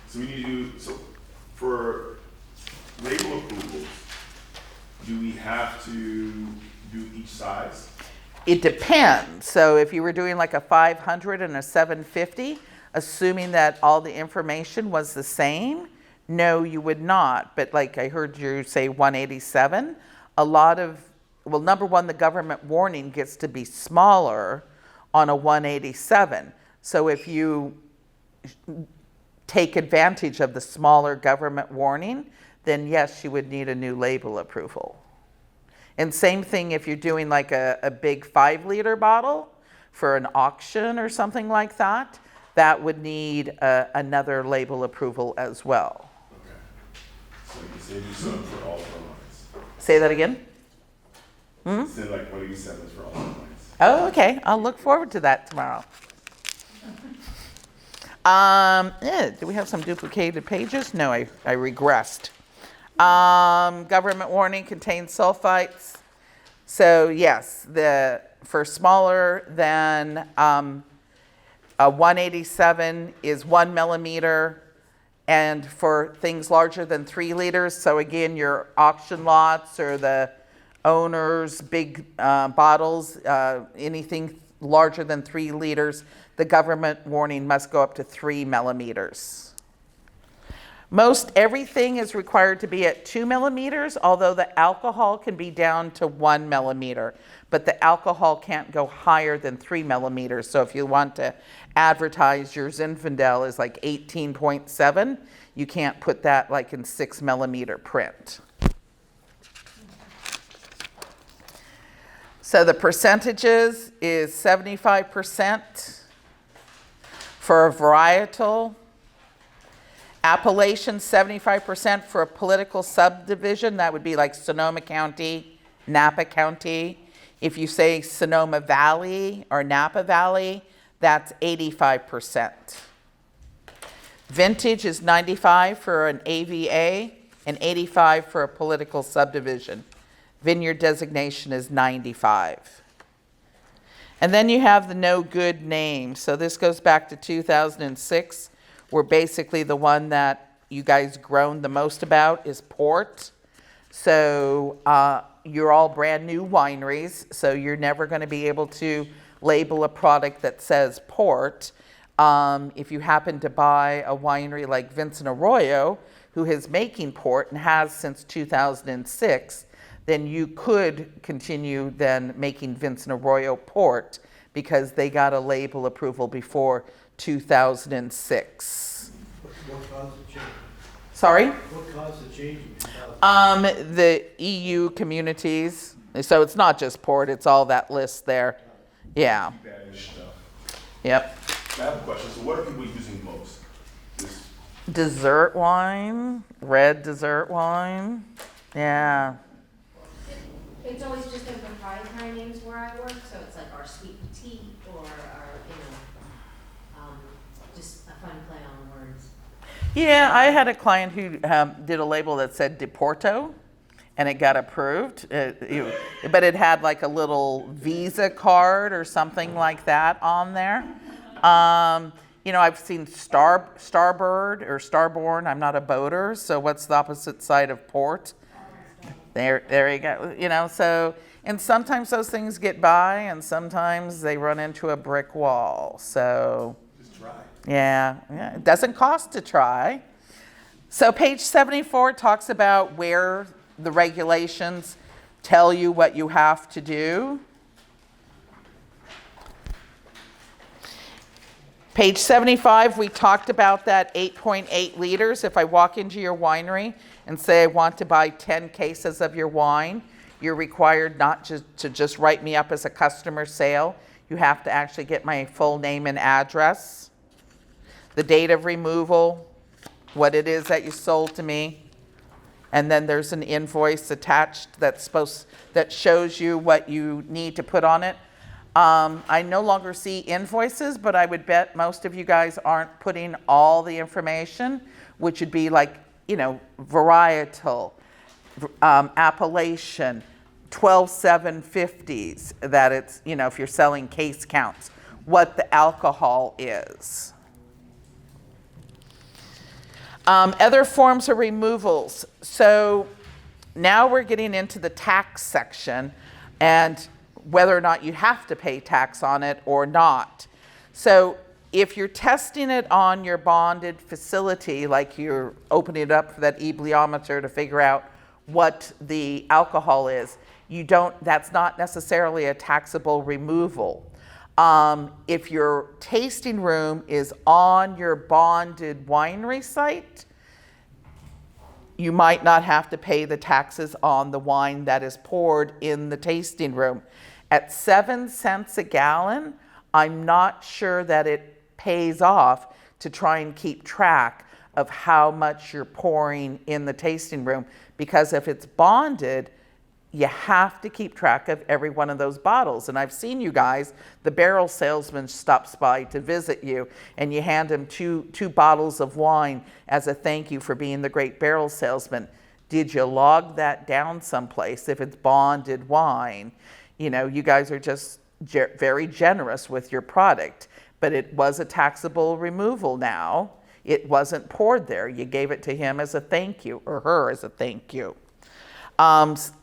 So we need to do, so for label approvals, do we have to do each size? It depends. So if you were doing like a 500 and a 750, assuming that all the information was the same, no, you would not. But like I heard you say 187, a lot of, well, number one, the government warning gets to be smaller on a 187. So if you take advantage of the smaller government warning, then yes, you would need a new label approval. And same thing if you're doing like a big 5-liter bottle for an auction or something like that, that would need another label approval as well. So you can say do some for all 4 lines. Say that again? Instead of like 187 for all 4 lines. Oh, okay. I'll look forward to that tomorrow. Do we have some duplicated pages? No, I regressed. Government warning contains sulfites. So yes, for smaller than a 187 is 1 millimeter, and for things larger than 3 liters, so again, your auction lots or the owner's big bottles, anything larger than 3 liters, the government warning must go up to 3 millimeters. Most everything is required to be at 2 millimeters, although the alcohol can be down to 1 millimeter, but the alcohol can't go higher than 3 millimeters. So if you want to advertise your Zinfandel is like 18.7, you can't put that like in 6 millimeter print. So the percentages is 75% for a varietal. Appellation, 75% for a political subdivision. That would be like Sonoma County, Napa County. If you say Sonoma Valley or Napa Valley, that's 85%. Vintage is 95 for an AVA and 85 for a political subdivision. Vineyard designation is 95. And then you have the no good name. So this goes back to 2006. Where basically the one that you guys groaned the most about is port. So you're all brand new wineries, so you're never going to be able to label a product that says port. If you happen to buy a winery like Vincent Arroyo, who is making port and has since 2006, then you could continue then making Vincent Arroyo port because they got a label approval before 2006. What caused the change? Sorry? What caused the change in 2000? The EU communities. So it's not just port, it's all that list there. Yeah. Banish stuff. Yep. I have a question. So what are people using most? This, Dessert wine, red dessert wine. Yeah. It's always just been proprietary names where I work, so it's like our sweet petite or our, just a fun play on words. Yeah, I had a client who did a label that said Deporto, and it got approved. But it had like a little Visa card or something like that on there. I've seen Starbird or Starborn. I'm not a boater, so what's the opposite side of port? There you go. So, and sometimes those things get by, and sometimes they run into a brick wall. So, Just try. yeah, it doesn't cost to try. So page 74 talks about where the regulations tell you what you have to do. Page 75, we talked about that 8.8 liters. If I walk into your winery and say I want to buy 10 cases of your wine, you're required not to just write me up as a customer sale. You have to actually get my full name and address, the date of removal, what it is that you sold to me, and then there's an invoice attached that shows you what you need to put on it. I no longer see invoices, but I would bet most of you guys aren't putting all the information, which would be like, varietal, appellation, 12,750s, that it's, if you're selling case counts, what the alcohol is. Other forms of removals. So now we're getting into the tax section and whether or not you have to pay tax on it or not. So if you're testing it on your bonded facility, like you're opening it up for that ebliometer to figure out what the alcohol is, that's not necessarily a taxable removal. If your tasting room is on your bonded winery site, you might not have to pay the taxes on the wine that is poured in the tasting room. At 7 cents a gallon, I'm not sure that it pays off to try and keep track of how much you're pouring in the tasting room, because if it's bonded, you have to keep track of every one of those bottles. And I've seen you guys, the barrel salesman stops by to visit you, and you hand him two bottles of wine as a thank you for being the great barrel salesman. Did you log that down someplace if it's bonded wine? You guys are just very generous with your product, but it was a taxable removal now. It wasn't poured there. You gave it to him as a thank you, or her as a thank you.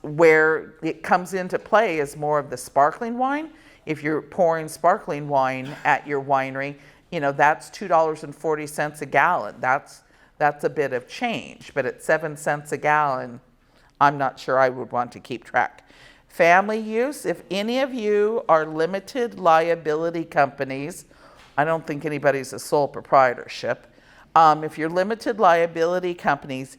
Where it comes into play is more of the sparkling wine. If you're pouring sparkling wine at your winery, that's $2.40 a gallon. That's a bit of change, but at 7 cents a gallon, I'm not sure I would want to keep track. Family use, if any of you are limited liability companies, I don't think anybody's a sole proprietorship. If you're limited liability companies,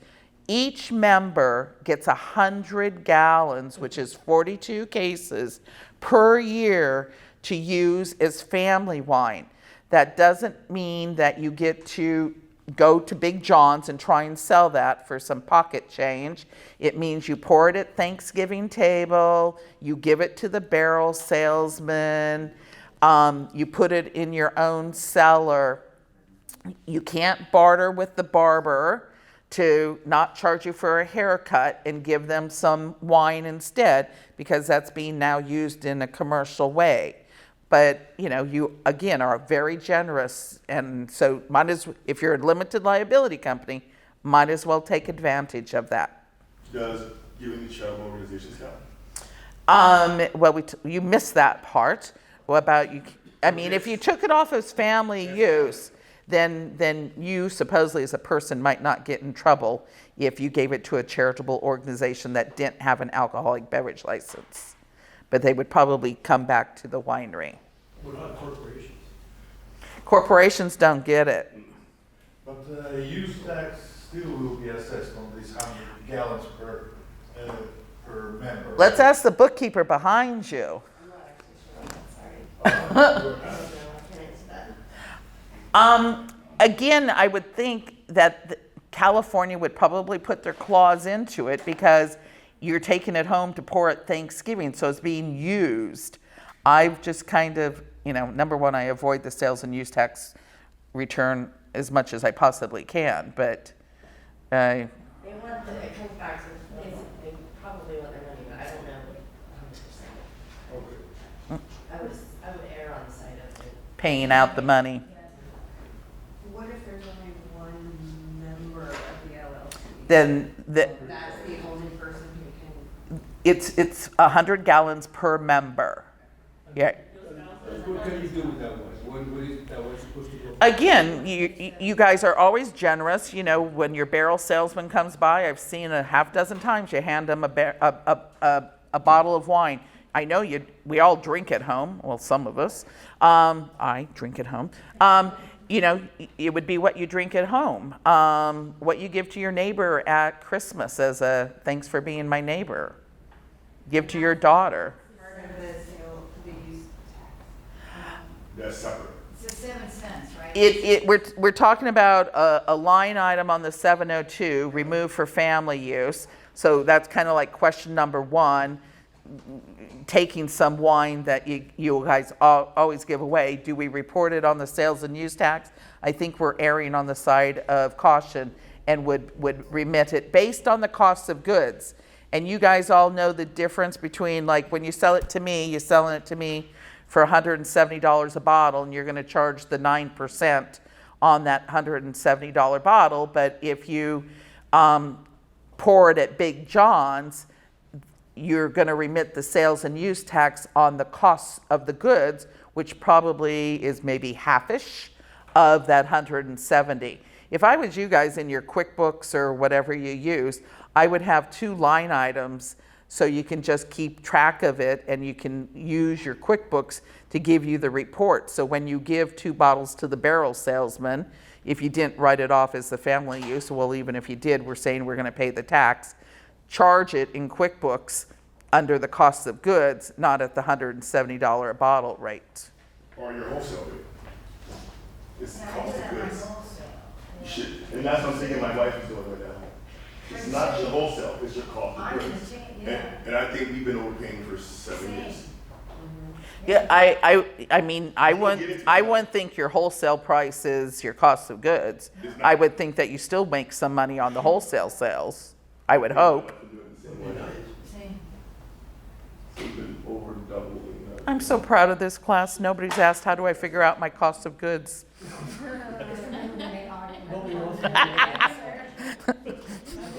each member gets 100 gallons, which is 42 cases per year to use as family wine. That doesn't mean that you get to go to Big John's and try and sell that for some pocket change. It means you pour it at Thanksgiving table, you give it to the barrel salesman, you put it in your own cellar. You can't barter with the barber to not charge you for a haircut and give them some wine instead, because that's being now used in a commercial way. But you again are very generous, and so if you're a limited liability company, might as well take advantage of that. does giving to charitable organizations count? Well, you missed that part. What about you? I mean, if you took it off as family use, then you supposedly as a person might not get in trouble if you gave it to a charitable organization that didn't have an alcoholic beverage license. But they would probably come back to the winery. What about corporations? Corporations don't get it. But use tax still will be assessed on these 100 gallons per member. Let's ask the bookkeeper behind you. I'm not actually sure, sorry. I don't know, I can't answer that. Again, I would think that California would probably put their clause into it because you're taking it home to pour at Thanksgiving, so it's being used. I've just kind of, number one, I avoid the sales and use tax return as much as I possibly can, but They want the, it comes back to, they probably want their money, but I don't know 100%. Okay. I would err on the side of it. paying out the money. What if there's only one member of the LLC? Then That's the only person who can. it's 100 gallons per member. Yeah. What can you do with that one? What is that one supposed to go? Again, you guys are always generous. When your barrel salesman comes by, I've seen a half dozen times you hand them a bottle of wine. I know we all drink at home. Well, some of us. I drink at home. It would be what you drink at home. What you give to your neighbor at Christmas as a thanks for being my neighbor. Give to your daughter. Part of the use tax. That's separate. It's a 7 cents, right? We're talking about a line item on the 702, removed for family use. So that's kind of like question number one, taking some wine that you guys always give away. Do we report it on the sales and use tax? I think we're erring on the side of caution and would remit it based on the cost of goods. And you guys all know the difference between, like, when you sell it to me, you're selling it to me for $170 a bottle, and you're going to charge the 9% on that $170 bottle. But if you pour it at Big John's, you're going to remit the sales and use tax on the costs of the goods, which probably is maybe halfish of that 170. If I was you guys in your QuickBooks or whatever you use, I would have 2 line items so you can just keep track of it, and you can use your QuickBooks to give you the report. So when you give 2 bottles to the barrel salesman, if you didn't write it off as the family use, well, even if you did, we're saying we're going to pay the tax, charge it in QuickBooks under the cost of goods, not at the $170 a bottle rate. Or your wholesale rate. It's the cost of goods. You should, and that's what I'm thinking my wife is doing right now. It's not your wholesale, it's your cost of goods. And I think we've been overpaying for 7 years. Yeah, I mean, I wouldn't think your wholesale price is your cost of goods. I would think that you still make some money on the wholesale sales. I would hope. We've been over doubling that. I'm so proud of this class. Nobody's asked, how do I figure out my cost of goods?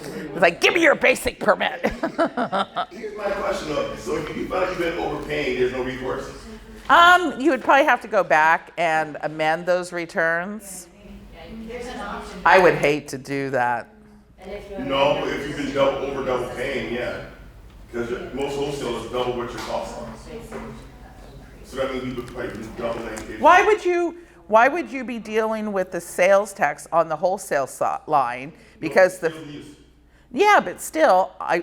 It's like, give me your basic permit. Here's my question though, so if you feel like you've been overpaying, there's no recourse? You would probably have to go back and amend those returns. There's an option. I would hate to do that. And if you No, if you've been double paying, yeah. Because most wholesale is double what your costs are. So that means we would probably be doubling. Why would you be dealing with the sales tax on the wholesale line? Because yeah, but still, I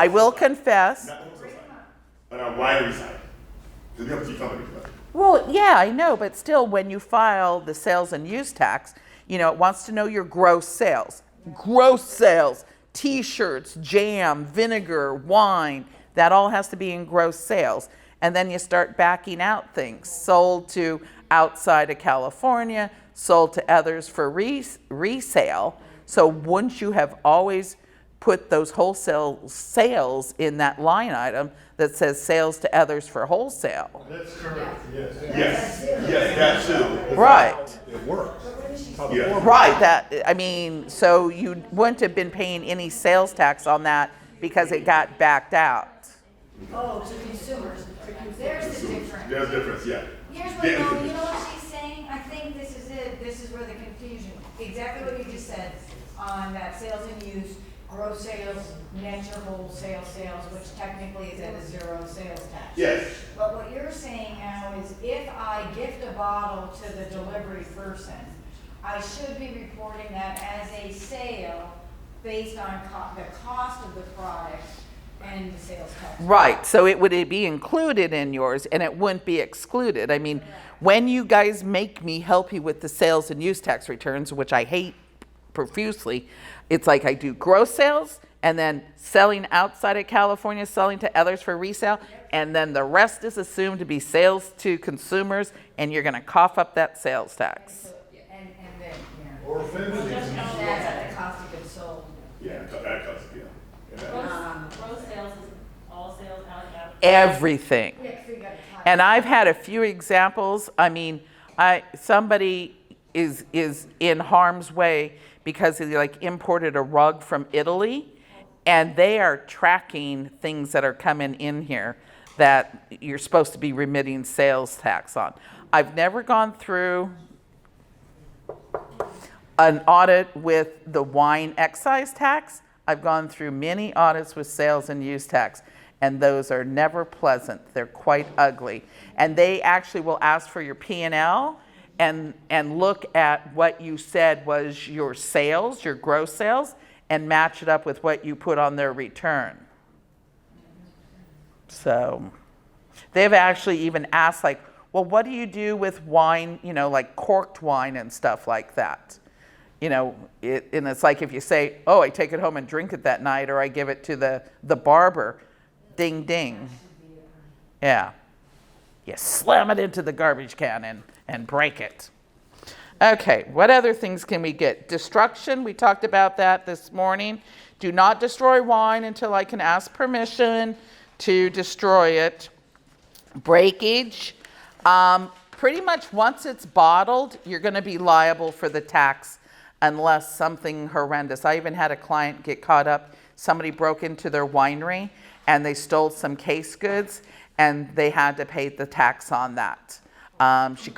will confess. Not the wholesale side. On our winery side. Because we have 2 companies. Right? Well, yeah, I know, but still, when you file the sales and use tax, it wants to know your gross sales. Gross sales, T-shirts, jam, vinegar, wine, that all has to be in gross sales. And then you start backing out things sold to outside of California, sold to others for resale. So wouldn't you have always put those wholesale sales in that line item that says sales to others for wholesale? That's correct, yes. Yes, that too. Right. It works. Yeah. Right. So you wouldn't have been paying any sales tax on that because it got backed out. Oh, to consumers. There's the difference. There's a difference, yeah. Here's what, no, you know what she's saying? I think this is it. This is where the confusion, exactly what you just said on that sales and use, gross sales, net your wholesale sales, which technically is at a 0 sales tax. Yes. But what you're saying now is if I gift a bottle to the delivery person, I should be reporting that as a sale based on the cost of the product and the sales tax. Right, so it would be included in yours and it wouldn't be excluded. I mean, when you guys make me help you with the sales and use tax returns, which I hate profusely, it's like I do gross sales and then selling outside of California, selling to others for resale, and then the rest is assumed to be sales to consumers, and you're gonna cough up that sales tax. And then, Or fencing. that's at the cost of goods sold. Yeah, that costs, yeah. Gross sales is all sales out. Everything. Yeah, 'cause we gotta tie And I've had a few examples. I mean, somebody is in harm's way because they like imported a rug from Italy, and they are tracking things that are coming in here that you're supposed to be remitting sales tax on. I've never gone through an audit with the wine excise tax. I've gone through many audits with sales and use tax, and those are never pleasant. They're quite ugly. And they actually will ask for your P&L and look at what you said was your sales, your gross sales, and match it up with what you put on their return. So they've actually even asked, like, well, what do you do with wine, you know, like corked wine and stuff like that? You know, and it's like if you say, oh, I take it home and drink it that night, or I give it to the barber, ding, ding. Yeah. You slam it into the garbage can and break it. Okay, what other things can we get? Destruction, we talked about that this morning. Do not destroy wine until I can ask permission to destroy it. Breakage, pretty much once it's bottled, you're going to be liable for the tax unless something horrendous. I even had a client get caught up. Somebody broke into their winery and they stole some case goods, and they had to pay the tax on that. She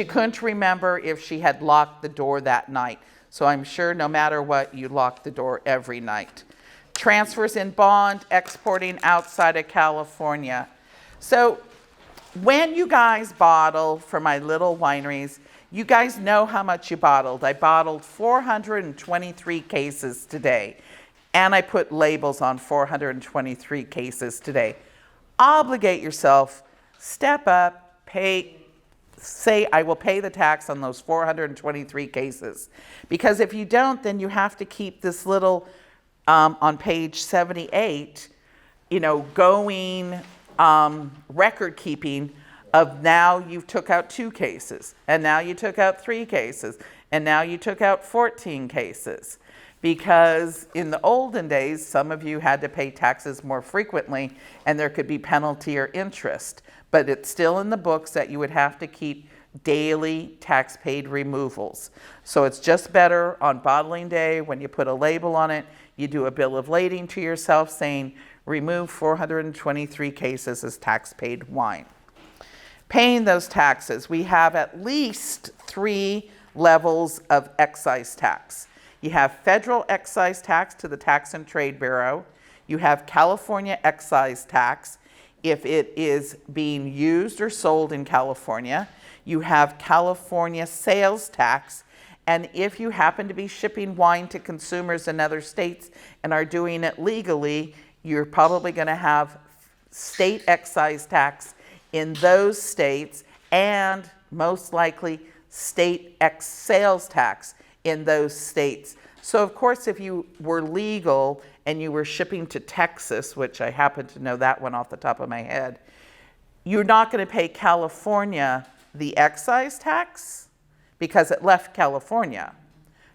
couldn't remember if she had locked the door that night. So I'm sure no matter what, you lock the door every night. Transfers in bond, exporting outside of California. So when you guys bottle for my little wineries, you guys know how much you bottled. I bottled 423 cases today, and I put labels on 423 cases today. Obligate yourself, step up, say I will pay the tax on those 423 cases. Because if you don't, then you have to keep this little, on page 78, you know, going record keeping of now you took out 2 cases, and now you took out 3 cases, and now you took out 14 cases. Because in the olden days, some of you had to pay taxes more frequently, and there could be penalty or interest. But it's still in the books that you would have to keep daily tax paid removals. So it's just better on bottling day, when you put a label on it, you do a bill of lading to yourself saying, remove 423 cases as tax paid wine. Paying those taxes, we have at least 3 levels of excise tax. You have federal excise tax to the Tax and Trade Bureau. You have California excise tax if it is being used or sold in California. You have California sales tax. And if you happen to be shipping wine to consumers in other states and are doing it legally, you're probably going to have state excise tax in those states, and most likely state sales tax in those states. So of course, if you were legal and you were shipping to Texas, which I happen to know that one off the top of my head, you're not going to pay California the excise tax because it left California,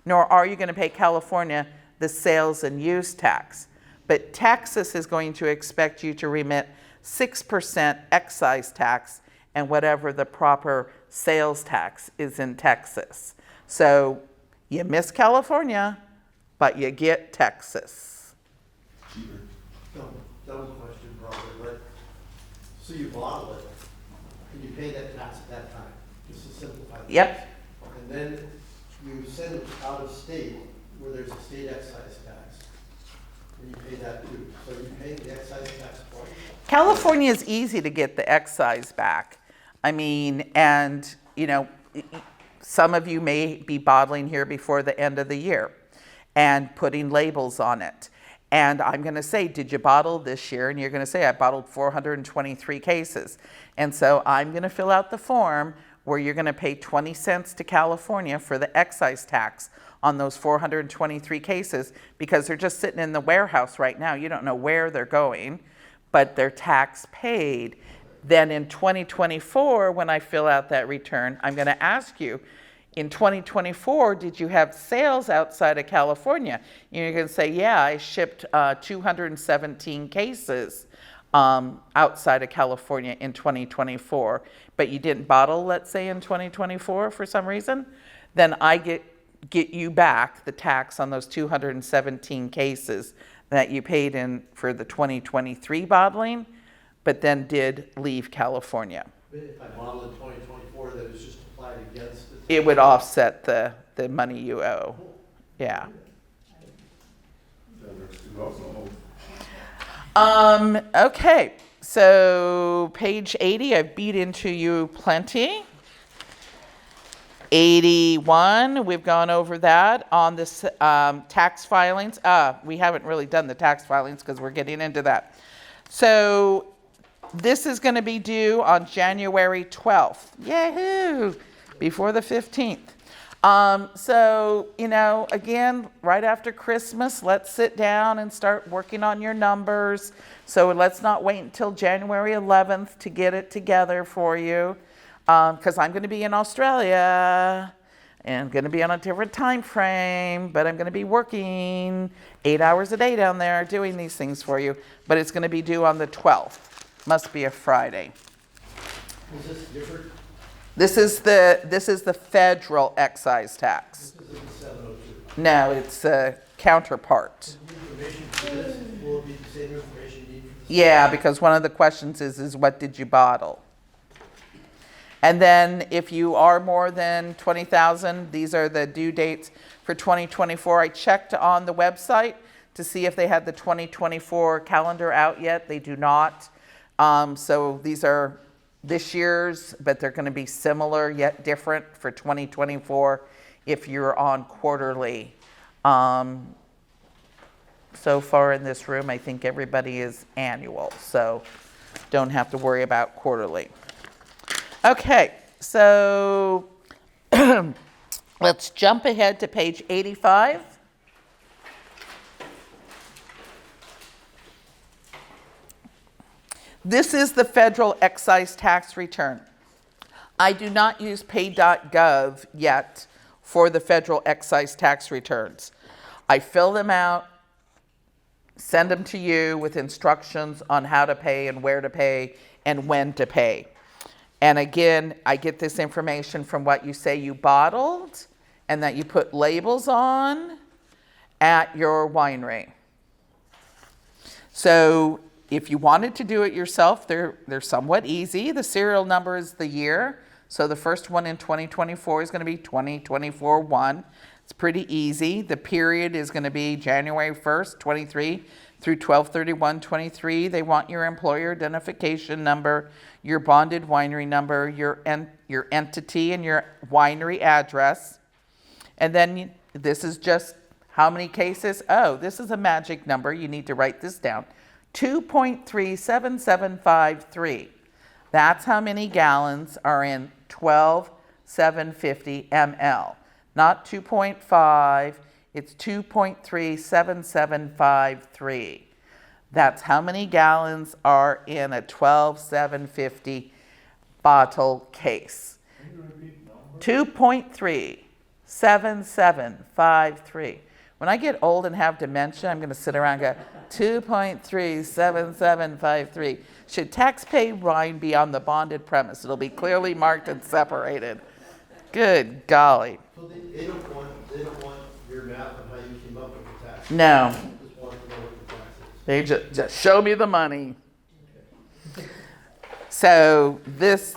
nor are you going to pay California the sales and use tax. But Texas is going to expect you to remit 6% excise tax and whatever the proper sales tax is in Texas. So you miss California, but you get Texas. Dumb question probably, but, so you bottle it, and you pay that tax at that time, just to simplify things. Yep. And then you send it out of state where there's a state excise tax, and you pay that too. So you pay the excise tax twice. California is easy to get the excise back. I mean, and you know, some of you may be bottling here before the end of the year and putting labels on it. And I'm going to say, did you bottle this year? And you're going to say, I bottled 423 cases. And so I'm going to fill out the form where you're going to pay 20 cents to California for the excise tax on those 423 cases, because they're just sitting in the warehouse right now. You don't know where they're going, but they're tax paid. Then in 2024, when I fill out that return, I'm going to ask you, in 2024, did you have sales outside of California? And you're going to say, yeah, I shipped 217 cases outside of California in 2024, but you didn't bottle, let's say, in 2024 for some reason. Then I get you back the tax on those 217 cases that you paid in for the 2023 bottling, but then did leave California. If I bottle in 2024, that is just applied against the. It would offset the money you owe. Yeah. Okay, so page 80, I've beat into you plenty. 81, we've gone over that. On this tax filings, we haven't really done the tax filings because we're getting into that. So this is going to be due on January 12th. Yahoo! Before the 15th. So, you know, again, right after Christmas, let's sit down and start working on your numbers. So let's not wait until January 11th to get it together for you, because I'm going to be in Australia and going to be on a different time frame, but I'm going to be working 8 hours a day down there doing these things for you. But it's going to be due on the 12th. Must be a Friday. Is this different? This is the federal excise tax. This isn't 702. No, it's a counterpart. The information for this, will it be the same information you need for this? Yeah, because one of the questions is what did you bottle? And then if you are more than 20,000, these are the due dates for 2024. I checked on the website to see if they had the 2024 calendar out yet. They do not. So these are this year's, but they're going to be similar yet different for 2024 if you're on quarterly. So far in this room, I think everybody is annual, so don't have to worry about quarterly. Okay, so let's jump ahead to page 85. This is the federal excise tax return. I do not use pay.gov yet for the federal excise tax returns. I fill them out, send them to you with instructions on how to pay and where to pay and when to pay. And again, I get this information from what you say you bottled and that you put labels on at your winery. So if you wanted to do it yourself, they're somewhat easy. The serial number is the year. So the first one in 2024 is going to be 2024-1. It's pretty easy. The period is going to be January 1st, 23 through 12/31/23. They want your employer identification number, your bonded winery number, your entity and your winery address. And then this is just how many cases? Oh, this is a magic number. You need to write this down. 2.37753. That's how many gallons are in 12,750 ml. Not 2.5, it's 2.37753. That's how many gallons are in a 12,750 bottle case. 2.37753. When I get old and have dementia, I'm going to sit around and go, 2.37753. Should tax paid wine be on the bonded premise? It'll be clearly marked and separated. Good golly. So they don't want your math on how you came up with the tax. No. They just want to know what the tax is. They just show me the money. So this,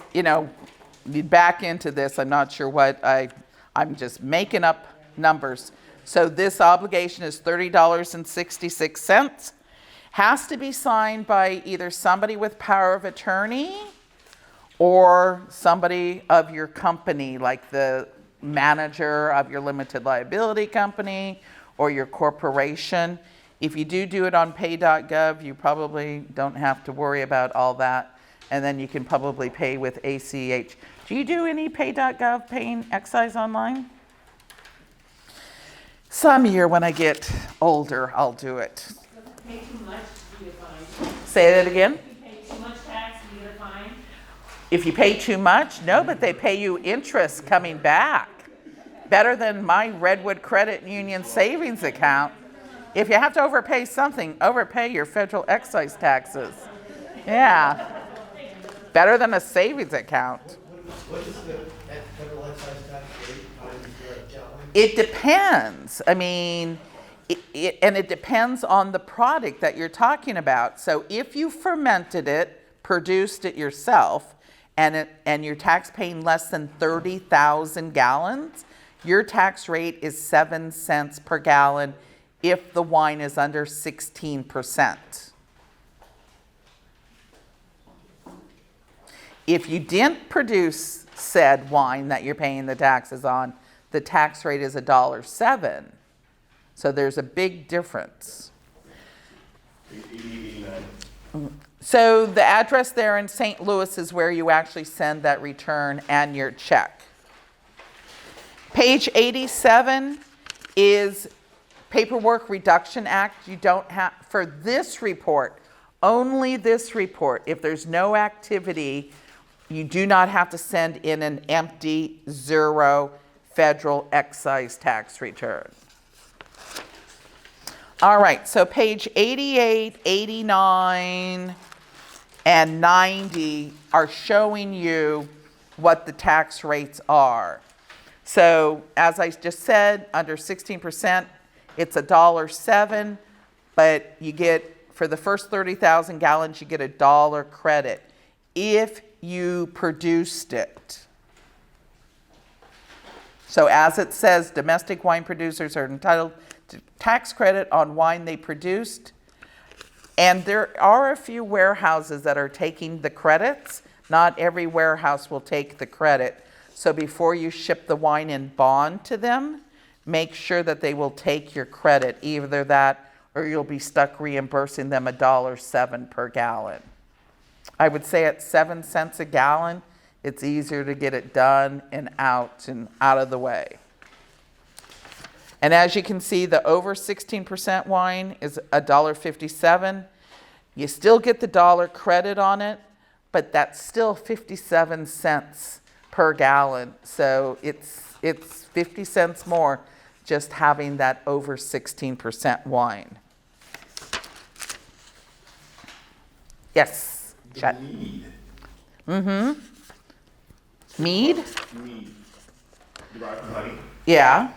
back into this, I'm not sure what I'm just making up numbers. So this obligation is $30.66. Has to be signed by either somebody with power of attorney or somebody of your company, like the manager of your limited liability company or your corporation. If you do it on pay.gov, you probably don't have to worry about all that. And then you can probably pay with ACH. Do you do any pay.gov paying excise online? Some year when I get older, I'll do it. If you pay too much, you get fined. Say that again. If you pay too much tax, you get a fine. If you pay too much, no, but they pay you interest coming back. Better than my Redwood Credit Union savings account. If you have to overpay something, overpay your federal excise taxes. Yeah. Better than a savings account. What is the federal excise tax rate times the gallon? It depends. I mean, it depends on the product that you're talking about. So if you fermented it, produced it yourself, and you're tax paying less than 30,000 gallons, your tax rate is 7 cents per gallon if the wine is under 16%. If you didn't produce said wine that you're paying the taxes on, the tax rate is $1.07. So there's a big difference. 89. So the address there in St. Louis is where you actually send that return and your check. Page 87 is Paperwork Reduction Act. You don't have, for this report, only this report, if there's no activity, you do not have to send in an empty, zero federal excise tax return. All right, so page 88, 89, and 90 are showing you what the tax rates are. So as I just said, under 16%, it's $1.07, but you get, for the first 30,000 gallons, you get $1 credit if you produced it. So as it says, domestic wine producers are entitled to tax credit on wine they produced. And there are a few warehouses that are taking the credits. Not every warehouse will take the credit. So before you ship the wine in bond to them, make sure that they will take your credit, either that or you'll be stuck reimbursing them $1.07 per gallon. I would say at 7 cents a gallon, it's easier to get it done and out of the way. And as you can see, the over 16% wine is $1.57. You still get the dollar credit on it, but that's still 57 cents per gallon. So it's 50 cents more just having that over 16% wine. Yes, Chet. Mead. Mm-hmm. Mead? Mead. Derived from honey. Yeah.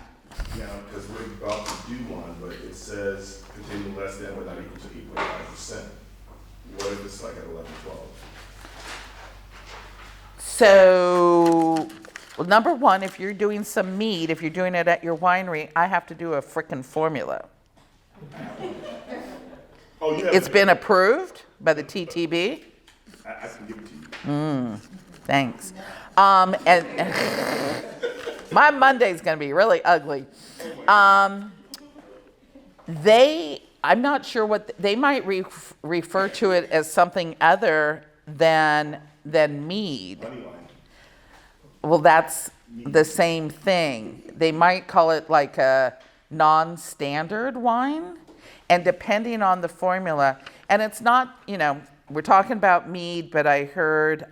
Now, because we're about to do one, but it says containing less than but not equal to 8.5%. What if it's like at 11, 12? So, well, number one, if you're doing some mead, if you're doing it at your winery, I have to do a frickin' formula. Oh, yeah. It's been approved by the TTB. I can give it to you. Thanks. And my Monday's going to be really ugly. I'm not sure what, they might refer to it as something other than mead. Honey wine. Well, that's the same thing. They might call it like a non-standard wine. And depending on the formula, and it's not, we're talking about mead, but I heard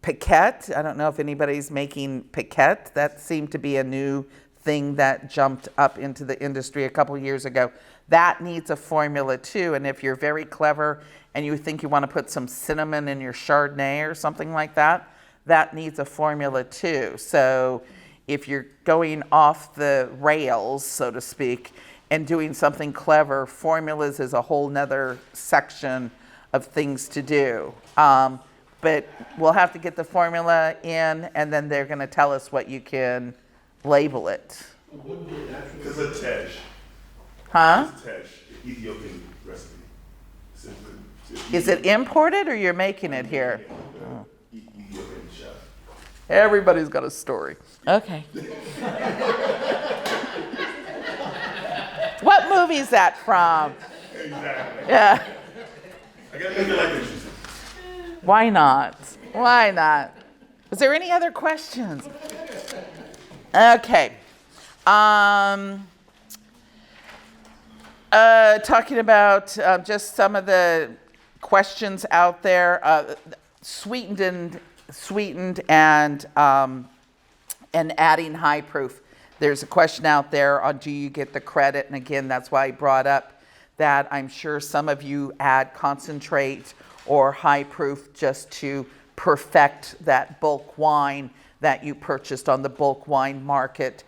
Piquette. I don't know if anybody's making Piquette. That seemed to be a new thing that jumped up into the industry a couple years ago. That needs a formula too. And if you're very clever and you think you want to put some cinnamon in your Chardonnay or something like that, that needs a formula too. So if you're going off the rails, so to speak, and doing something clever, formulas is a whole nother section of things to do. But we'll have to get the formula in, and then they're going to tell us what you can label it. It's a tej. Huh? It's a tej, Ethiopian recipe. Is it imported or you're making it here? Ethiopian chef. Everybody's got a story. Okay. What movie is that from? Exactly. Yeah. I gotta make it like this. Why not? Why not? Is there any other questions? Okay. Talking about just some of the questions out there, sweetened and adding high proof. There's a question out there on do you get the credit? And again, that's why I brought up that I'm sure some of you add concentrate or high proof just to perfect that bulk wine that you purchased on the bulk wine market,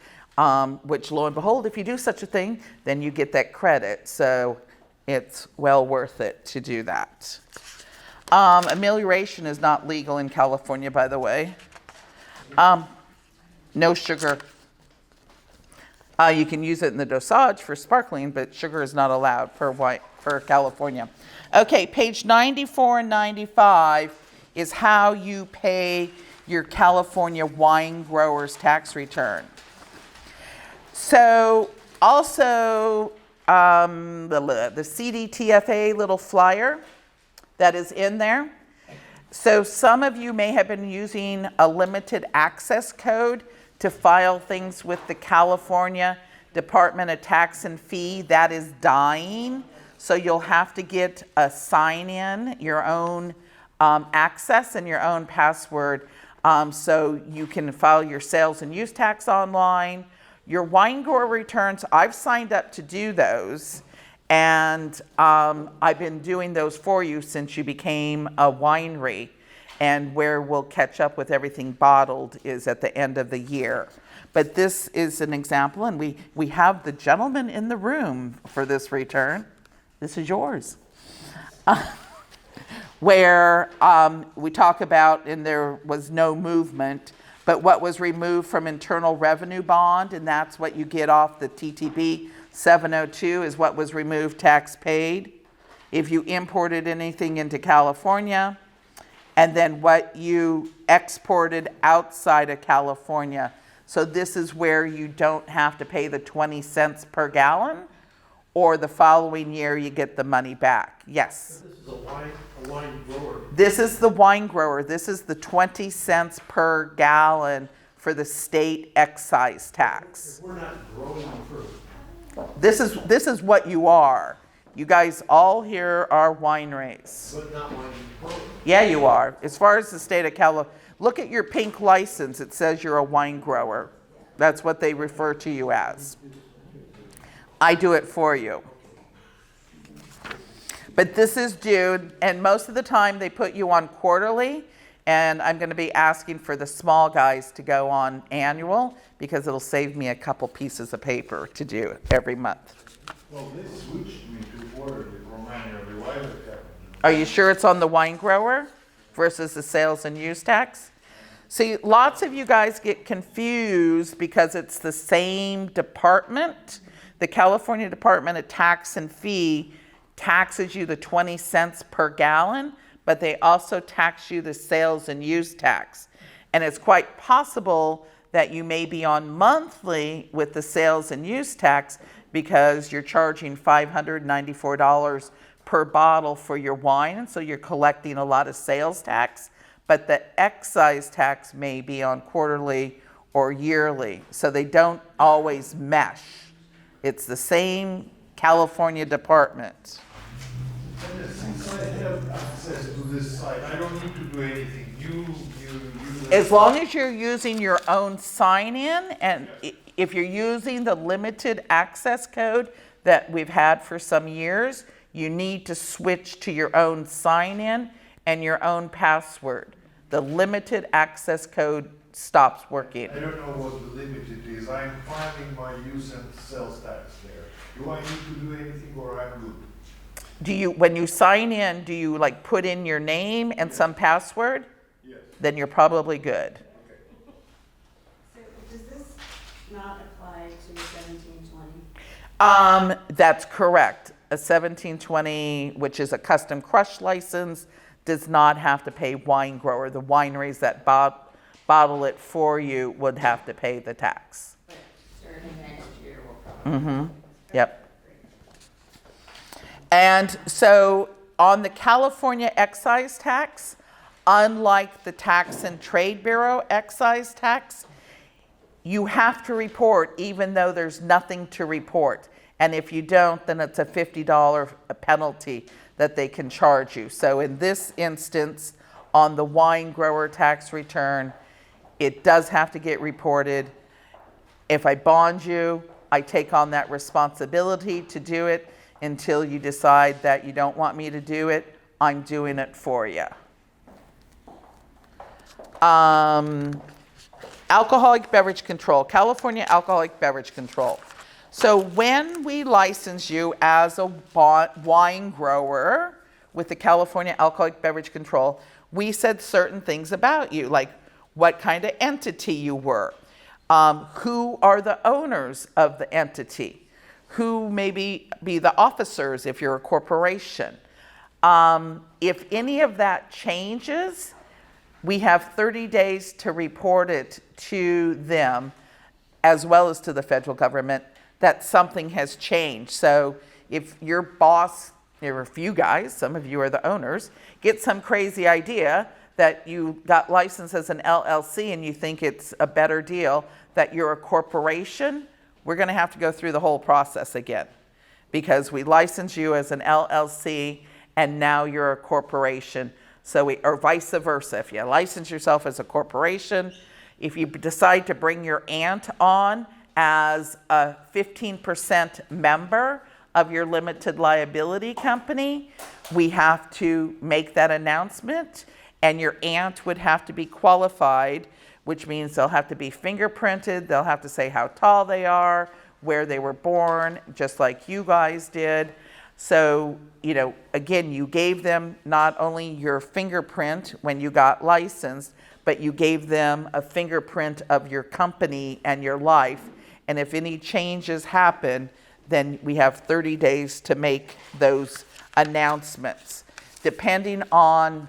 which lo and behold, if you do such a thing, then you get that credit. So it's well worth it to do that. Amelioration is not legal in California, by the way. No sugar. You can use it in the dosage for sparkling, but sugar is not allowed for California. Okay, page 94 and 95 is how you pay your California wine growers tax return. So also the CDTFA little flyer that is in there. So some of you may have been using a limited access code to file things with the California Department of Tax and Fee. That is dying. So you'll have to get a sign-in, your own access and your own password, so you can file your sales and use tax online. Your wine grower returns, I've signed up to do those, and I've been doing those for you since you became a winery. And where we'll catch up with everything bottled is at the end of the year. But this is an example, and we have the gentleman in the room for this return. This is yours. Where we talk about, and there was no movement, but what was removed from internal revenue bond, and that's what you get off the TTB 702 is what was removed, tax paid. If you imported anything into California, and then what you exported outside of California. So this is where you don't have to pay the 20 cents per gallon, or the following year you get the money back. Yes? This is a wine grower. This is the wine grower. This is the 20 cents per gallon for the state excise tax. If we're not growing fruit, This is what you are. You guys all here are wineries. but not wine growers. Yeah, you are. As far as the state of California, look at your pink license. It says you're a wine grower. That's what they refer to you as. I do it for you. But this is due, and most of the time they put you on quarterly, and I'm going to be asking for the small guys to go on annual because it'll save me a couple pieces of paper to do every month. Well, they switched me to quarterly from annually. Why is it happening? Are you sure it's on the wine grower versus the sales and use tax? See, lots of you guys get confused because it's the same department. The California Department of Tax and Fee taxes you the 20 cents per gallon, but they also tax you the sales and use tax. And it's quite possible that you may be on monthly with the sales and use tax because you're charging $594 per bottle for your wine, and so you're collecting a lot of sales tax, but the excise tax may be on quarterly or yearly, so they don't always mesh. It's the same California department. And since I have access to this site, I don't need to do anything. You. As long as you're using your own sign-in, and if you're using the limited access code that we've had for some years, you need to switch to your own sign-in and your own password. The limited access code stops working. I don't know what the limited is. I'm filing my use and sales tax there. Do I need to do anything or I'm good? Do you, when you sign in, do you like put in your name and some password? Yes. Then you're probably good. So does this not apply to the 1720? That's correct. A 1720, which is a custom crush license, does not have to pay wine grower. The wineries that bottle it for you would have to pay the tax. But starting next year, we'll probably. Yep. And so on the California excise tax, unlike the Tax and Trade Bureau excise tax, you have to report even though there's nothing to report. And if you don't, then it's a $50 penalty that they can charge you. So in this instance, on the wine grower tax return, it does have to get reported. If I bond you, I take on that responsibility to do it until you decide that you don't want me to do it. I'm doing it for you. Alcoholic beverage control, California alcoholic beverage control. So when we license you as a wine grower with the California alcoholic beverage control, we said certain things about you, like what kind of entity you were, who are the owners of the entity, who maybe be the officers if you're a corporation. If any of that changes, we have 30 days to report it to them, as well as to the federal government, that something has changed. So if your boss, or if you guys, some of you are the owners, get some crazy idea that you got licensed as an LLC and you think it's a better deal, that you're a corporation, we're going to have to go through the whole process again, because we license you as an LLC and now you're a corporation. So or vice versa. If you license yourself as a corporation, if you decide to bring your aunt on as a 15% member of your limited liability company, we have to make that announcement, and your aunt would have to be qualified, which means they'll have to be fingerprinted, they'll have to say how tall they are, where they were born, just like you guys did. So, you know, again, you gave them not only your fingerprint when you got licensed, but you gave them a fingerprint of your company and your life. And if any changes happen, then we have 30 days to make those announcements. Depending on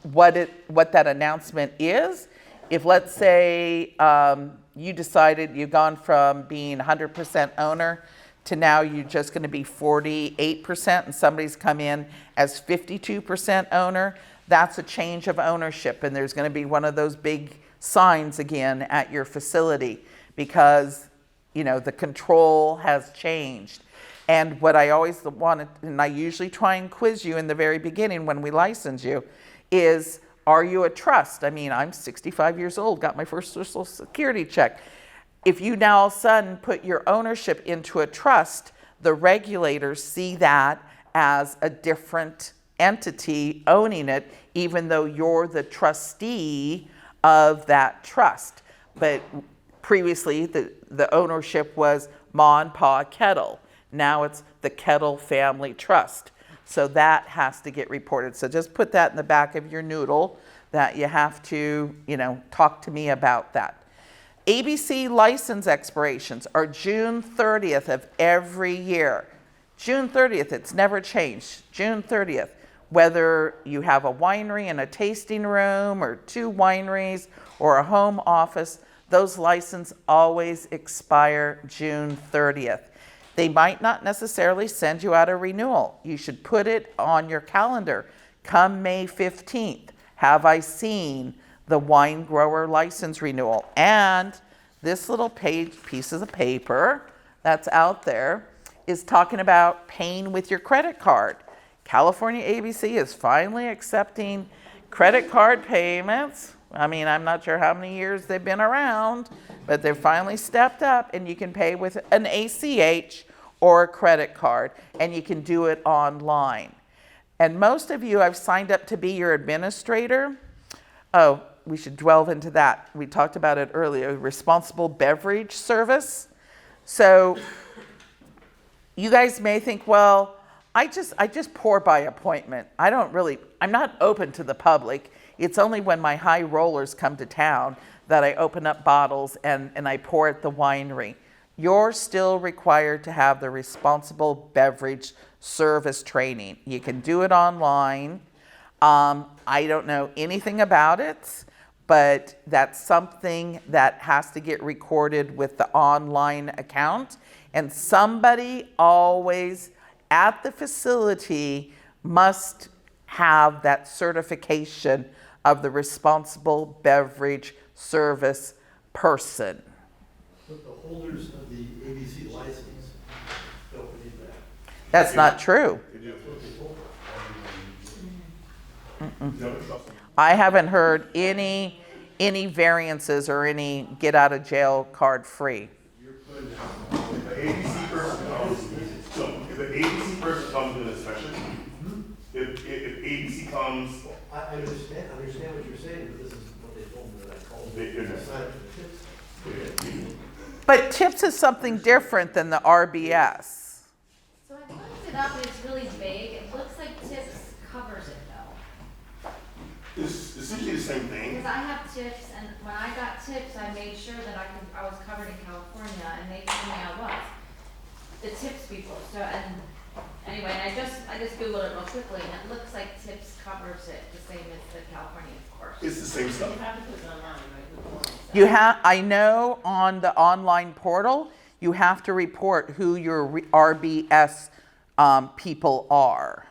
what that announcement is, if let's say you decided you've gone from being 100% owner to now you're just going to be 48% and somebody's come in as 52% owner, that's a change of ownership, and there's going to be one of those big signs again at your facility, because you know the control has changed. And what I always wanted, and I usually try and quiz you in the very beginning when we license you, is are you a trust? I mean, I'm 65 years old, got my first Social Security check. If you now all of a sudden put your ownership into a trust, the regulators see that as a different entity owning it, even though you're the trustee of that trust. But previously, the ownership was Ma and Pa Kettle. Now it's the Kettle Family Trust. So that has to get reported. So just put that in the back of your noodle that you have to, you know, talk to me about that. ABC license expirations are June 30th of every year. June 30th, it's never changed. June 30th, whether you have a winery and a tasting room or 2 wineries or a home office, those licenses always expire June 30th. They might not necessarily send you out a renewal. You should put it on your calendar. Come May 15th, have I seen the wine grower license renewal? And this little piece of paper that's out there is talking about paying with your credit card. California ABC is finally accepting credit card payments. I mean, I'm not sure how many years they've been around, but they've finally stepped up, and you can pay with an ACH or a credit card, and you can do it online. And most of you, I've signed up to be your administrator. Oh, we should delve into that. We talked about it earlier, responsible beverage service. So you guys may think, well, I just pour by appointment. I'm not open to the public. It's only when my high rollers come to town that I open up bottles and I pour at the winery. You're still required to have the responsible beverage service training. You can do it online. I don't know anything about it, but that's something that has to get recorded with the online account. And somebody always at the facility must have that certification of the responsible beverage service person. But the holders of the ABC license don't need that. That's not true. That's what they told us. I haven't heard any variances or any get out of jail card free. If an ABC person comes, so if an ABC person comes to an inspection, if ABC comes, I understand what you're saying, but this is what they told me that I called. They did that. Decided to fix. But tips is something different than the RBS. So I looked it up and it's really vague. It looks like tips covers it though. it's essentially the same thing. Because I have tips and when I got tips, I made sure that I was covered in California and they told me I was. The tips people, so, and anyway, and I just Googled it real quickly and it looks like tips covers it the same as the California, of course. It's the same You stuff. have to put it online, right? with forms. You have, I know on the online portal, you have to report who your RBS people are.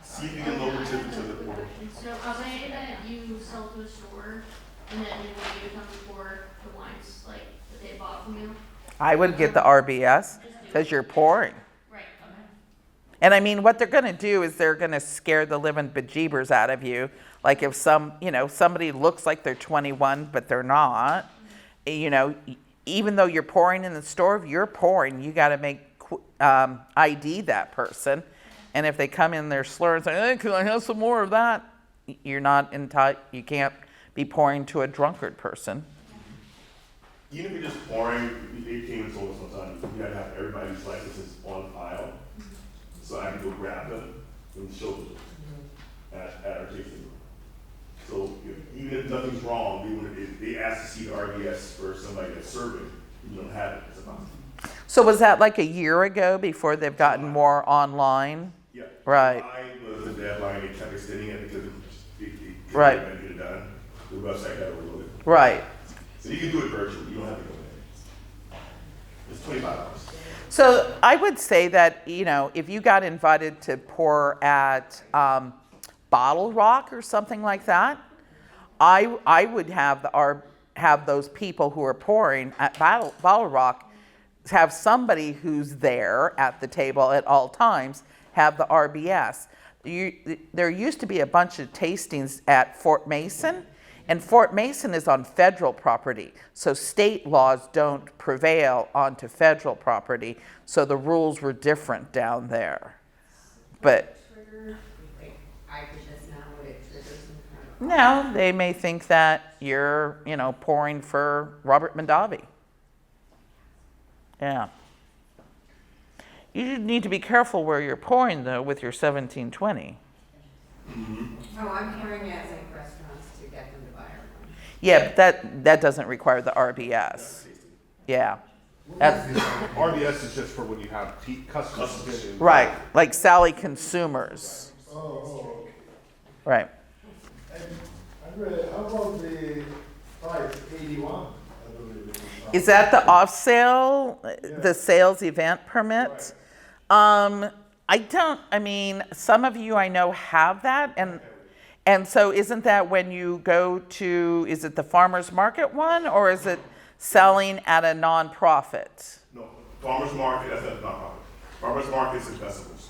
See if you can load it to the portal. So I'll say that you sell to a store and then when you come for the wines like that they bought from you. I would get the RBS because you're pouring. Right, okay. And I mean, what they're going to do is they're going to scare the living bejeebers out of you. Like if somebody looks like they're 21, but they're not, even though you're pouring in the store, if you're pouring, you got to make ID that person. And if they come in there slurring and say, hey, can I have some more of that? You're not you can't be pouring to a drunkard person. Even if you're just pouring, they came and told us one time, you gotta have everybody's licenses on file. So I can go grab them and show them at our tasting room. So even if nothing's wrong, they ask to see the RBS for somebody that's serving, you don't have it, it's a problem. So was that like a year ago before they've gotten more online? Yeah. Right. July was the deadline, they kept extending it because it Right. hadn't been done. The website got overloaded. Right. So you can do it virtually, you don't have to go in. It's $25. So I would say that, if you got invited to pour at Bottle Rock or something like that, I would have those people who are pouring at Bottle Rock have somebody who's there at the table at all times have the RBS. There used to be a bunch of tastings at Fort Mason, and Fort Mason is on federal property, so state laws don't prevail onto federal property, so the rules were different down there. But I could just now would it trigger some kind of. no, they may think that you're, pouring for Robert Mondavi. Yeah. You need to be careful where you're pouring, though, with your 1720. Oh, I'm hearing it like restaurants to get them to buy our wine. Yeah, but that doesn't require the RBS. Yeah. That's, RBS is just for when you have customers in. right, like Sally Consumers. Oh, Right. and Andrea, how about the price, 81, I believe it is. Is that the off sale, the sales event permit? Some of you I know have that, and so isn't that when you go to, is it the farmer's market one, or is it selling at a nonprofit? No, farmer's market, that's not nonprofit. Farmer's markets and festivals.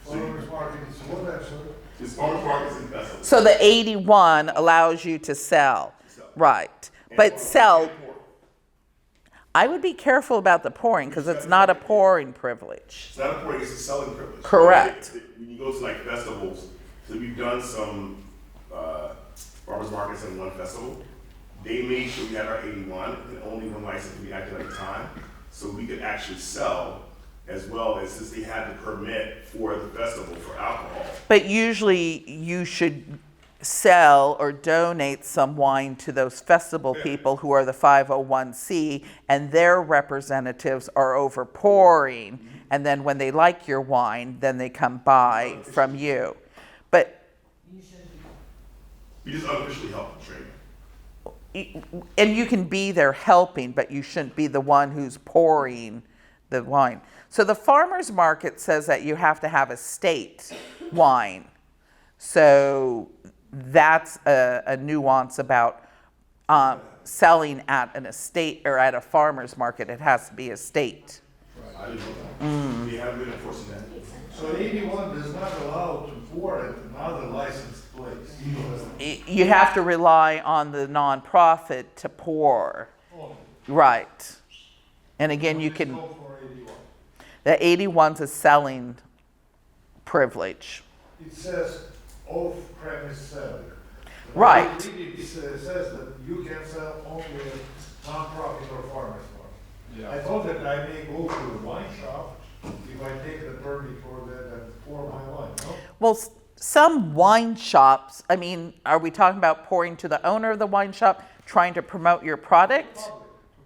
Farmers market is what, actually? It's farmer's markets and festivals. So the 81 allows you to sell, right? But sell, I would be careful about the pouring because it's not a pouring privilege. It's not a point, it's a selling privilege. Correct. When you go to like festivals, so we've done some farmers markets in one festival. They made sure we had our 81 and only one license could be active at a time. So we could actually sell as well as since they had the permit for the festival for alcohol. But usually you should sell or donate some wine to those festival people who are the 501c, and their representatives are over pouring, and then when they like your wine, then they come buy from you. But You just unofficially help train them. And you can be there helping, but you shouldn't be the one who's pouring the wine. So the farmer's market says that you have to have estate wine. So that's a nuance about selling at an estate or at a farmer's market. It has to be estate. I didn't know that. They haven't been enforcing that. So 81 is not allowed to pour at another licensed place. You have to rely on the nonprofit to pour. Oh, Right. And again, you let's can, go for 81. the 81's a selling privilege. It says off-premise selling. Right. It says that you can sell only at non-profit or farmers market. I thought that I may go to a wine shop if I take the permit for that and pour my wine, no? Well, some wine shops, I mean, are we talking about pouring to the owner of the wine shop, trying to promote your product? To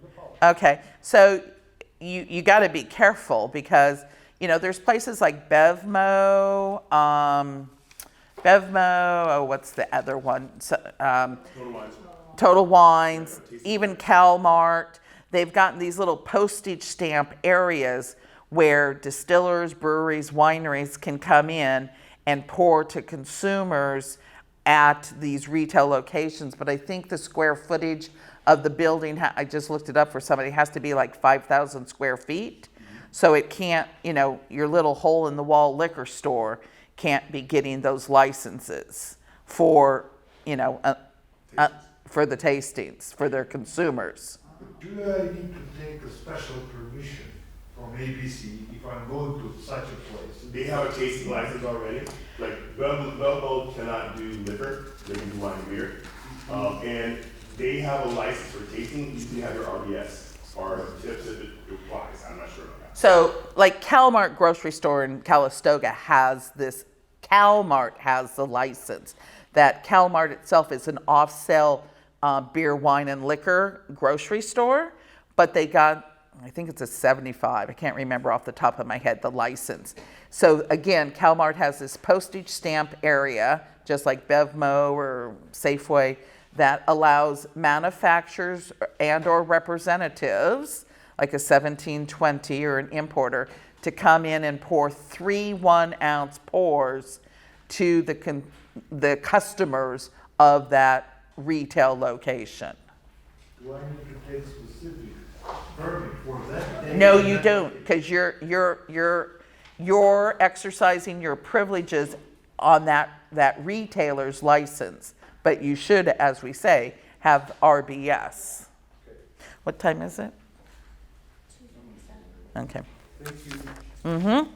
the public. Okay, so you got to be careful because, you know, there's places like Bevmo, what's the other one? Total Wines, even Calmart. They've gotten these little postage stamp areas where distillers, breweries, wineries can come in and pour to consumers at these retail locations. But I think the square footage of the building, I just looked it up for somebody, has to be like 5,000 square feet. So it can't, you know, your little hole in the wall liquor store can't be getting those licenses for, you know, for the tastings, for their consumers. Do I need to take a special permission from ABC if I'm going to such a place? They have a tasting license already. Like Belleville cannot do liquor, they can do wine and beer. And they have a license for tasting, you usually have your RBS or tips if it applies, I'm not sure about that. So like Calmart grocery store in Calistoga has this, Calmart has the license. That Calmart itself is an off-sale beer, wine, and liquor grocery store, but they got, I think it's a 75, I can't remember off the top of my head, the license. So again, Calmart has this postage stamp area, just like Bevmo or Safeway, that allows manufacturers and or representatives, like a 1720 or an importer, to come in and pour 3 1-ounce pours to the customers of that retail location. Do I need to take specific permit for that? No, you don't, because you're exercising your privileges on that retailer's license. But you should, as we say, have RBS. What time is it? Okay. Thank you. Mm-hmm.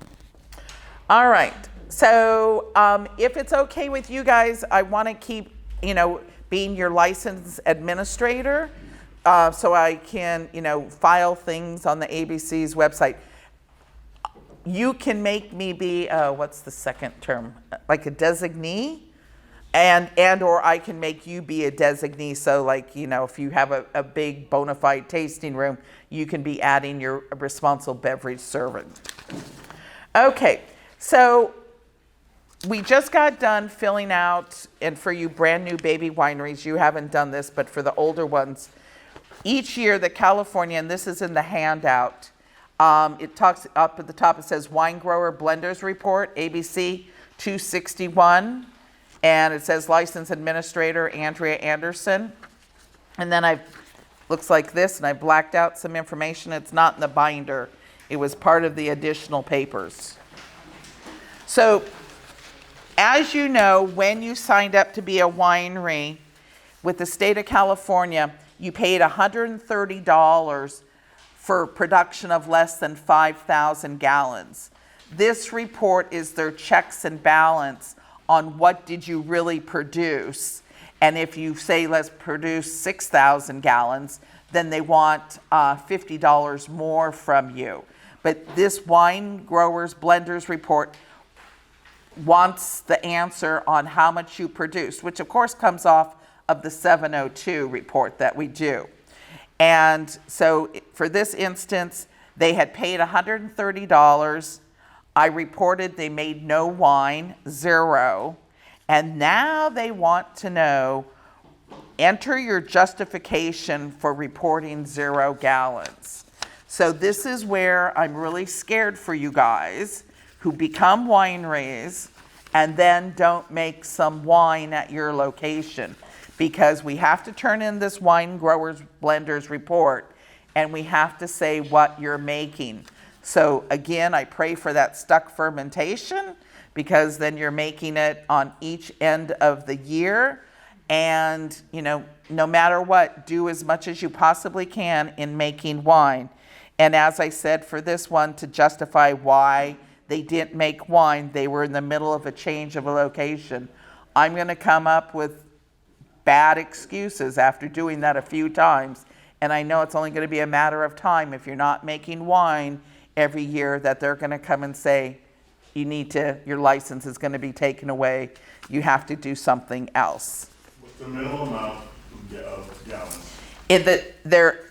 All right. So if it's okay with you guys, I want to keep, you know, being your license administrator, so I can, you know, file things on the ABC's website. You can make me be, what's the second term? Like a designee? And or I can make you be a designee. So like, you know, if you have a big bona fide tasting room, you can be adding your responsible beverage servant. Okay, so we just got done filling out, and for you brand new baby wineries, you haven't done this, but for the older ones, each year the California, and this is in the handout, it talks up at the top, it says Wine Grower Blenders Report, ABC 261, and it says License Administrator Andrea Anderson. And then looks like this, and I blacked out some information. It's not in the binder. It was part of the additional papers. So, as you know, when you signed up to be a winery with the state of California, you paid $130 for production of less than 5,000 gallons. This report is their checks and balance on what did you really produce. And if you say, let's produce 6,000 gallons, then they want $50 more from you. But this Wine Growers Blenders Report wants the answer on how much you produced, which of course comes off of the 702 report that we do. And so for this instance, they had paid $130. I reported they made no wine, 0. And now they want to know, enter your justification for reporting 0 gallons. So this is where I'm really scared for you guys who become wineries and then don't make some wine at your location, because we have to turn in this wine growers blenders report and we have to say what you're making. So again, I pray for that stuck fermentation, because then you're making it on each end of the year. And, you know, no matter what, do as much as you possibly can in making wine. And as I said, for this one, to justify why they didn't make wine, they were in the middle of a change of a location. I'm going to come up with bad excuses after doing that a few times. And I know it's only going to be a matter of time, if you're not making wine every year, that they're going to come and say, you need to, your license is going to be taken away. You have to do something else. What's the minimum amount of gallons?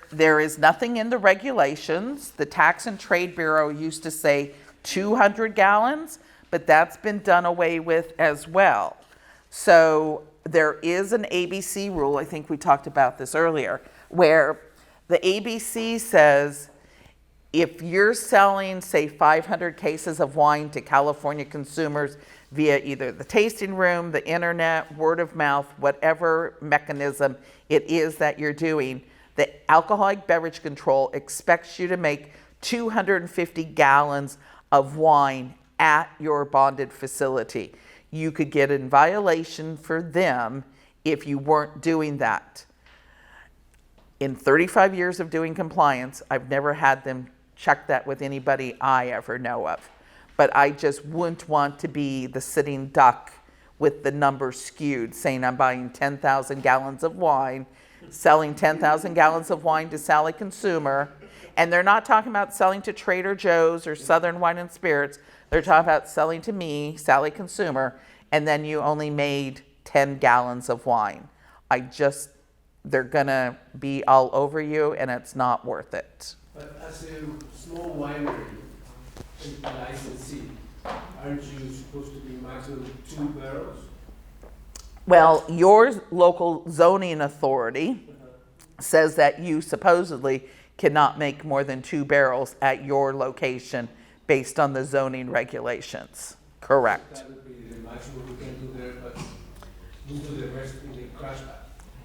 There is nothing in the regulations. The Tax and Trade Bureau used to say 200 gallons, but that's been done away with as well. So there is an ABC rule, I think we talked about this earlier, where the ABC says if you're selling, say, 500 cases of wine to California consumers via either the tasting room, the internet, word of mouth, whatever mechanism it is that you're doing, the Alcoholic Beverage Control expects you to make 250 gallons of wine at your bonded facility. You could get in violation for them if you weren't doing that. In 35 years of doing compliance, I've never had them check that with anybody I ever know of. But I just wouldn't want to be the sitting duck with the numbers skewed, saying I'm buying 10,000 gallons of wine, selling 10,000 gallons of wine to Sally Consumer. And they're not talking about selling to Trader Joe's or Southern Wine and Spirits. They're talking about selling to me, Sally Consumer, and then you only made 10 gallons of wine. They're gonna be all over you, and it's not worth it. But as a small winery and licensee, aren't you supposed to be maximum 2 barrels? Well, your local zoning authority says that you supposedly cannot make more than 2 barrels at your location based on the zoning regulations. Correct. That would be the maximum we can do there, but we do the rest in the crash pad.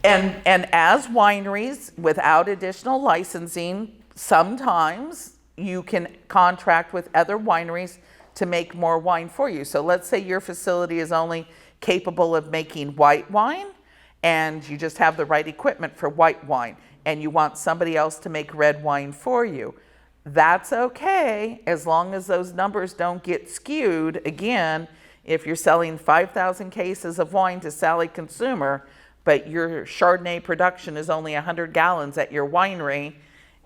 And as wineries, without additional licensing, sometimes you can contract with other wineries to make more wine for you. So let's say your facility is only capable of making white wine, and you just have the right equipment for white wine, and you want somebody else to make red wine for you. That's okay, as long as those numbers don't get skewed. Again, if you're selling 5,000 cases of wine to Sally Consumer, but your Chardonnay production is only 100 gallons at your winery,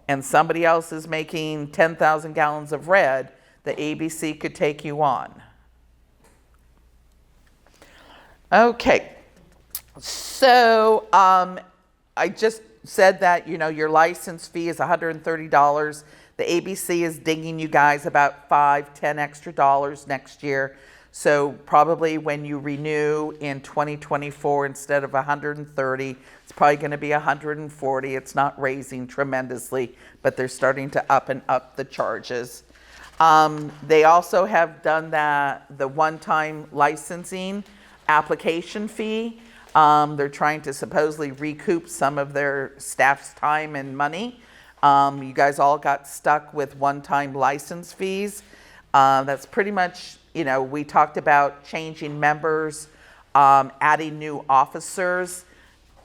and somebody else is making 10,000 gallons of red, the ABC could take you on. Okay, so I just said that, you know, your license fee is $130. The ABC is dinging you guys about $5-10 extra next year. So probably when you renew in 2024, instead of 130, it's probably going to be 140. It's not raising tremendously, but they're starting to up the charges. They also have done the one-time licensing application fee. They're trying to supposedly recoup some of their staff's time and money. You guys all got stuck with one-time license fees. That's pretty much, you know, we talked about changing members, adding new officers.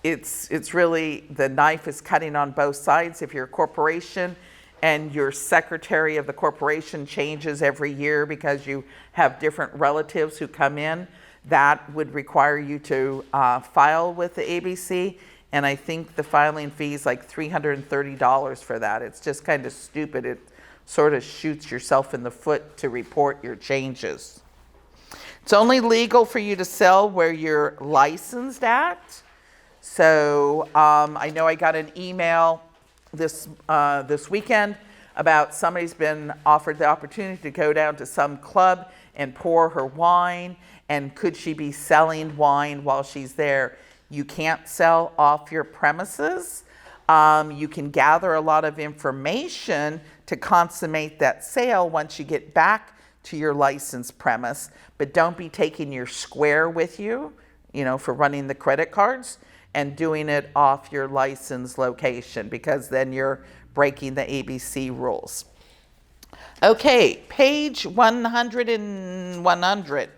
It's really, the knife is cutting on both sides. If you're a corporation and your secretary of the corporation changes every year because you have different relatives who come in, that would require you to file with the ABC. And I think the filing fee is like $330 for that. It's just kind of stupid. It sort of shoots yourself in the foot to report your changes. It's only legal for you to sell where you're licensed at. So I know I got an email this weekend about somebody's been offered the opportunity to go down to some club and pour her wine, and could she be selling wine while she's there? You can't sell off your premises. You can gather a lot of information to consummate that sale once you get back to your licensed premise, but don't be taking your square with you, for running the credit cards and doing it off your licensed location, because then you're breaking the ABC rules. Okay, page 100 and 100.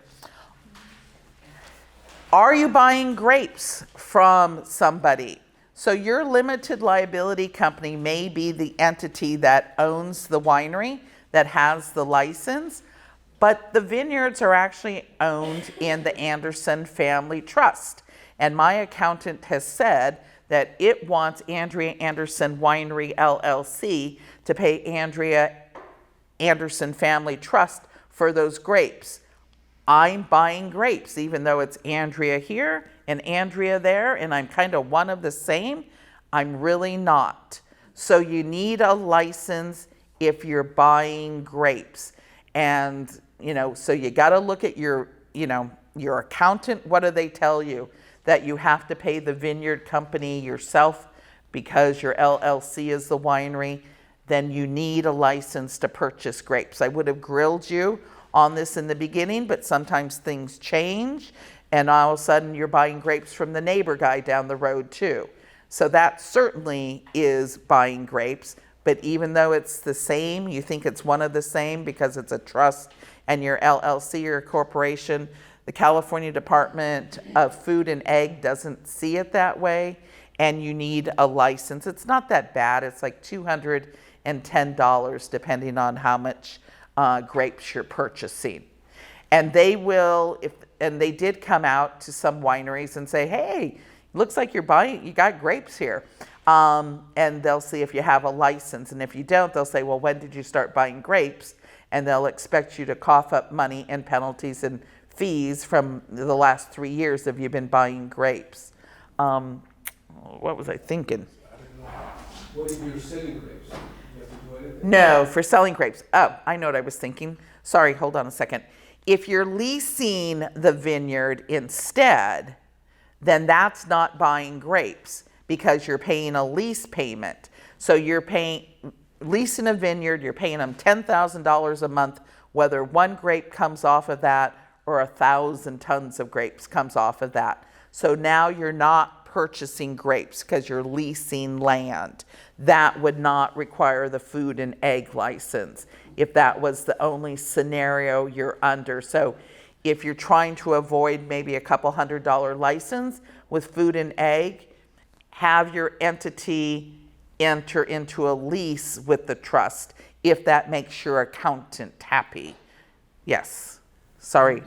Are you buying grapes from somebody? So your limited liability company may be the entity that owns the winery, that has the license, but the vineyards are actually owned in the Anderson Family Trust. And my accountant has said that it wants Andrea Anderson Winery LLC to pay Andrea Anderson Family Trust for those grapes. I'm buying grapes, even though it's Andrea here and Andrea there, and I'm kind of one of the same. I'm really not. So you need a license if you're buying grapes. And, so you got to look at your accountant. What do they tell you? That you have to pay the vineyard company yourself because your LLC is the winery. Then you need a license to purchase grapes. I would have grilled you on this in the beginning, but sometimes things change, and all of a sudden you're buying grapes from the neighbor guy down the road too. So that certainly is buying grapes, but even though it's the same, you think it's one of the same because it's a trust and your LLC or corporation, the California Department of Food and Ag doesn't see it that way, and you need a license. It's not that bad. It's like $210 depending on how much grapes you're purchasing. And they will, and they did come out to some wineries and say, hey, looks like you got grapes here. And they'll see if you have a license. And if you don't, they'll say, well, when did you start buying grapes? And they'll expect you to cough up money and penalties and fees from the last 3 years if you've been buying grapes. What was I thinking? What if you're selling grapes? You have to do anything? No, for selling grapes. Oh, I know what I was thinking. Sorry, hold on a second. If you're leasing the vineyard instead, then that's not buying grapes because you're paying a lease payment. So you're leasing a vineyard, you're paying them $10,000 a month, whether one grape comes off of that or 1,000 tons of grapes comes off of that. So now you're not purchasing grapes because you're leasing land. That would not require the food and ag license if that was the only scenario you're under. So if you're trying to avoid maybe a couple $100 license with food and ag, have your entity enter into a lease with the trust if that makes your accountant happy. Yes. Sorry.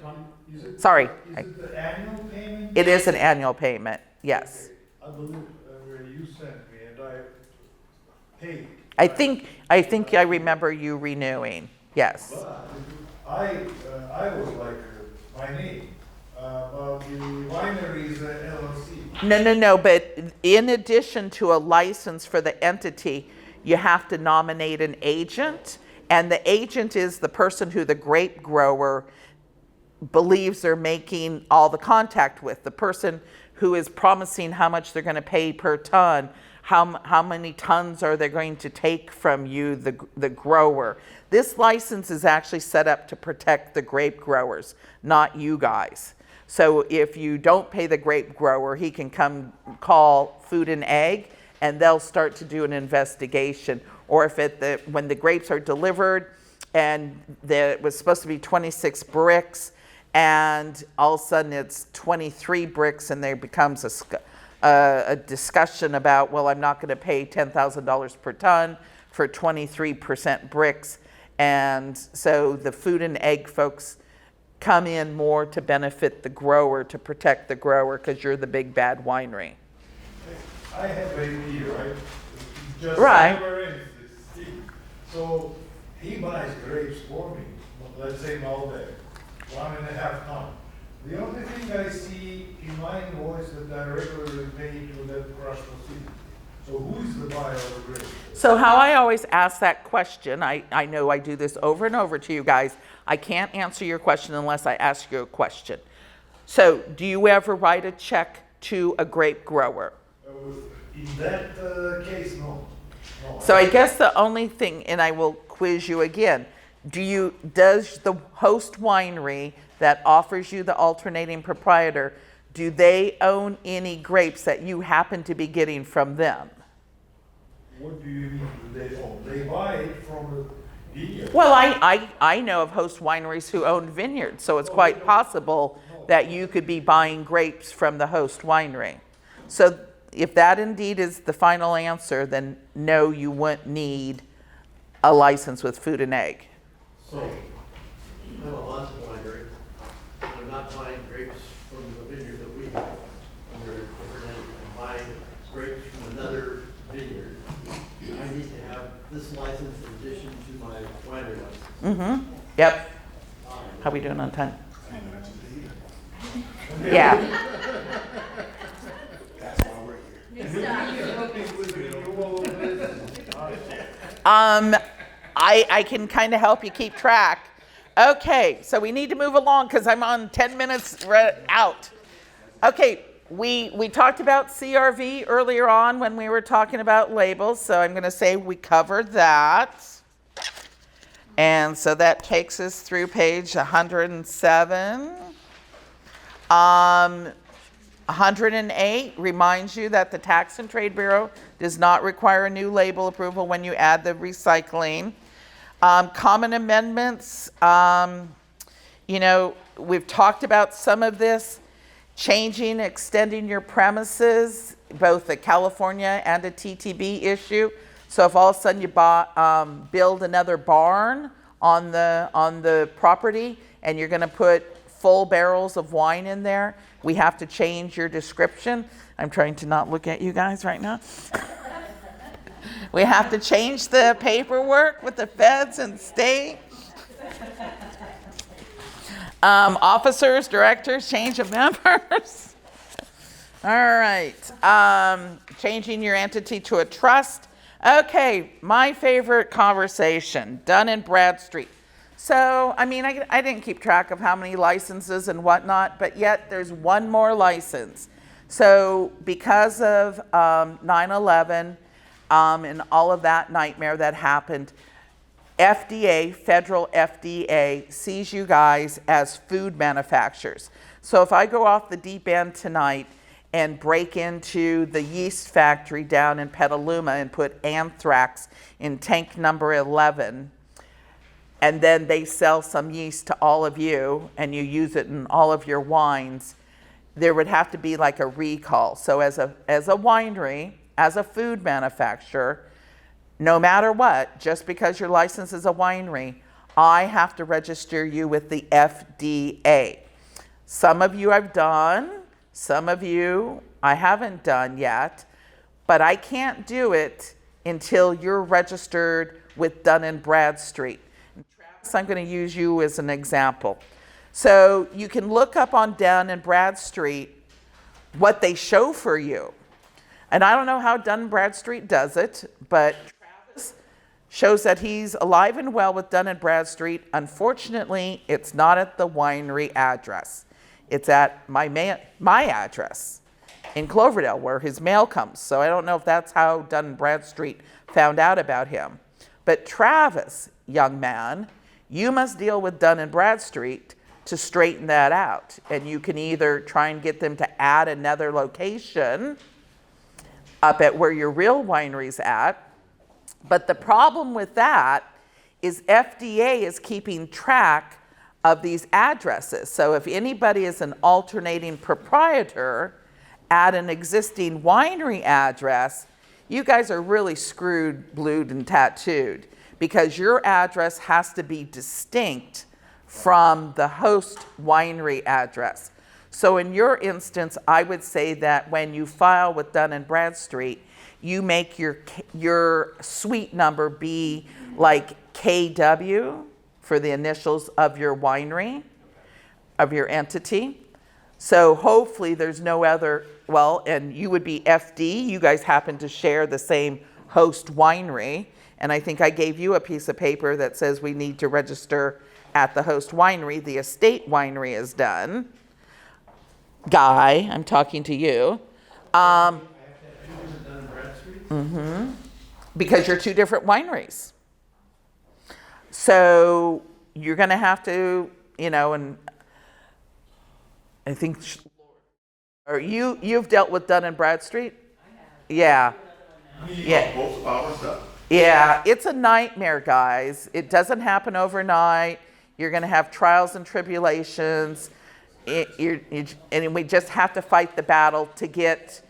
Sorry. Is it the annual payment? It is an annual payment. Yes. I believe where you sent me and I paid. I think I remember you renewing. Yes. But I was like, my name, but the winery is a LLC. No. But in addition to a license for the entity, you have to nominate an agent. And the agent is the person who the grape grower believes they're making all the contact with. The person who is promising how much they're going to pay per ton, how many tons are they going to take from you, the grower. This license is actually set up to protect the grape growers, not you guys. So if you don't pay the grape grower, he can come call Food and Ag and they'll start to do an investigation. Or if when the grapes are delivered and it was supposed to be 26 bricks and all of a sudden it's 23 bricks and there becomes a discussion about, well, I'm not going to pay $10,000 per ton for 23% bricks. And so the Food and Ag folks come in more to benefit the grower, to protect the grower, because you're the big bad winery. I have AP, right? Just Right. never ends, it's deep. So he buys grapes for me, let's say Malbec, 1.5 ton. The only thing I see in my invoice that I regularly pay to that crush facility. So who is the buyer of the grapes? So how I always ask that question, I know I do this over and over to you guys. I can't answer your question unless I ask you a question. So do you ever write a check to a grape grower? In that case, no. No, So I guess the only thing, and I will quiz you again, does the host winery that offers you the alternating proprietor, do they own any grapes that you happen to be getting from them? What do you mean they own? They buy it from a vineyard. Well, I know of host wineries who own vineyards, so it's quite possible that you could be buying grapes from the host winery. So if that indeed is the final answer, then no, you wouldn't need a license with Food and Egg. So, I'm a Monson winery. I'm not buying grapes from the vineyard that we have. I'm buying grapes from another vineyard. I need to have this license in addition to my winery license. Mm-hmm. Yep. How we doing on time? Yeah. I can kind of help you keep track. Okay, so we need to move along because I'm on 10 minutes out. Okay, we talked about CRV earlier on when we were talking about labels, so I'm going to say we covered that. And so that takes us through page 107. 108 reminds you that the Tax and Trade Bureau does not require a new label approval when you add the recycling. Common amendments, we've talked about some of this. Changing, extending your premises, both a California and a TTB issue. So if all of a sudden you build another barn on the property and you're going to put full barrels of wine in there, we have to change your description. I'm trying to not look at you guys right now. We have to change the paperwork with the feds and state. Officers, directors, change of members. All right. Changing your entity to a trust. Okay, my favorite conversation, Dun & Bradstreet. So, I didn't keep track of how many licenses and whatnot, but yet there's one more license. So, because of 9/11 and all of that nightmare that happened, FDA, federal FDA, sees you guys as food manufacturers. So if I go off the deep end tonight and break into the yeast factory down in Petaluma and put anthrax in tank number 11, and then they sell some yeast to all of you and you use it in all of your wines, there would have to be like a recall. So as a winery, as a food manufacturer, no matter what, just because your license is a winery, I have to register you with the FDA. Some of you I've done, some of you I haven't done yet, but I can't do it until you're registered with Dun & Bradstreet. Travis, I'm going to use you as an example. So you can look up on Dun & Bradstreet what they show for you. And I don't know how Dun & Bradstreet does it, but Travis shows that he's alive and well with Dun & Bradstreet. Unfortunately, it's not at the winery address. It's at my address in Cloverdale, where his mail comes. So I don't know if that's how Dun & Bradstreet found out about him. But Travis, young man, you must deal with Dun & Bradstreet to straighten that out. And you can either try and get them to add another location up at where your real winery's at. But the problem with that is FDA is keeping track of these addresses. So if anybody is an alternating proprietor at an existing winery address, you guys are really screwed, blued, and tattooed, because your address has to be distinct from the host winery address. So in your instance, I would say that when you file with Dun & Bradstreet, you make your suite number be like KW for the initials of your winery, of your entity. So hopefully there's no other, well, and you would be FD. You guys happen to share the same host winery. And I think I gave you a piece of paper that says we need to register at the host winery. The estate winery is done. Guy, I'm talking to you. I have to have 2 different Dun & Bradstreets? Because you're 2 different wineries. So you're going to have to, and I think, or you've dealt with Dun & Bradstreet? Yeah. Yeah. Both power stuff. Yeah, it's a nightmare, guys. It doesn't happen overnight. You're going to have trials and tribulations. And we just have to fight the battle to get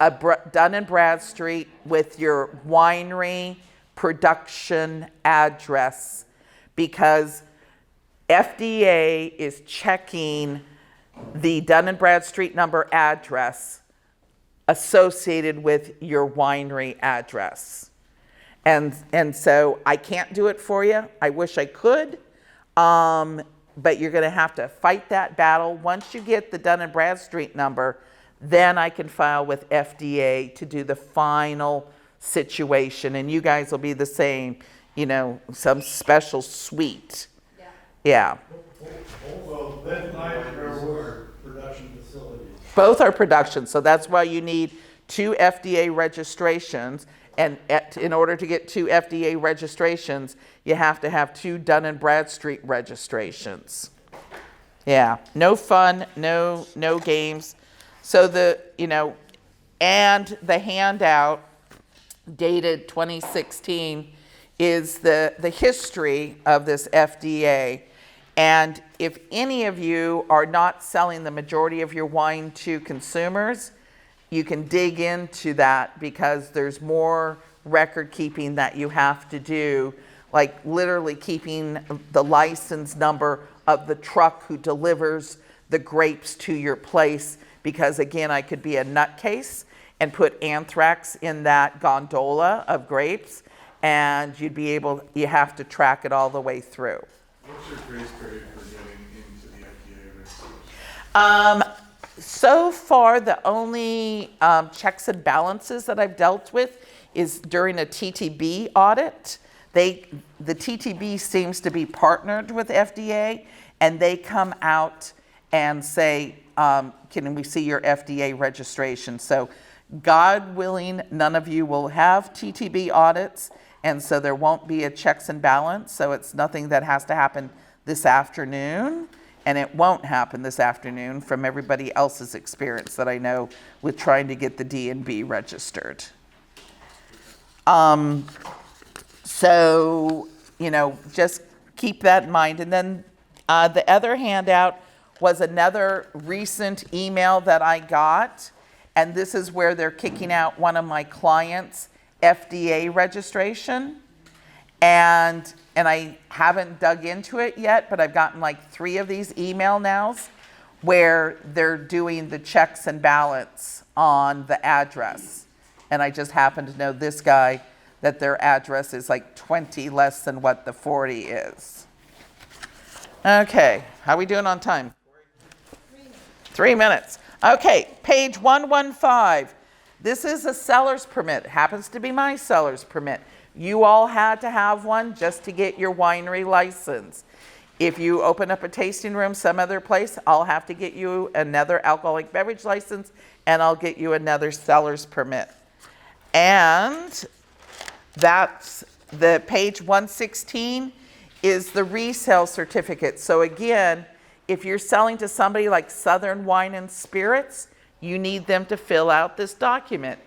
a Dun & Bradstreet with your winery production address, because FDA is checking the Dun & Bradstreet number address associated with your winery address. And so I can't do it for you. I wish I could, but you're going to have to fight that battle. Once you get the Dun & Bradstreet number, then I can file with FDA to do the final situation. And you guys will be the same, some special suite. Yeah. Well, then Production facilities. Both are production, so that's why you need 2 FDA registrations. And in order to get 2 FDA registrations, you have to have 2 Dun & Bradstreet registrations. Yeah, no fun, no games. So and the handout dated 2016 is the history of this FDA. And if any of you are not selling the majority of your wine to consumers, you can dig into that, because there's more record keeping that you have to do, like literally keeping the license number of the truck who delivers the grapes to your place, because again, I could be a nutcase and put anthrax in that gondola of grapes, and you have to track it all the way through. What's your grace period for getting into the FDA registration? So far, the only checks and balances that I've dealt with is during a TTB audit. The TTB seems to be partnered with FDA, and they come out and say, can we see your FDA registration? So God willing, none of you will have TTB audits, and so there won't be a checks and balance. So it's nothing that has to happen this afternoon. And it won't happen this afternoon from everybody else's experience that I know with trying to get the D&B registered. So, just keep that in mind. And then the other handout was another recent email that I got. And this is where they're kicking out one of my clients' FDA registration. And I haven't dug into it yet, but I've gotten like 3 of these email nows where they're doing the checks and balance on the address. And I just happen to know this guy, that their address is like 20 less than what the 40 is. Okay, how are we doing on time? 3 minutes. Okay, page 115. This is a seller's permit. It happens to be my seller's permit. You all had to have one just to get your winery license. If you open up a tasting room some other place, I'll have to get you another alcoholic beverage license, and I'll get you another seller's permit. And that's the page 116 is the resale certificate. So again, if you're selling to somebody like Southern Wine and Spirits, you need them to fill out this document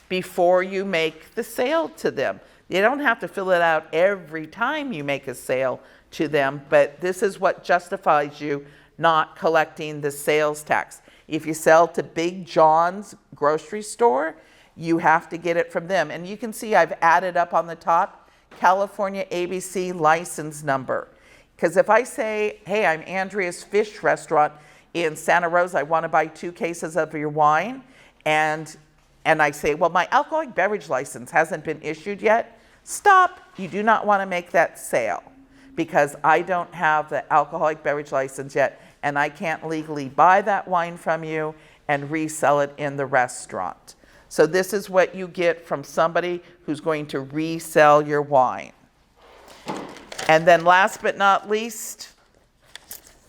before you make the sale to them. You don't have to fill it out every time you make a sale to them, but this is what justifies you not collecting the sales tax. If you sell to Big John's grocery store, you have to get it from them. And you can see I've added up on the top, California ABC license number. Because if I say, hey, I'm Andrea's Fish Restaurant in Santa Rosa, I want to buy 2 cases of your wine, and I say, well, my alcoholic beverage license hasn't been issued yet, stop. You do not want to make that sale, because I don't have the alcoholic beverage license yet, and I can't legally buy that wine from you and resell it in the restaurant. So this is what you get from somebody who's going to resell your wine. And then last but not least,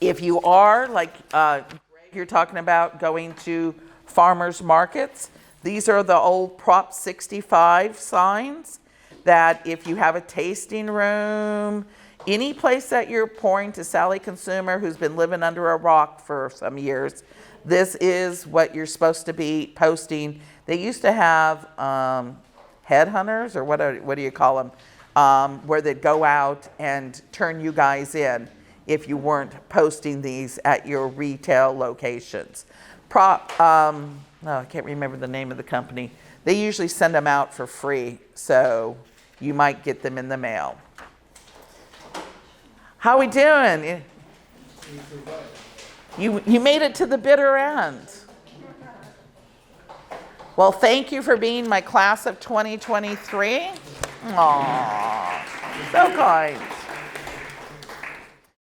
if you are, like Greg, you're talking about going to farmers markets, these are the old Prop 65 signs that if you have a tasting room, any place that you're pouring to Sally Consumer who's been living under a rock for some years, this is what you're supposed to be posting. They used to have headhunters, or what do you call them, where they'd go out and turn you guys in if you weren't posting these at your retail locations. I can't remember the name of the company. They usually send them out for free, so you might get them in the mail. How we doing? You made it to the bitter end. Well, thank you for being my class of 2023. Aww, so kind.